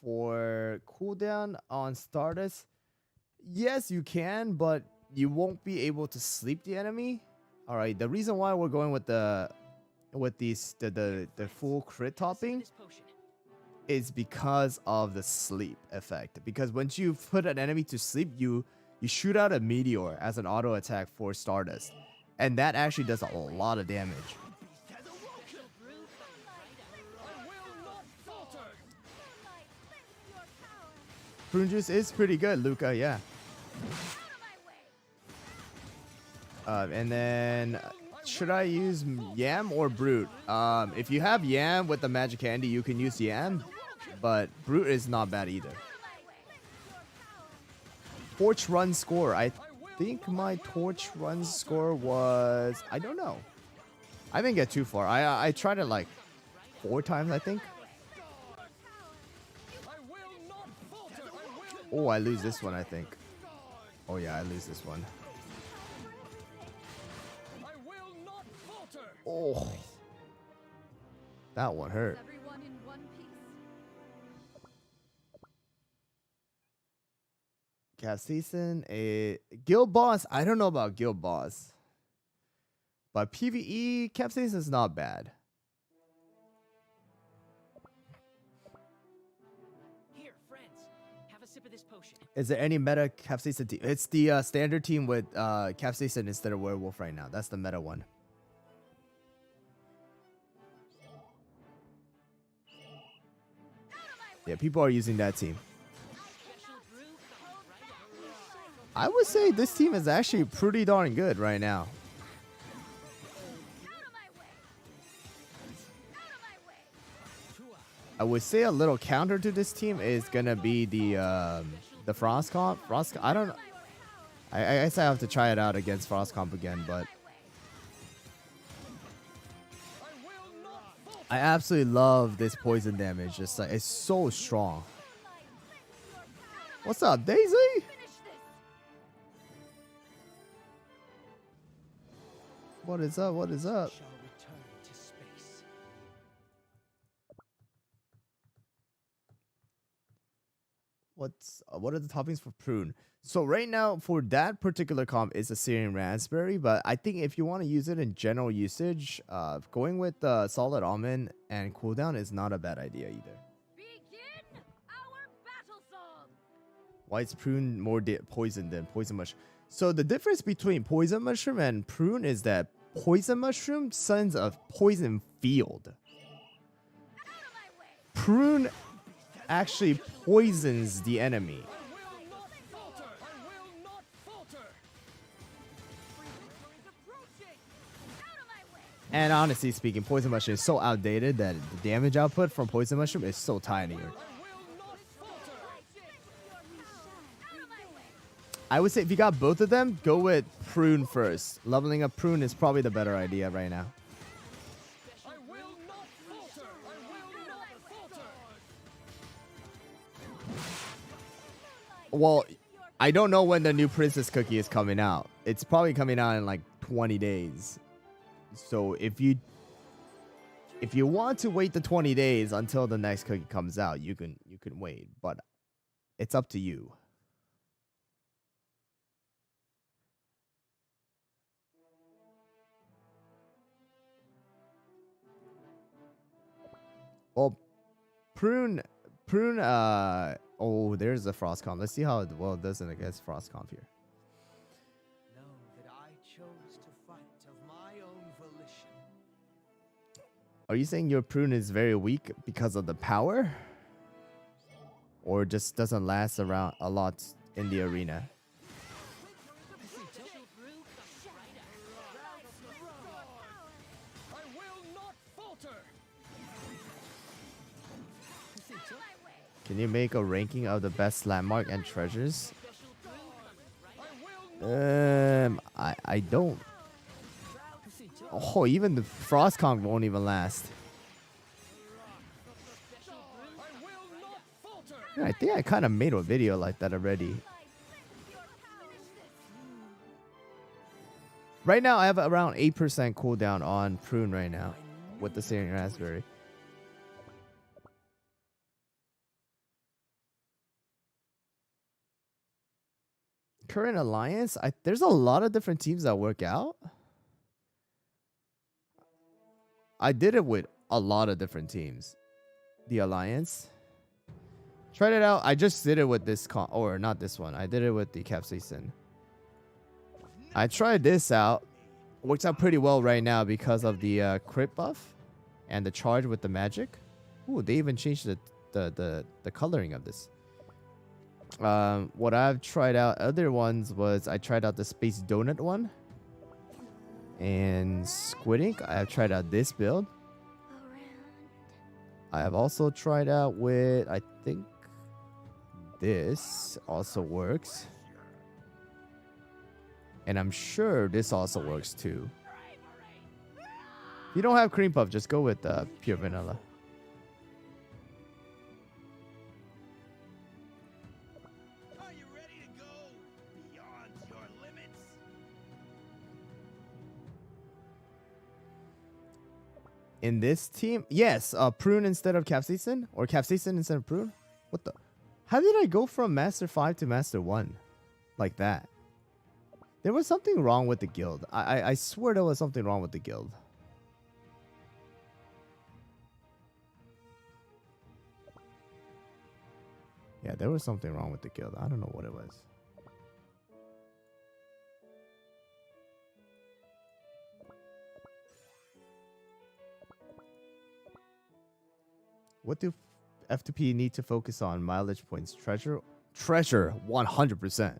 for cooldown on Stardust, yes, you can, but you won't be able to sleep the enemy. All right. The reason why we're going with the full crit topping is because of the sleep effect. Because once you put an enemy to sleep, you shoot out a meteor as an auto attack for Stardust, and that actually does a lot of damage. Prune juice is pretty good, Luca. Yeah. And then should I use Yam or Brute? If you have Yam with the magic candy, you can use Yam, but Brute is not bad either. Torch run score. I think my torch run score was, I don't know. I didn't get too far. I tried it like 4 times, I think. Oh, I lose this one, I think. Oh yeah, I lose this one. Oh, that one hurt. Everyone in one piece. Capsaicin, a guild boss. I don't know about guild boss, but PvE Capsaicin is not bad. Here, friends, have a sip of this potion. Is there any meta Capsaicin team? It's the standard team with Capsaicin instead of Werewolf right now. That's the meta one. Yeah, people are using that team. I would say this team is actually pretty darn good right now. I would say a little counter to this team is gonna be the Frost comp. I don't. I guess I have to try it out against Frost comp again, but I absolutely love this poison damage. Just like, it's so strong. What's up, Daisy? What is up? What is up? Shall return to space. What are the toppings for Prune? So right now for that particular comp is a Syrian Raspberry, but I think if you want to use it in general usage, going with Solid Almond and cooldown is not a bad idea either. Begin our battle song. Why is Prune more poison than Poison Mushroom? So the difference between Poison Mushroom and Prune is that Poison Mushroom sends a poison field. Prune actually poisons the enemy. And honestly speaking, Poison Mushroom is so outdated that the damage output from Poison Mushroom is so tiny. I would say if you got both of them, go with Prune first. Leveling up Prune is probably the better idea right now. Well, I don't know when the new Princess Cookie is coming out. It's probably coming out in like 20 days. So if you want to wait the 20 days until the next cookie comes out, you can wait, but it's up to you. Well, Prune, oh, there's a Frost Comp. Let's see how well it does against Frost Comp here. Know that I chose to fight of my own volition. Are you saying your Prune is very weak because of the power? Or just doesn't last around a lot in the arena? Special brew coming right up. I will not falter. Can you make a ranking of the best landmark and treasures? Special brew coming right up. I don't. Oh, even the Frost Conch won't even last. I will not falter. Yeah, I think I kind of made a video like that already. Right now, I have around 8% cooldown on Prune right now with the Searing Raspberry. Current alliance, there's a lot of different teams that work out. I did it with a lot of different teams. The alliance. Tried it out. I just did it with this or not this one. I did it with the Capsaicin. I tried this out. Works out pretty well right now because of the crit buff and the charge with the magic. Ooh, they even changed the coloring of this. What I've tried out other ones was I tried out the Space Donut one. And Squid Ink, I have tried out this build. I have also tried out with, I think this also works. And I'm sure this also works too. If you don't have cream puff, just go with pure vanilla. Are you ready to go beyond your limits? In this team, yes, Prune instead of Capsaicin, or Capsaicin instead of Prune. What the? How did I go from Master 5 to Master 1 like that? There was something wrong with the guild. I swear there was something wrong with the guild. Yeah, there was something wrong with the guild. I don't know what it was. What do F2P need to focus on? Mileage points. Treasure? Treasure, 100%.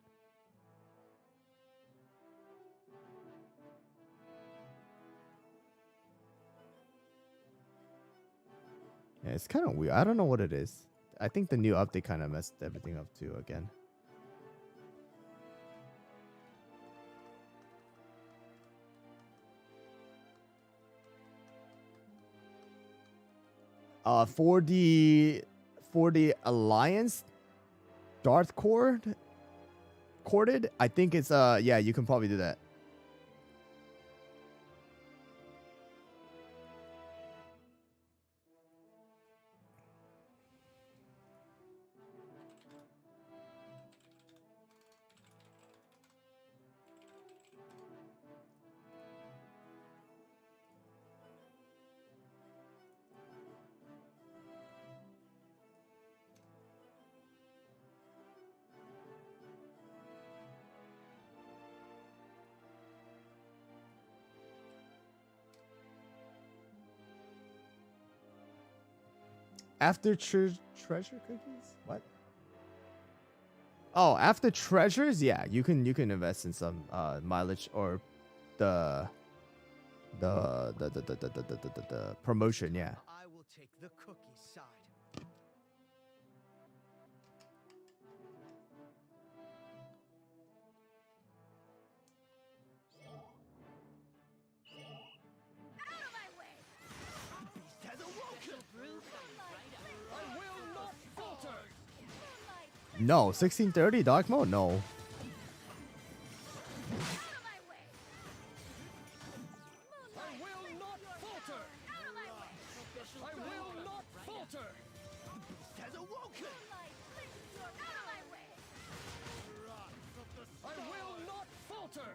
Yeah, it's kind of weird. I don't know what it is. I think the new update kind of messed everything up too again. For the Alliance Darth corded, I think it's yeah, you can probably do that. After treasure cookies? What? Oh, after treasures, yeah, you can invest in some mileage or the promotion, yeah. I will take the cookie side. Out of my way! Special brew coming right up. I will not falter. No, 1630 dark mode? No. Out of my way! I will not falter. Out of my way! Special I brew will coming not right up. falter. Has awoken. Out of my way! I will not falter.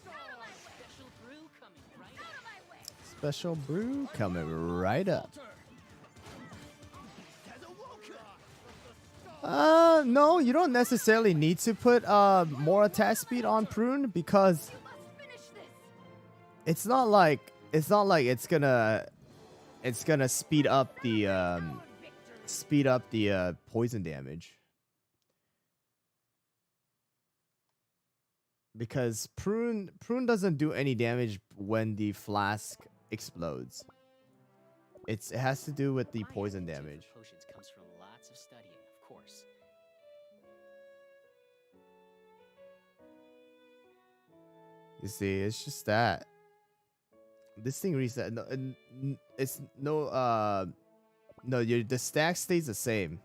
Out of my way! Special brew coming right Out up. of my way! special brew coming right up. No, you don't necessarily need to put more attack speed on Prune because You must finish this. it's not like it's gonna speed up the poison damage. Because Prune doesn't do any damage when the flask explodes. It has to do with the My poison ability damage. for potions comes from lots of studying, of course. You see, it's just that this thing reset. No, it's no. No, the stack stays the same.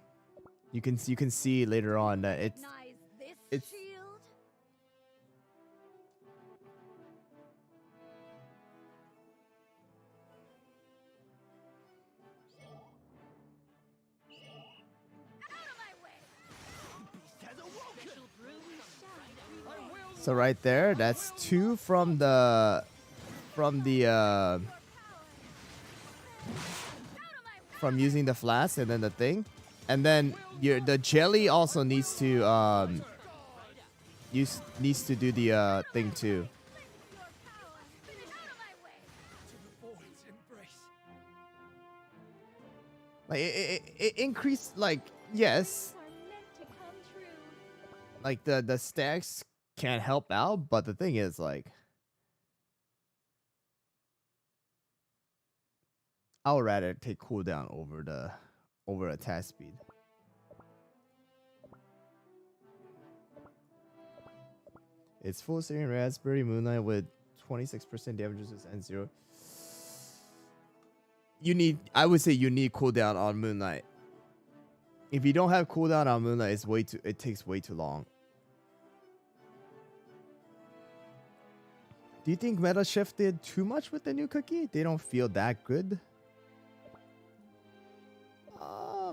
You can see later on that Recognize this it's- shield? Out of my way! Beast has awoken. I will so right there. That's 2 from the from using the flask and then the thing, and then the jelly also needs to needs to do the thing too. Finish out of my way! To the void's embrace. Like it increased, like, yes, Are meant to come true. like the stacks can help out, but the thing is, like, I would rather take cooldown over attack speed. It's full searing raspberry moonlight with 26% damage resist and 0. I would say you need cooldown on moonlight. If you don't have cooldown on moonlight, it takes way too long. Do you think meta shifted too much with the new cookie? They don't feel that good.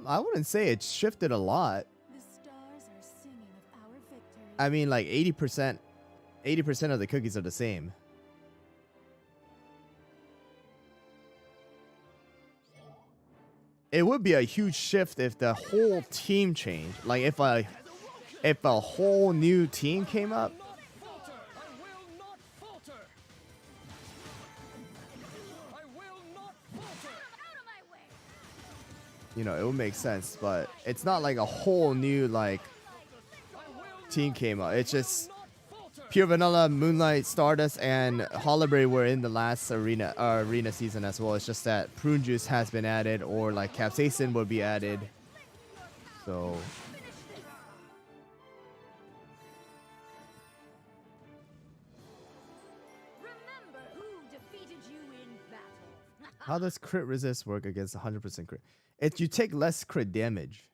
I wouldn't say it shifted a lot. The stars are singing of our victory. I mean, like 80% of the cookies are the same. It would be a huge shift if the whole team changed. Like if a whole new team came up. not falter. I will not falter. I will not falter. Out of my way! You know, it would make sense, but it's not like a whole new like team came up. It's just Pure Vanilla, Moonlight, Stardust, and Holoberry were in the last arena season as well. It's just that Prune Juice has been added, or like Capsaicin would be added. So Remember who defeated you in battle. how does crit resist work against 100% crit? You take less crit damage.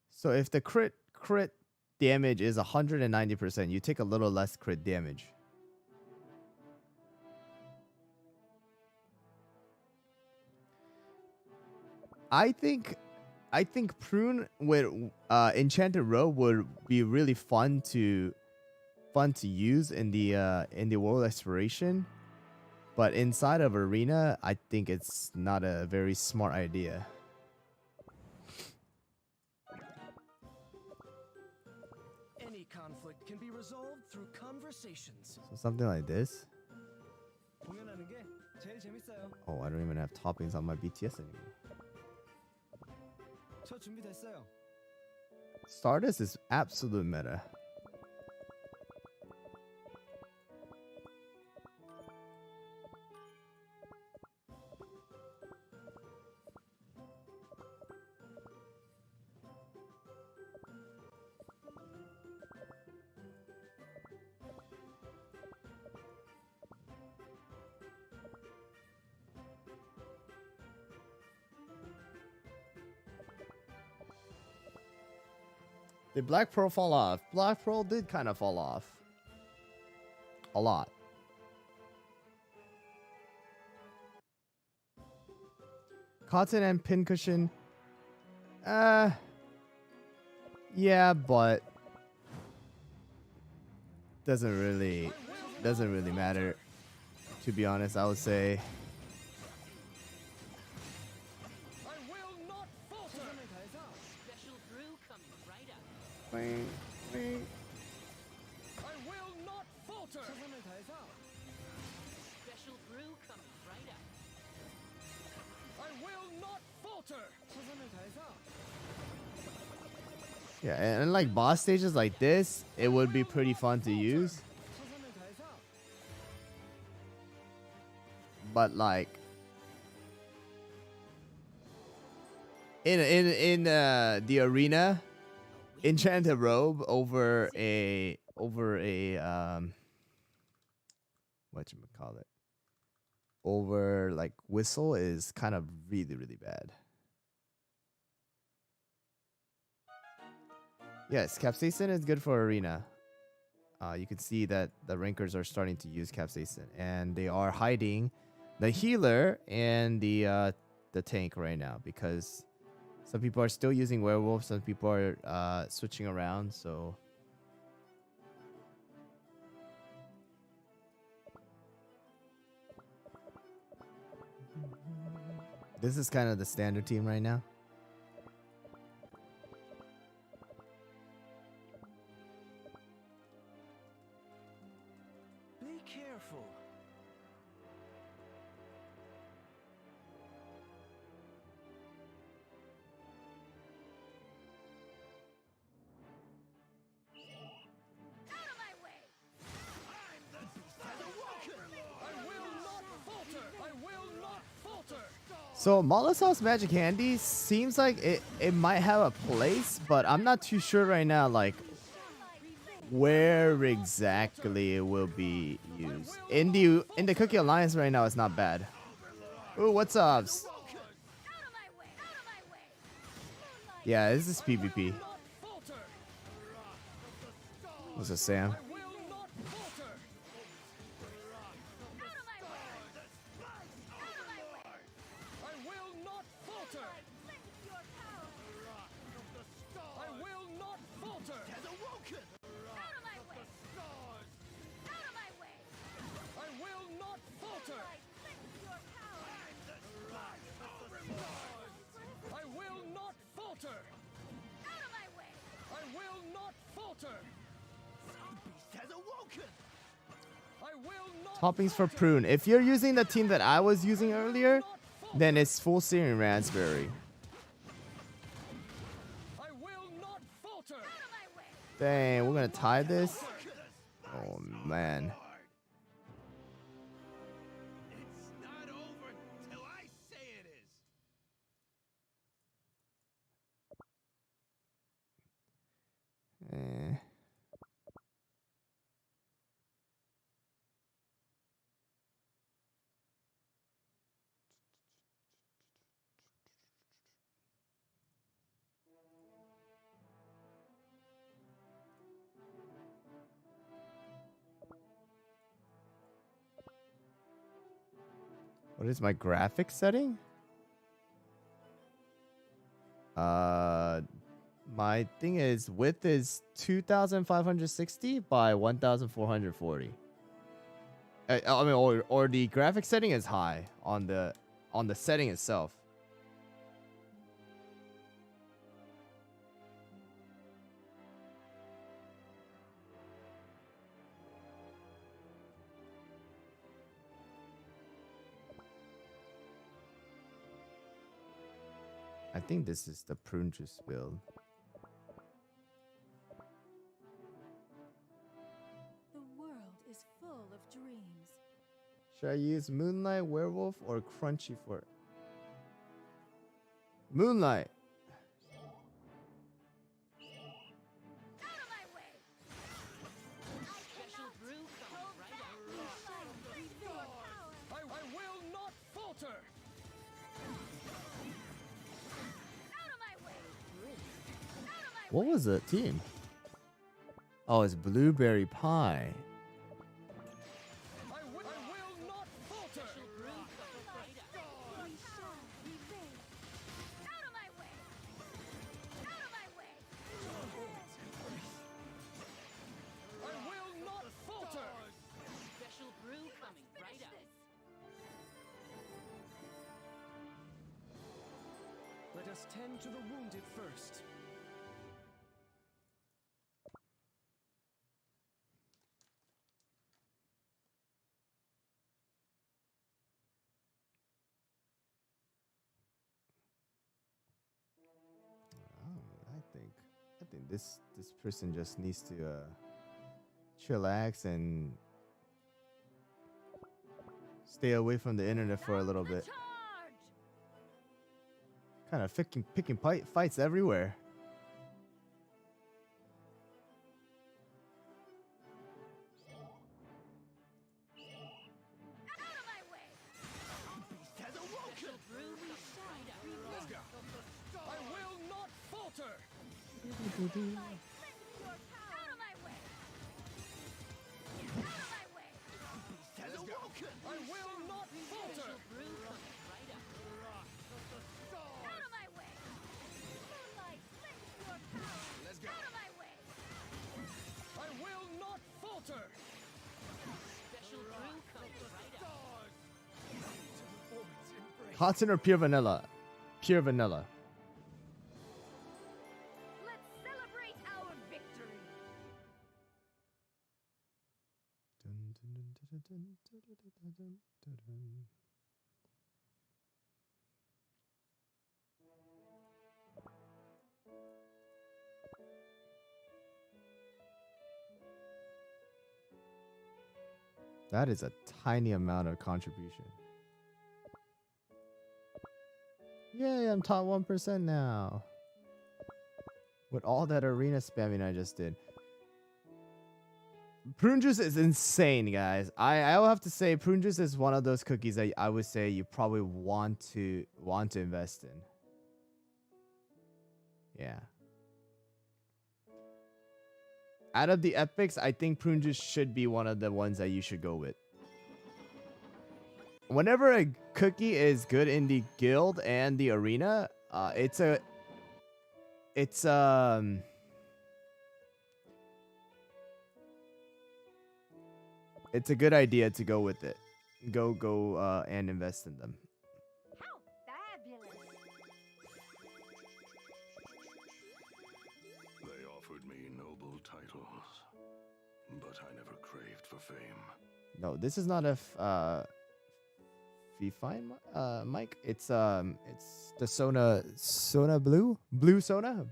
So if the crit damage is 190%, you take a little less crit damage. I think Prune with Enchanted Robe would be really fun to use in the world exploration, but inside of arena, I think it's not a very smart idea. Any conflict can be resolved through conversations. So something like this. 공연하는 게 제일 재밌어요. Oh, I don't even have toppings on my BTS anymore. 저 준비됐어요. Stardust is absolute meta. Did Black Pearl fall off? Black Pearl did kind of fall off. A lot. Cotton and pincushion. Yeah, but doesn't really matter. To be honest, I would say. I will not falter. Special brew coming right up. I will not falter. Special brew coming right up. I will not falter. Yeah, and like boss stages like this, it would be pretty fun to use. But like in the arena, enchanted robe over a whatchamacallit, over like whistle is kind of really bad. Yes, Capsaicin is good for arena. You can see that the rankers are starting to use Capsaicin, and they are hiding the healer and the tank right now because some people are still using werewolf, some people are switching around. So this is kind of the standard team right now. Be careful. Out of my way! I will not falter. I will not falter. So Molotow's Magic Handy seems like it might have a place, but I'm not too sure right now like where exactly it will be used. In the Cookie Alliance right now, it's not bad. Ooh, what's up? Out of my way! Out of my way! Moonlight! Yeah, this is PvP. Not falter. What's up, Sam? I will not falter. Out of my way! Out of my way! I will not falter. Inflict your power! I will not falter. Out of my way! Out of my way! I will not falter. Inflict your power! I will not falter. Out of my way! I will not falter. I will not Toppings for Prune. If you're using the team that I was using earlier, then it's full searing raspberry. I will not falter. Out of my way! Dang, we're gonna tie this. Oh man. It's not over till I say it is. Eh. What is my graphic setting? My thing is width is 2560 by 1440. I mean, or the graphic setting is high on the setting itself. I think this is the prune juice build. The world is full of dreams. Should I use Moonlight, Werewolf, or Crunchy for Moonlight? Out of my way! Special brew coming right up. Your power! I will not falter. Out of my way! Out of my What was the team? Oh, it's Blueberry Pie. I will not falter. Special brew coming right up. We shall prevail. Out of my way! Out of my way! I will not falter. Special brew coming right up. Finish this! us tend to the wounded first. I think this person just needs to chillax and stay away from the internet for a little bit. Charge! Kind of picking fights everywhere. Out of my way! Beast has awoken! Let's go. I will not falter. Like flint to your power! Out of my way! Out of my way! Beast has awoken! I will not falter. Out of my way! Moonlight, flint to your power! Let's go. Out of my way! I will not falter. Hot or pure vanilla? Pure vanilla. Let's celebrate our victory! That is a tiny amount of contribution. Yay, I'm top 1% now. With all that arena spamming I just did. Prune juice is insane, guys. I will have to say prune juice is one of those cookies that I would say you probably want to invest in. Yeah. Out of the epics, I think prune juice should be one of the ones that you should go with. Whenever a cookie is good in the guild and the arena, it's a good idea to go with it. Go and invest in them. How fabulous! They offered me noble titles, but I never craved for fame. No, this is not a fine mic. It's the Sona Blue Sona.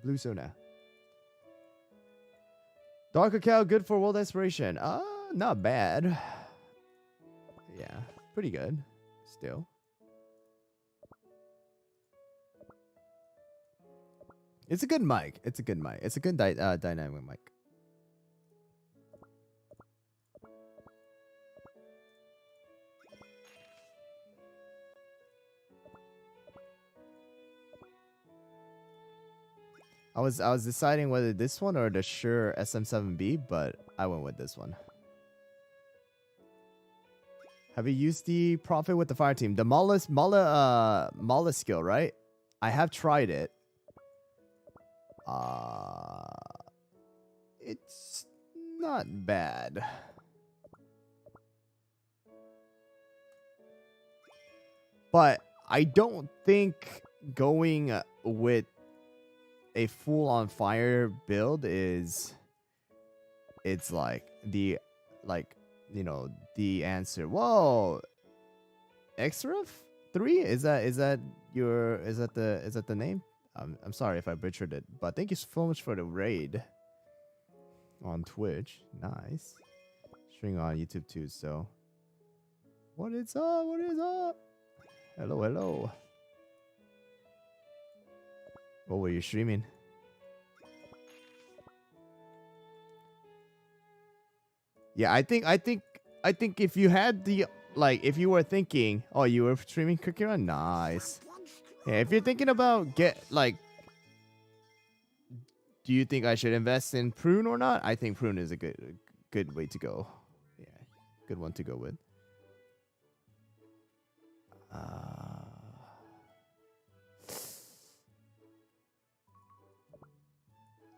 Dark cacao, good for world aspiration. Not bad. Yeah, pretty good. Still. It's a good mic. It's a good dynamic mic. I was deciding whether this one or the Shure SM7B, but I went with this one. Have you used the Profit with the Fire Team? The Mala skill, right? I have tried it. It's not bad. But I don't think going with a full-on fire build it's like the answer. Whoa, Xref 3? Is that the name? I'm sorry if I butchered it, but thank you so much for the raid on Twitch. Nice. Streaming on YouTube too, so what is up? What is up? Hello. What were you streaming? Yeah, I think if you had the if you were thinking, oh, you were streaming Cookie Run, nice. Yeah, if you're thinking about do you think I should invest in Prune or not? I think Prune is a good way to go. Yeah, good one to go with.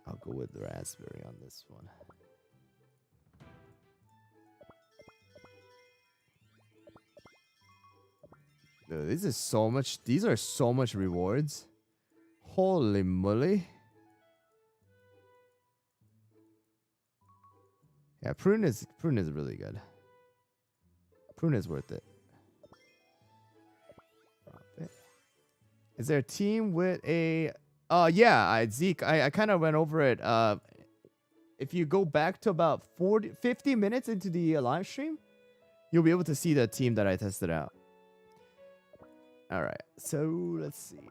I'll go with the raspberry on this one. Dude, these are so much rewards. Holy moly. Yeah, Prune is really good. Prune is worth it. Profit. Is there a team with a yeah, Zeke, I kind of went over it. If you go back to about 50 minutes into the live stream, you'll be able to see the team that I tested out. All right, so let's see.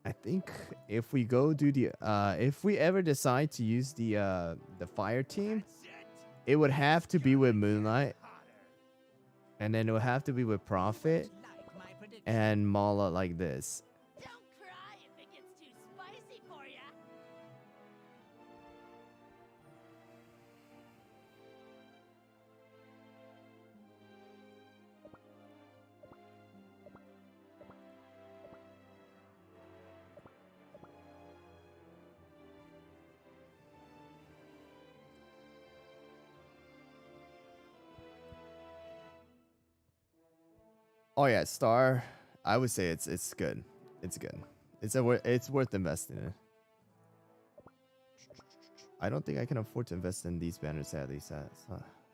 I think if we go do the if we ever decide to use the fire team, it would have to be with Moonlight, and then it would have to be with Prophet and Mala like this. Don't cry if it gets too spicy for ya. Oh yeah, Star. I would say it's good. It's good. It's worth investing in. I don't think I can afford to invest in these banners at least out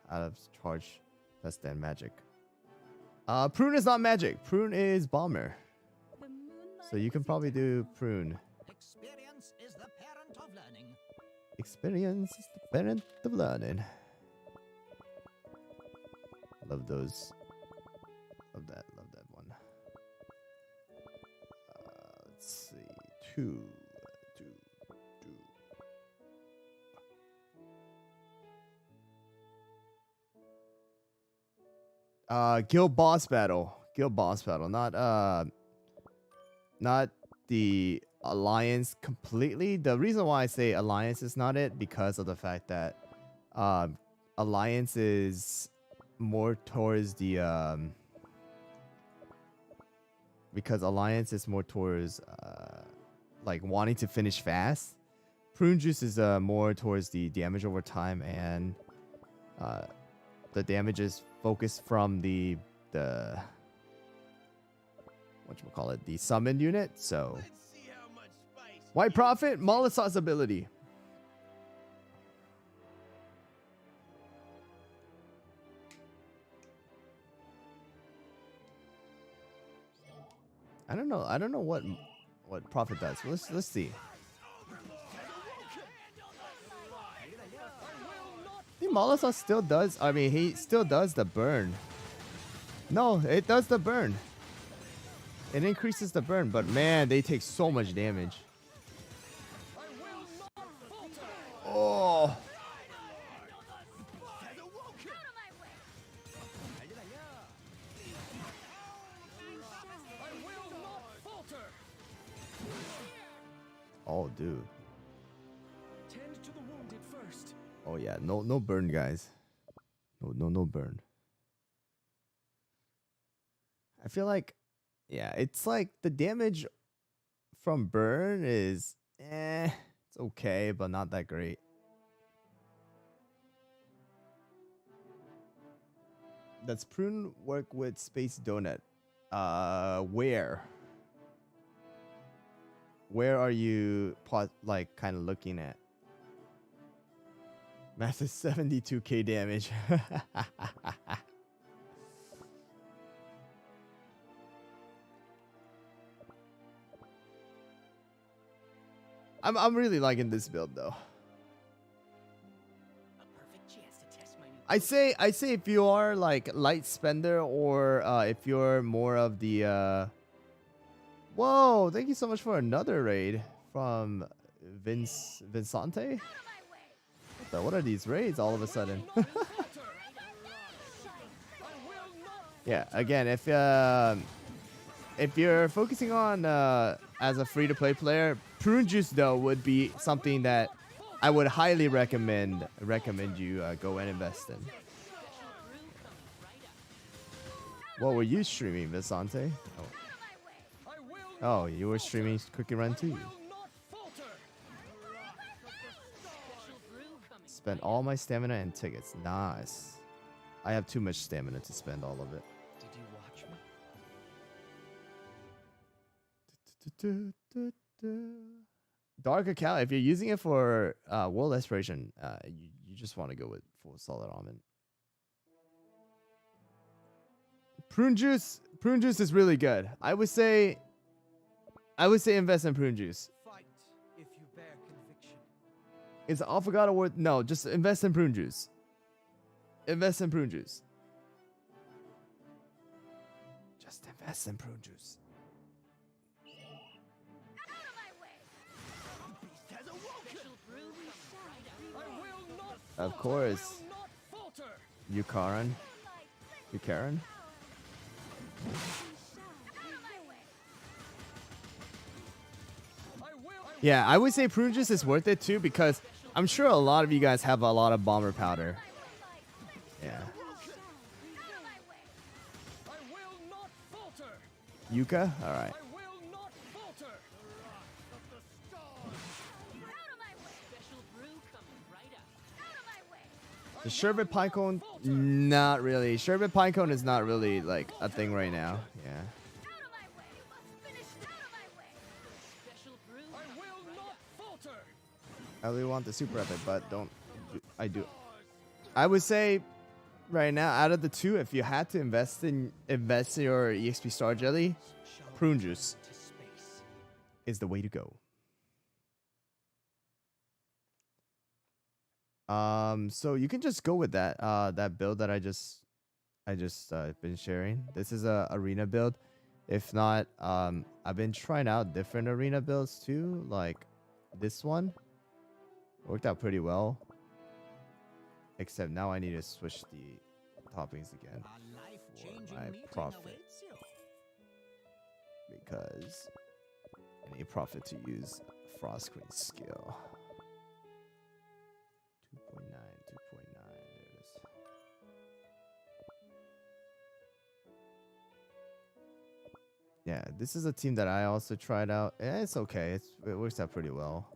of charge. Less than magic. Prune is not magic. Prune is bomber. The moonlight So you can was probably do eternal. Prune. Experience is the parent of learning. Experience is the parent of learning. Love those. Love that one. Let's see. Two. Guild boss battle. Not the alliance completely. The reason why I say alliance is not it because of the fact that alliance is more towards the because alliance is more towards like wanting to finish fast. Prune juice is more towards the damage over time, and the damage is focused from the whatchamacallit, the summon unit. So Let's see how much spice. White Prophet, Molisauce ability. I don't know what Prophet does. Let's see. I think Molisauce still does. I mean, he still does the burn. No, it does the burn. It increases the burn, but man, they take so much damage. Oh. Out of my way. Oh, dude. Tend to the wounded first. Oh yeah, no burn, guys. No burn. I feel like, yeah, it's like the damage from burn is, it's okay, but not that great. Does Prune work with Space Donut? Where are you like kind of looking at? Massive 72k damage. I'm really liking this build though. A perfect chance to test my new I say if you are like light spender or if you're more of the whoa, thank you so much for another raid from Vincente. What are these raids all of a sudden? Yeah, again, if you're focusing on as a free-to-play player, Prune Juice though would be something that I would highly recommend you go and invest in. What were you streaming, Vicente? Oh, you were streaming Cookie Run too. Spend all my stamina and tickets. Nice. I have too much stamina to spend all of it. Did you watch me? Dark account. If you're using it for world exploration, you just want to go with full solid almond. Prune juice is really good. I would say invest in prune juice. Fight if you bear conviction. Is affogato worth? No, just invest in prune juice. Invest in prune juice. Just invest in prune juice. Out of my way! Beast has awoken. Special brew coming right up. I will not Of course. will not falter. Yukaran. Yukaran. We shall Out of my way. I will. Yeah, I would say prune juice is worth it too because I'm sure a lot of you guys have a lot of bomber powder. Yeah. Out of my way! I will not falter. Yuka? Alright. I will not falter. Out of my way! Special brew coming right up. Out of my way! The sherbet pinecone? Not really. Sherbet pinecone is not really like a thing right now. Yeah. Out of my way! You must finish out of my way! Special brew I coming will right not up. falter. I really want the super epic, but don't. I do. I would say right now, out of the two, if you had to invest in your EXP Star Jelly, prune juice To space. is the way to go. So you can just go with that that build that I just been sharing. This is a arena build. If not, I've been trying out different arena builds too, like this one. Worked out pretty well. Except now I need to switch the toppings again for my profit. Because I need profit to use Frost Queen skill. 2.9, 2.9, there it is. Yeah, this is a team that I also tried out. Yeah, it's okay. It works out pretty well.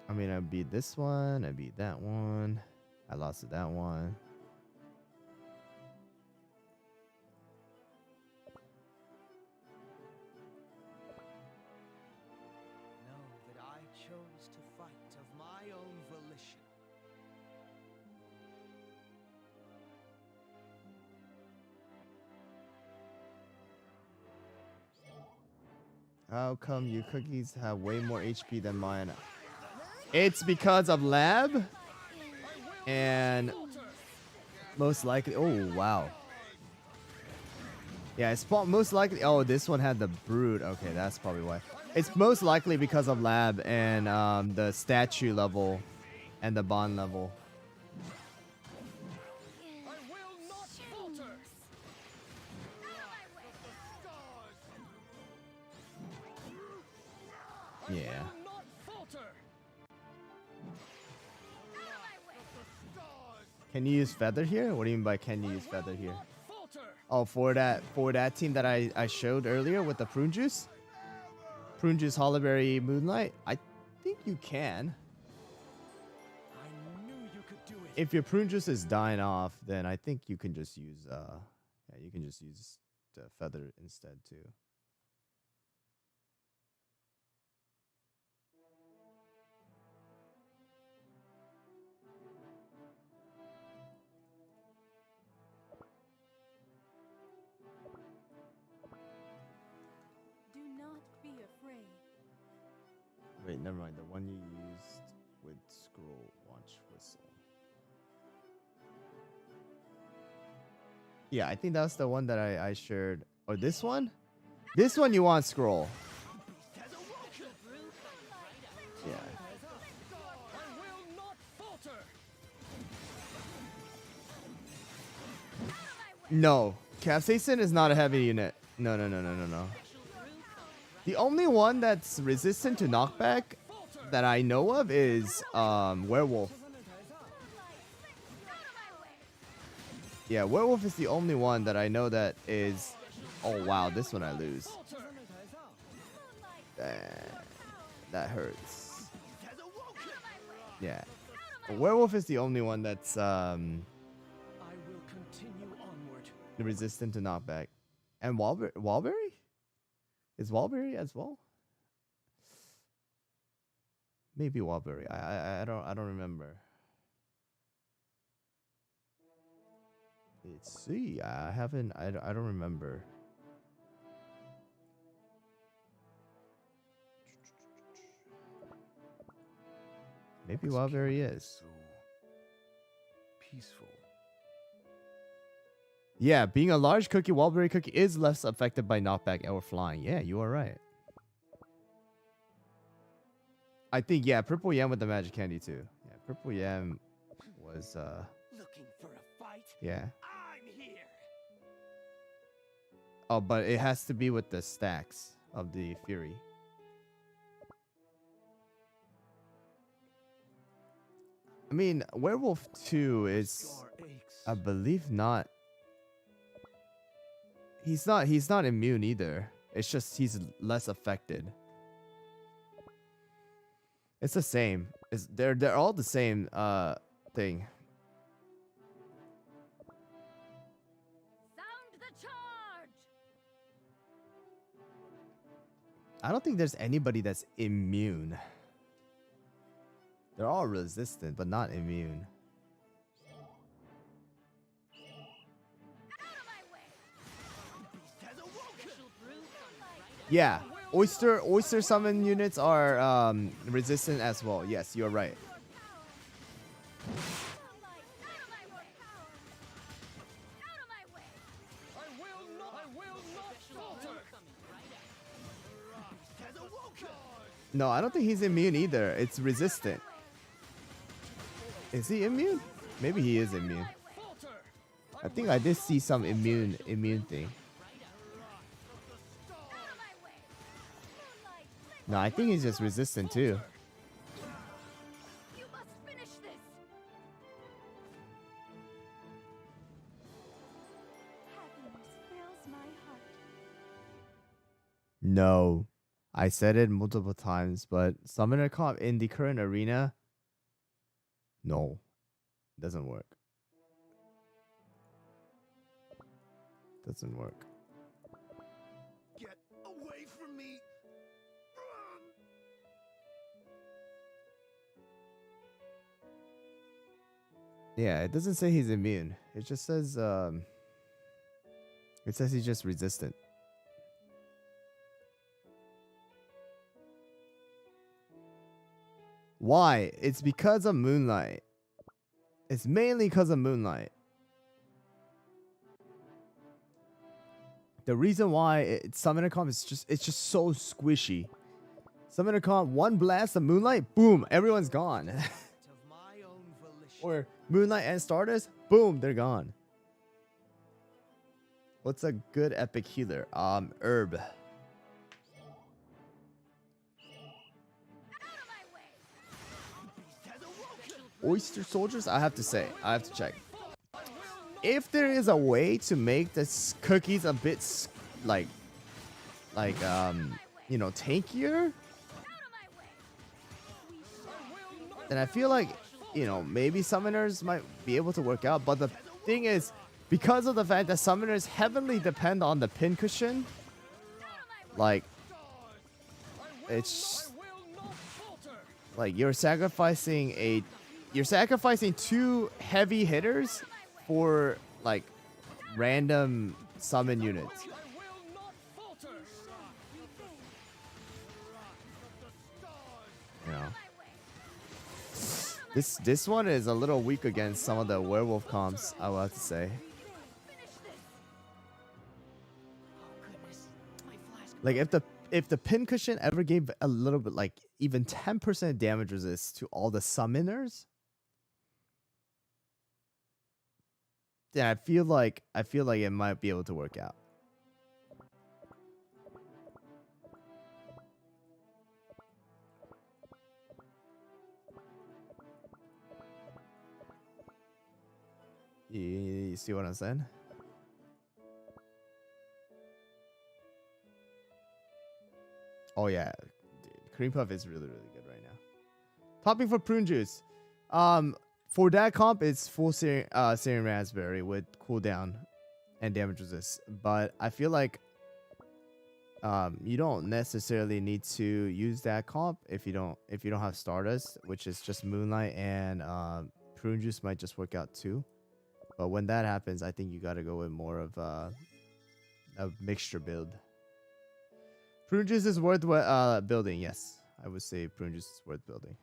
I mean, I beat this one. I beat that one. I lost to that one. Know that I chose to fight of my own volition. How come your cookies have way more HP than mine? It's because of lab. And most likely... Oh, wow. Yeah, it's most likely... Oh, this one had the brood. Okay, that's probably why. It's most likely because of lab and the statue level and the bond level. I will not falter. Yeah. Not falter. Can you use feather here? What do you mean by can you use feather here? Not falter. Oh, for that team that I showed earlier with the prune juice? Prune juice Hollowberry Moonlight? I think you can. I knew you could do it. If your prune juice is dying off, then I think you can just use yeah, you can just use the feather instead too. Do not be afraid. Wait, never mind. The one you used with scroll launch whistle. Yeah, I think that's the one that I shared. Or this one? This one you want scroll. Yeah. I will not falter. No. Capsaicin is not a heavy unit. No, no, no, no, no, no. The only one that's resistant to knockback that I know of is Werewolf. Yeah, Werewolf is the only one that I know that is... Oh, wow, this one I lose. That hurts. Yeah. Werewolf is the only one that's... I will continue onward. resistant to knockback. And Walberry? Is Walberry as well? Maybe Walberry. I don't remember. Let's see. I don't remember. Maybe Walberry is. So peaceful. Yeah, being a large cookie, Walberry cookie is less affected by knockback or flying. Yeah, you are right. I think, yeah, Purple Yam with the magic candy too. Yeah, Purple Yam was Looking for a fight? yeah. I'm here. Oh, but it has to be with the stacks of the Fury. I mean, Werewolf 2 is, Scar aches. I believe, not. He's not immune either. It's just he's less affected. It's the same. They're all the same thing. Sound the charge! I don't think there's anybody that's immune. They're all resistant, but not immune. Out of my way! Beast has awoken. Yeah, oyster summon units are resistant as well. Yes, you're right. Out of my way! Out of my way! I will not falter. Beast has awoken. No, I don't think he's immune either. It's resistant. Is he immune? Maybe he is immune. Falter. I think I did see some immune thing. Out of my way! Moonlight, let No, I think he's just resistant too. you must finish this! Happiness fills my heart. No. I said it multiple times, but Summoner Comp in the current arena, no. It doesn't work. Doesn't work. Get away from me. Run. Yeah, it doesn't say he's immune. It just says he's just resistant. Why? It's because of Moonlight. It's mainly because of Moonlight. The reason why Summoner Comp is just so squishy. Summoner Comp, one blast of Moonlight, boom, everyone's gone. Of my own volition. Or Moonlight and Stardust, boom, they're gone. What's a good epic healer? Herb. Out of my way! Beast has awoken. Oyster soldiers, I have to say, I have to check. If there is a way to make this cookies a bit you know, tankier, Out of my way! then I feel like, you know, maybe summoners might be able to work out. But the thing is, because of the fact that summoners heavily depend on the pincushion, like, it's like you're sacrificing two heavy hitters for like random summon units. You know, this one is a little weak against some of the werewolf comps, I will have to say. Like if the pincushion ever gave a little bit, like even 10% damage resist to all the summoners, then I feel like it might be able to work out. You see what I'm saying? Oh yeah, dude, cream puff is really good right now. Topping for prune juice. For that comp, it's full searing raspberry with cooldown, and damage resist. But I feel like you don't necessarily need to use that comp if you don't have Stardust, which is just Moonlight, and Prune Juice might just work out too. But when that happens, I think you got to go with more of a mixture build. Prune Juice is worth building. Yes, I would say Prune Juice is worth building.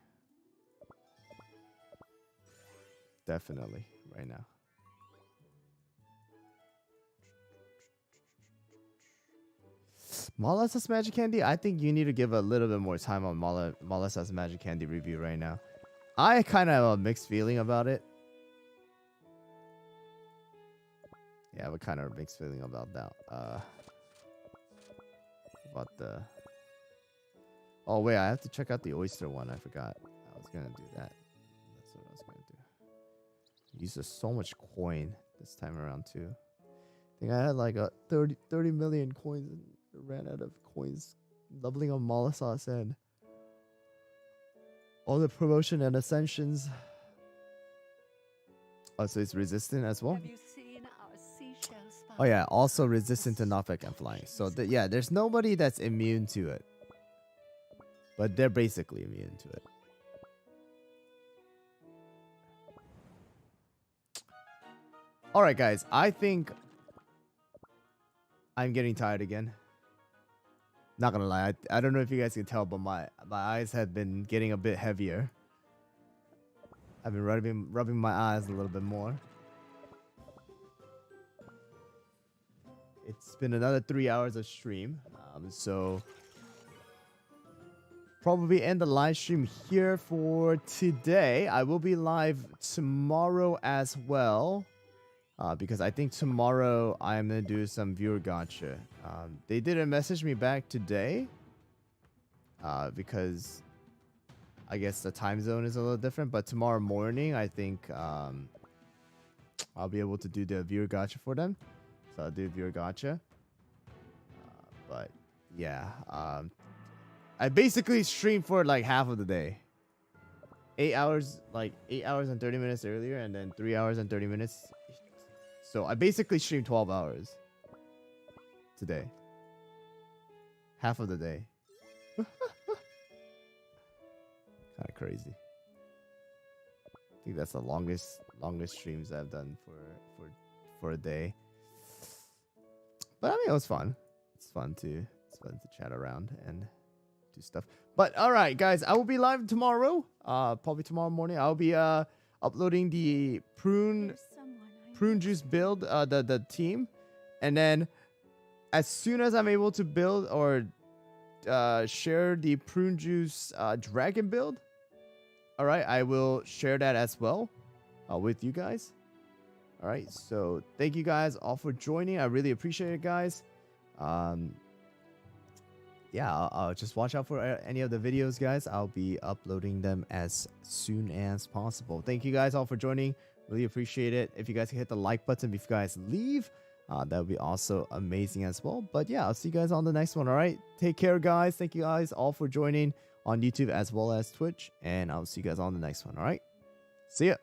Definitely, right now. Molasses Magic Candy, I think you need to give a little bit more time on Molasses Magic Candy review right now. I kind of have a mixed feeling about it. Yeah, I have a kind of mixed feeling about that. Oh wait, I have to check out the oyster one. I forgot. I was gonna do that. That's what I was gonna do. Used so much coin this time around too. I think I had like a 30 million coins and ran out of coins doubling on Molasses and all the promotion and ascensions. Oh, so it's resistant as well? Have you seen our seashell spot? Oh yeah, also resistant to knockback and flying. So yeah, there's nobody that's immune to it. But they're basically immune to it. Alright guys, I think I'm getting tired again. Not gonna lie, I don't know if you guys can tell, but my eyes have been getting a bit heavier. I've been rubbing my eyes a little bit more. It's been another 3 hours of stream, so probably end the live stream here for today. I will be live tomorrow as well, because I think tomorrow I'm gonna do some viewer gacha. They didn't message me back today, because I guess the time zone is a little different. But tomorrow morning, I think I'll be able to do the viewer gacha for them. So I'll do viewer gacha. But yeah, I basically streamed for like half of the day. 8 hours, like 8 hours and 30 minutes earlier, and then 3 hours and 30 minutes. So I basically streamed 12 hours today. Half of the day. Kind of crazy. I think that's the longest streams I've done for a day. But I mean, it was fun. It's fun to chat around and do stuff. But all right, guys, I will be live tomorrow. Probably tomorrow morning. I'll be uploading the Prune Juice build, the team, and then as soon as I'm able to build or share the Prune Juice dragon build, all right, I will share that as well with you guys. All right, so thank you guys all for joining. I really appreciate it, guys. Yeah, I'll just watch out for any of the videos, guys. I'll be uploading them as soon as possible. Thank you guys all for joining. Really appreciate it. If you guys can hit the like button if you guys leave, that would be also amazing as well. But yeah, I'll see you guys on the next one. All right, take care, guys. Thank you guys all for joining on YouTube as well as Twitch, and I'll see you guys on the next one. All right, see ya.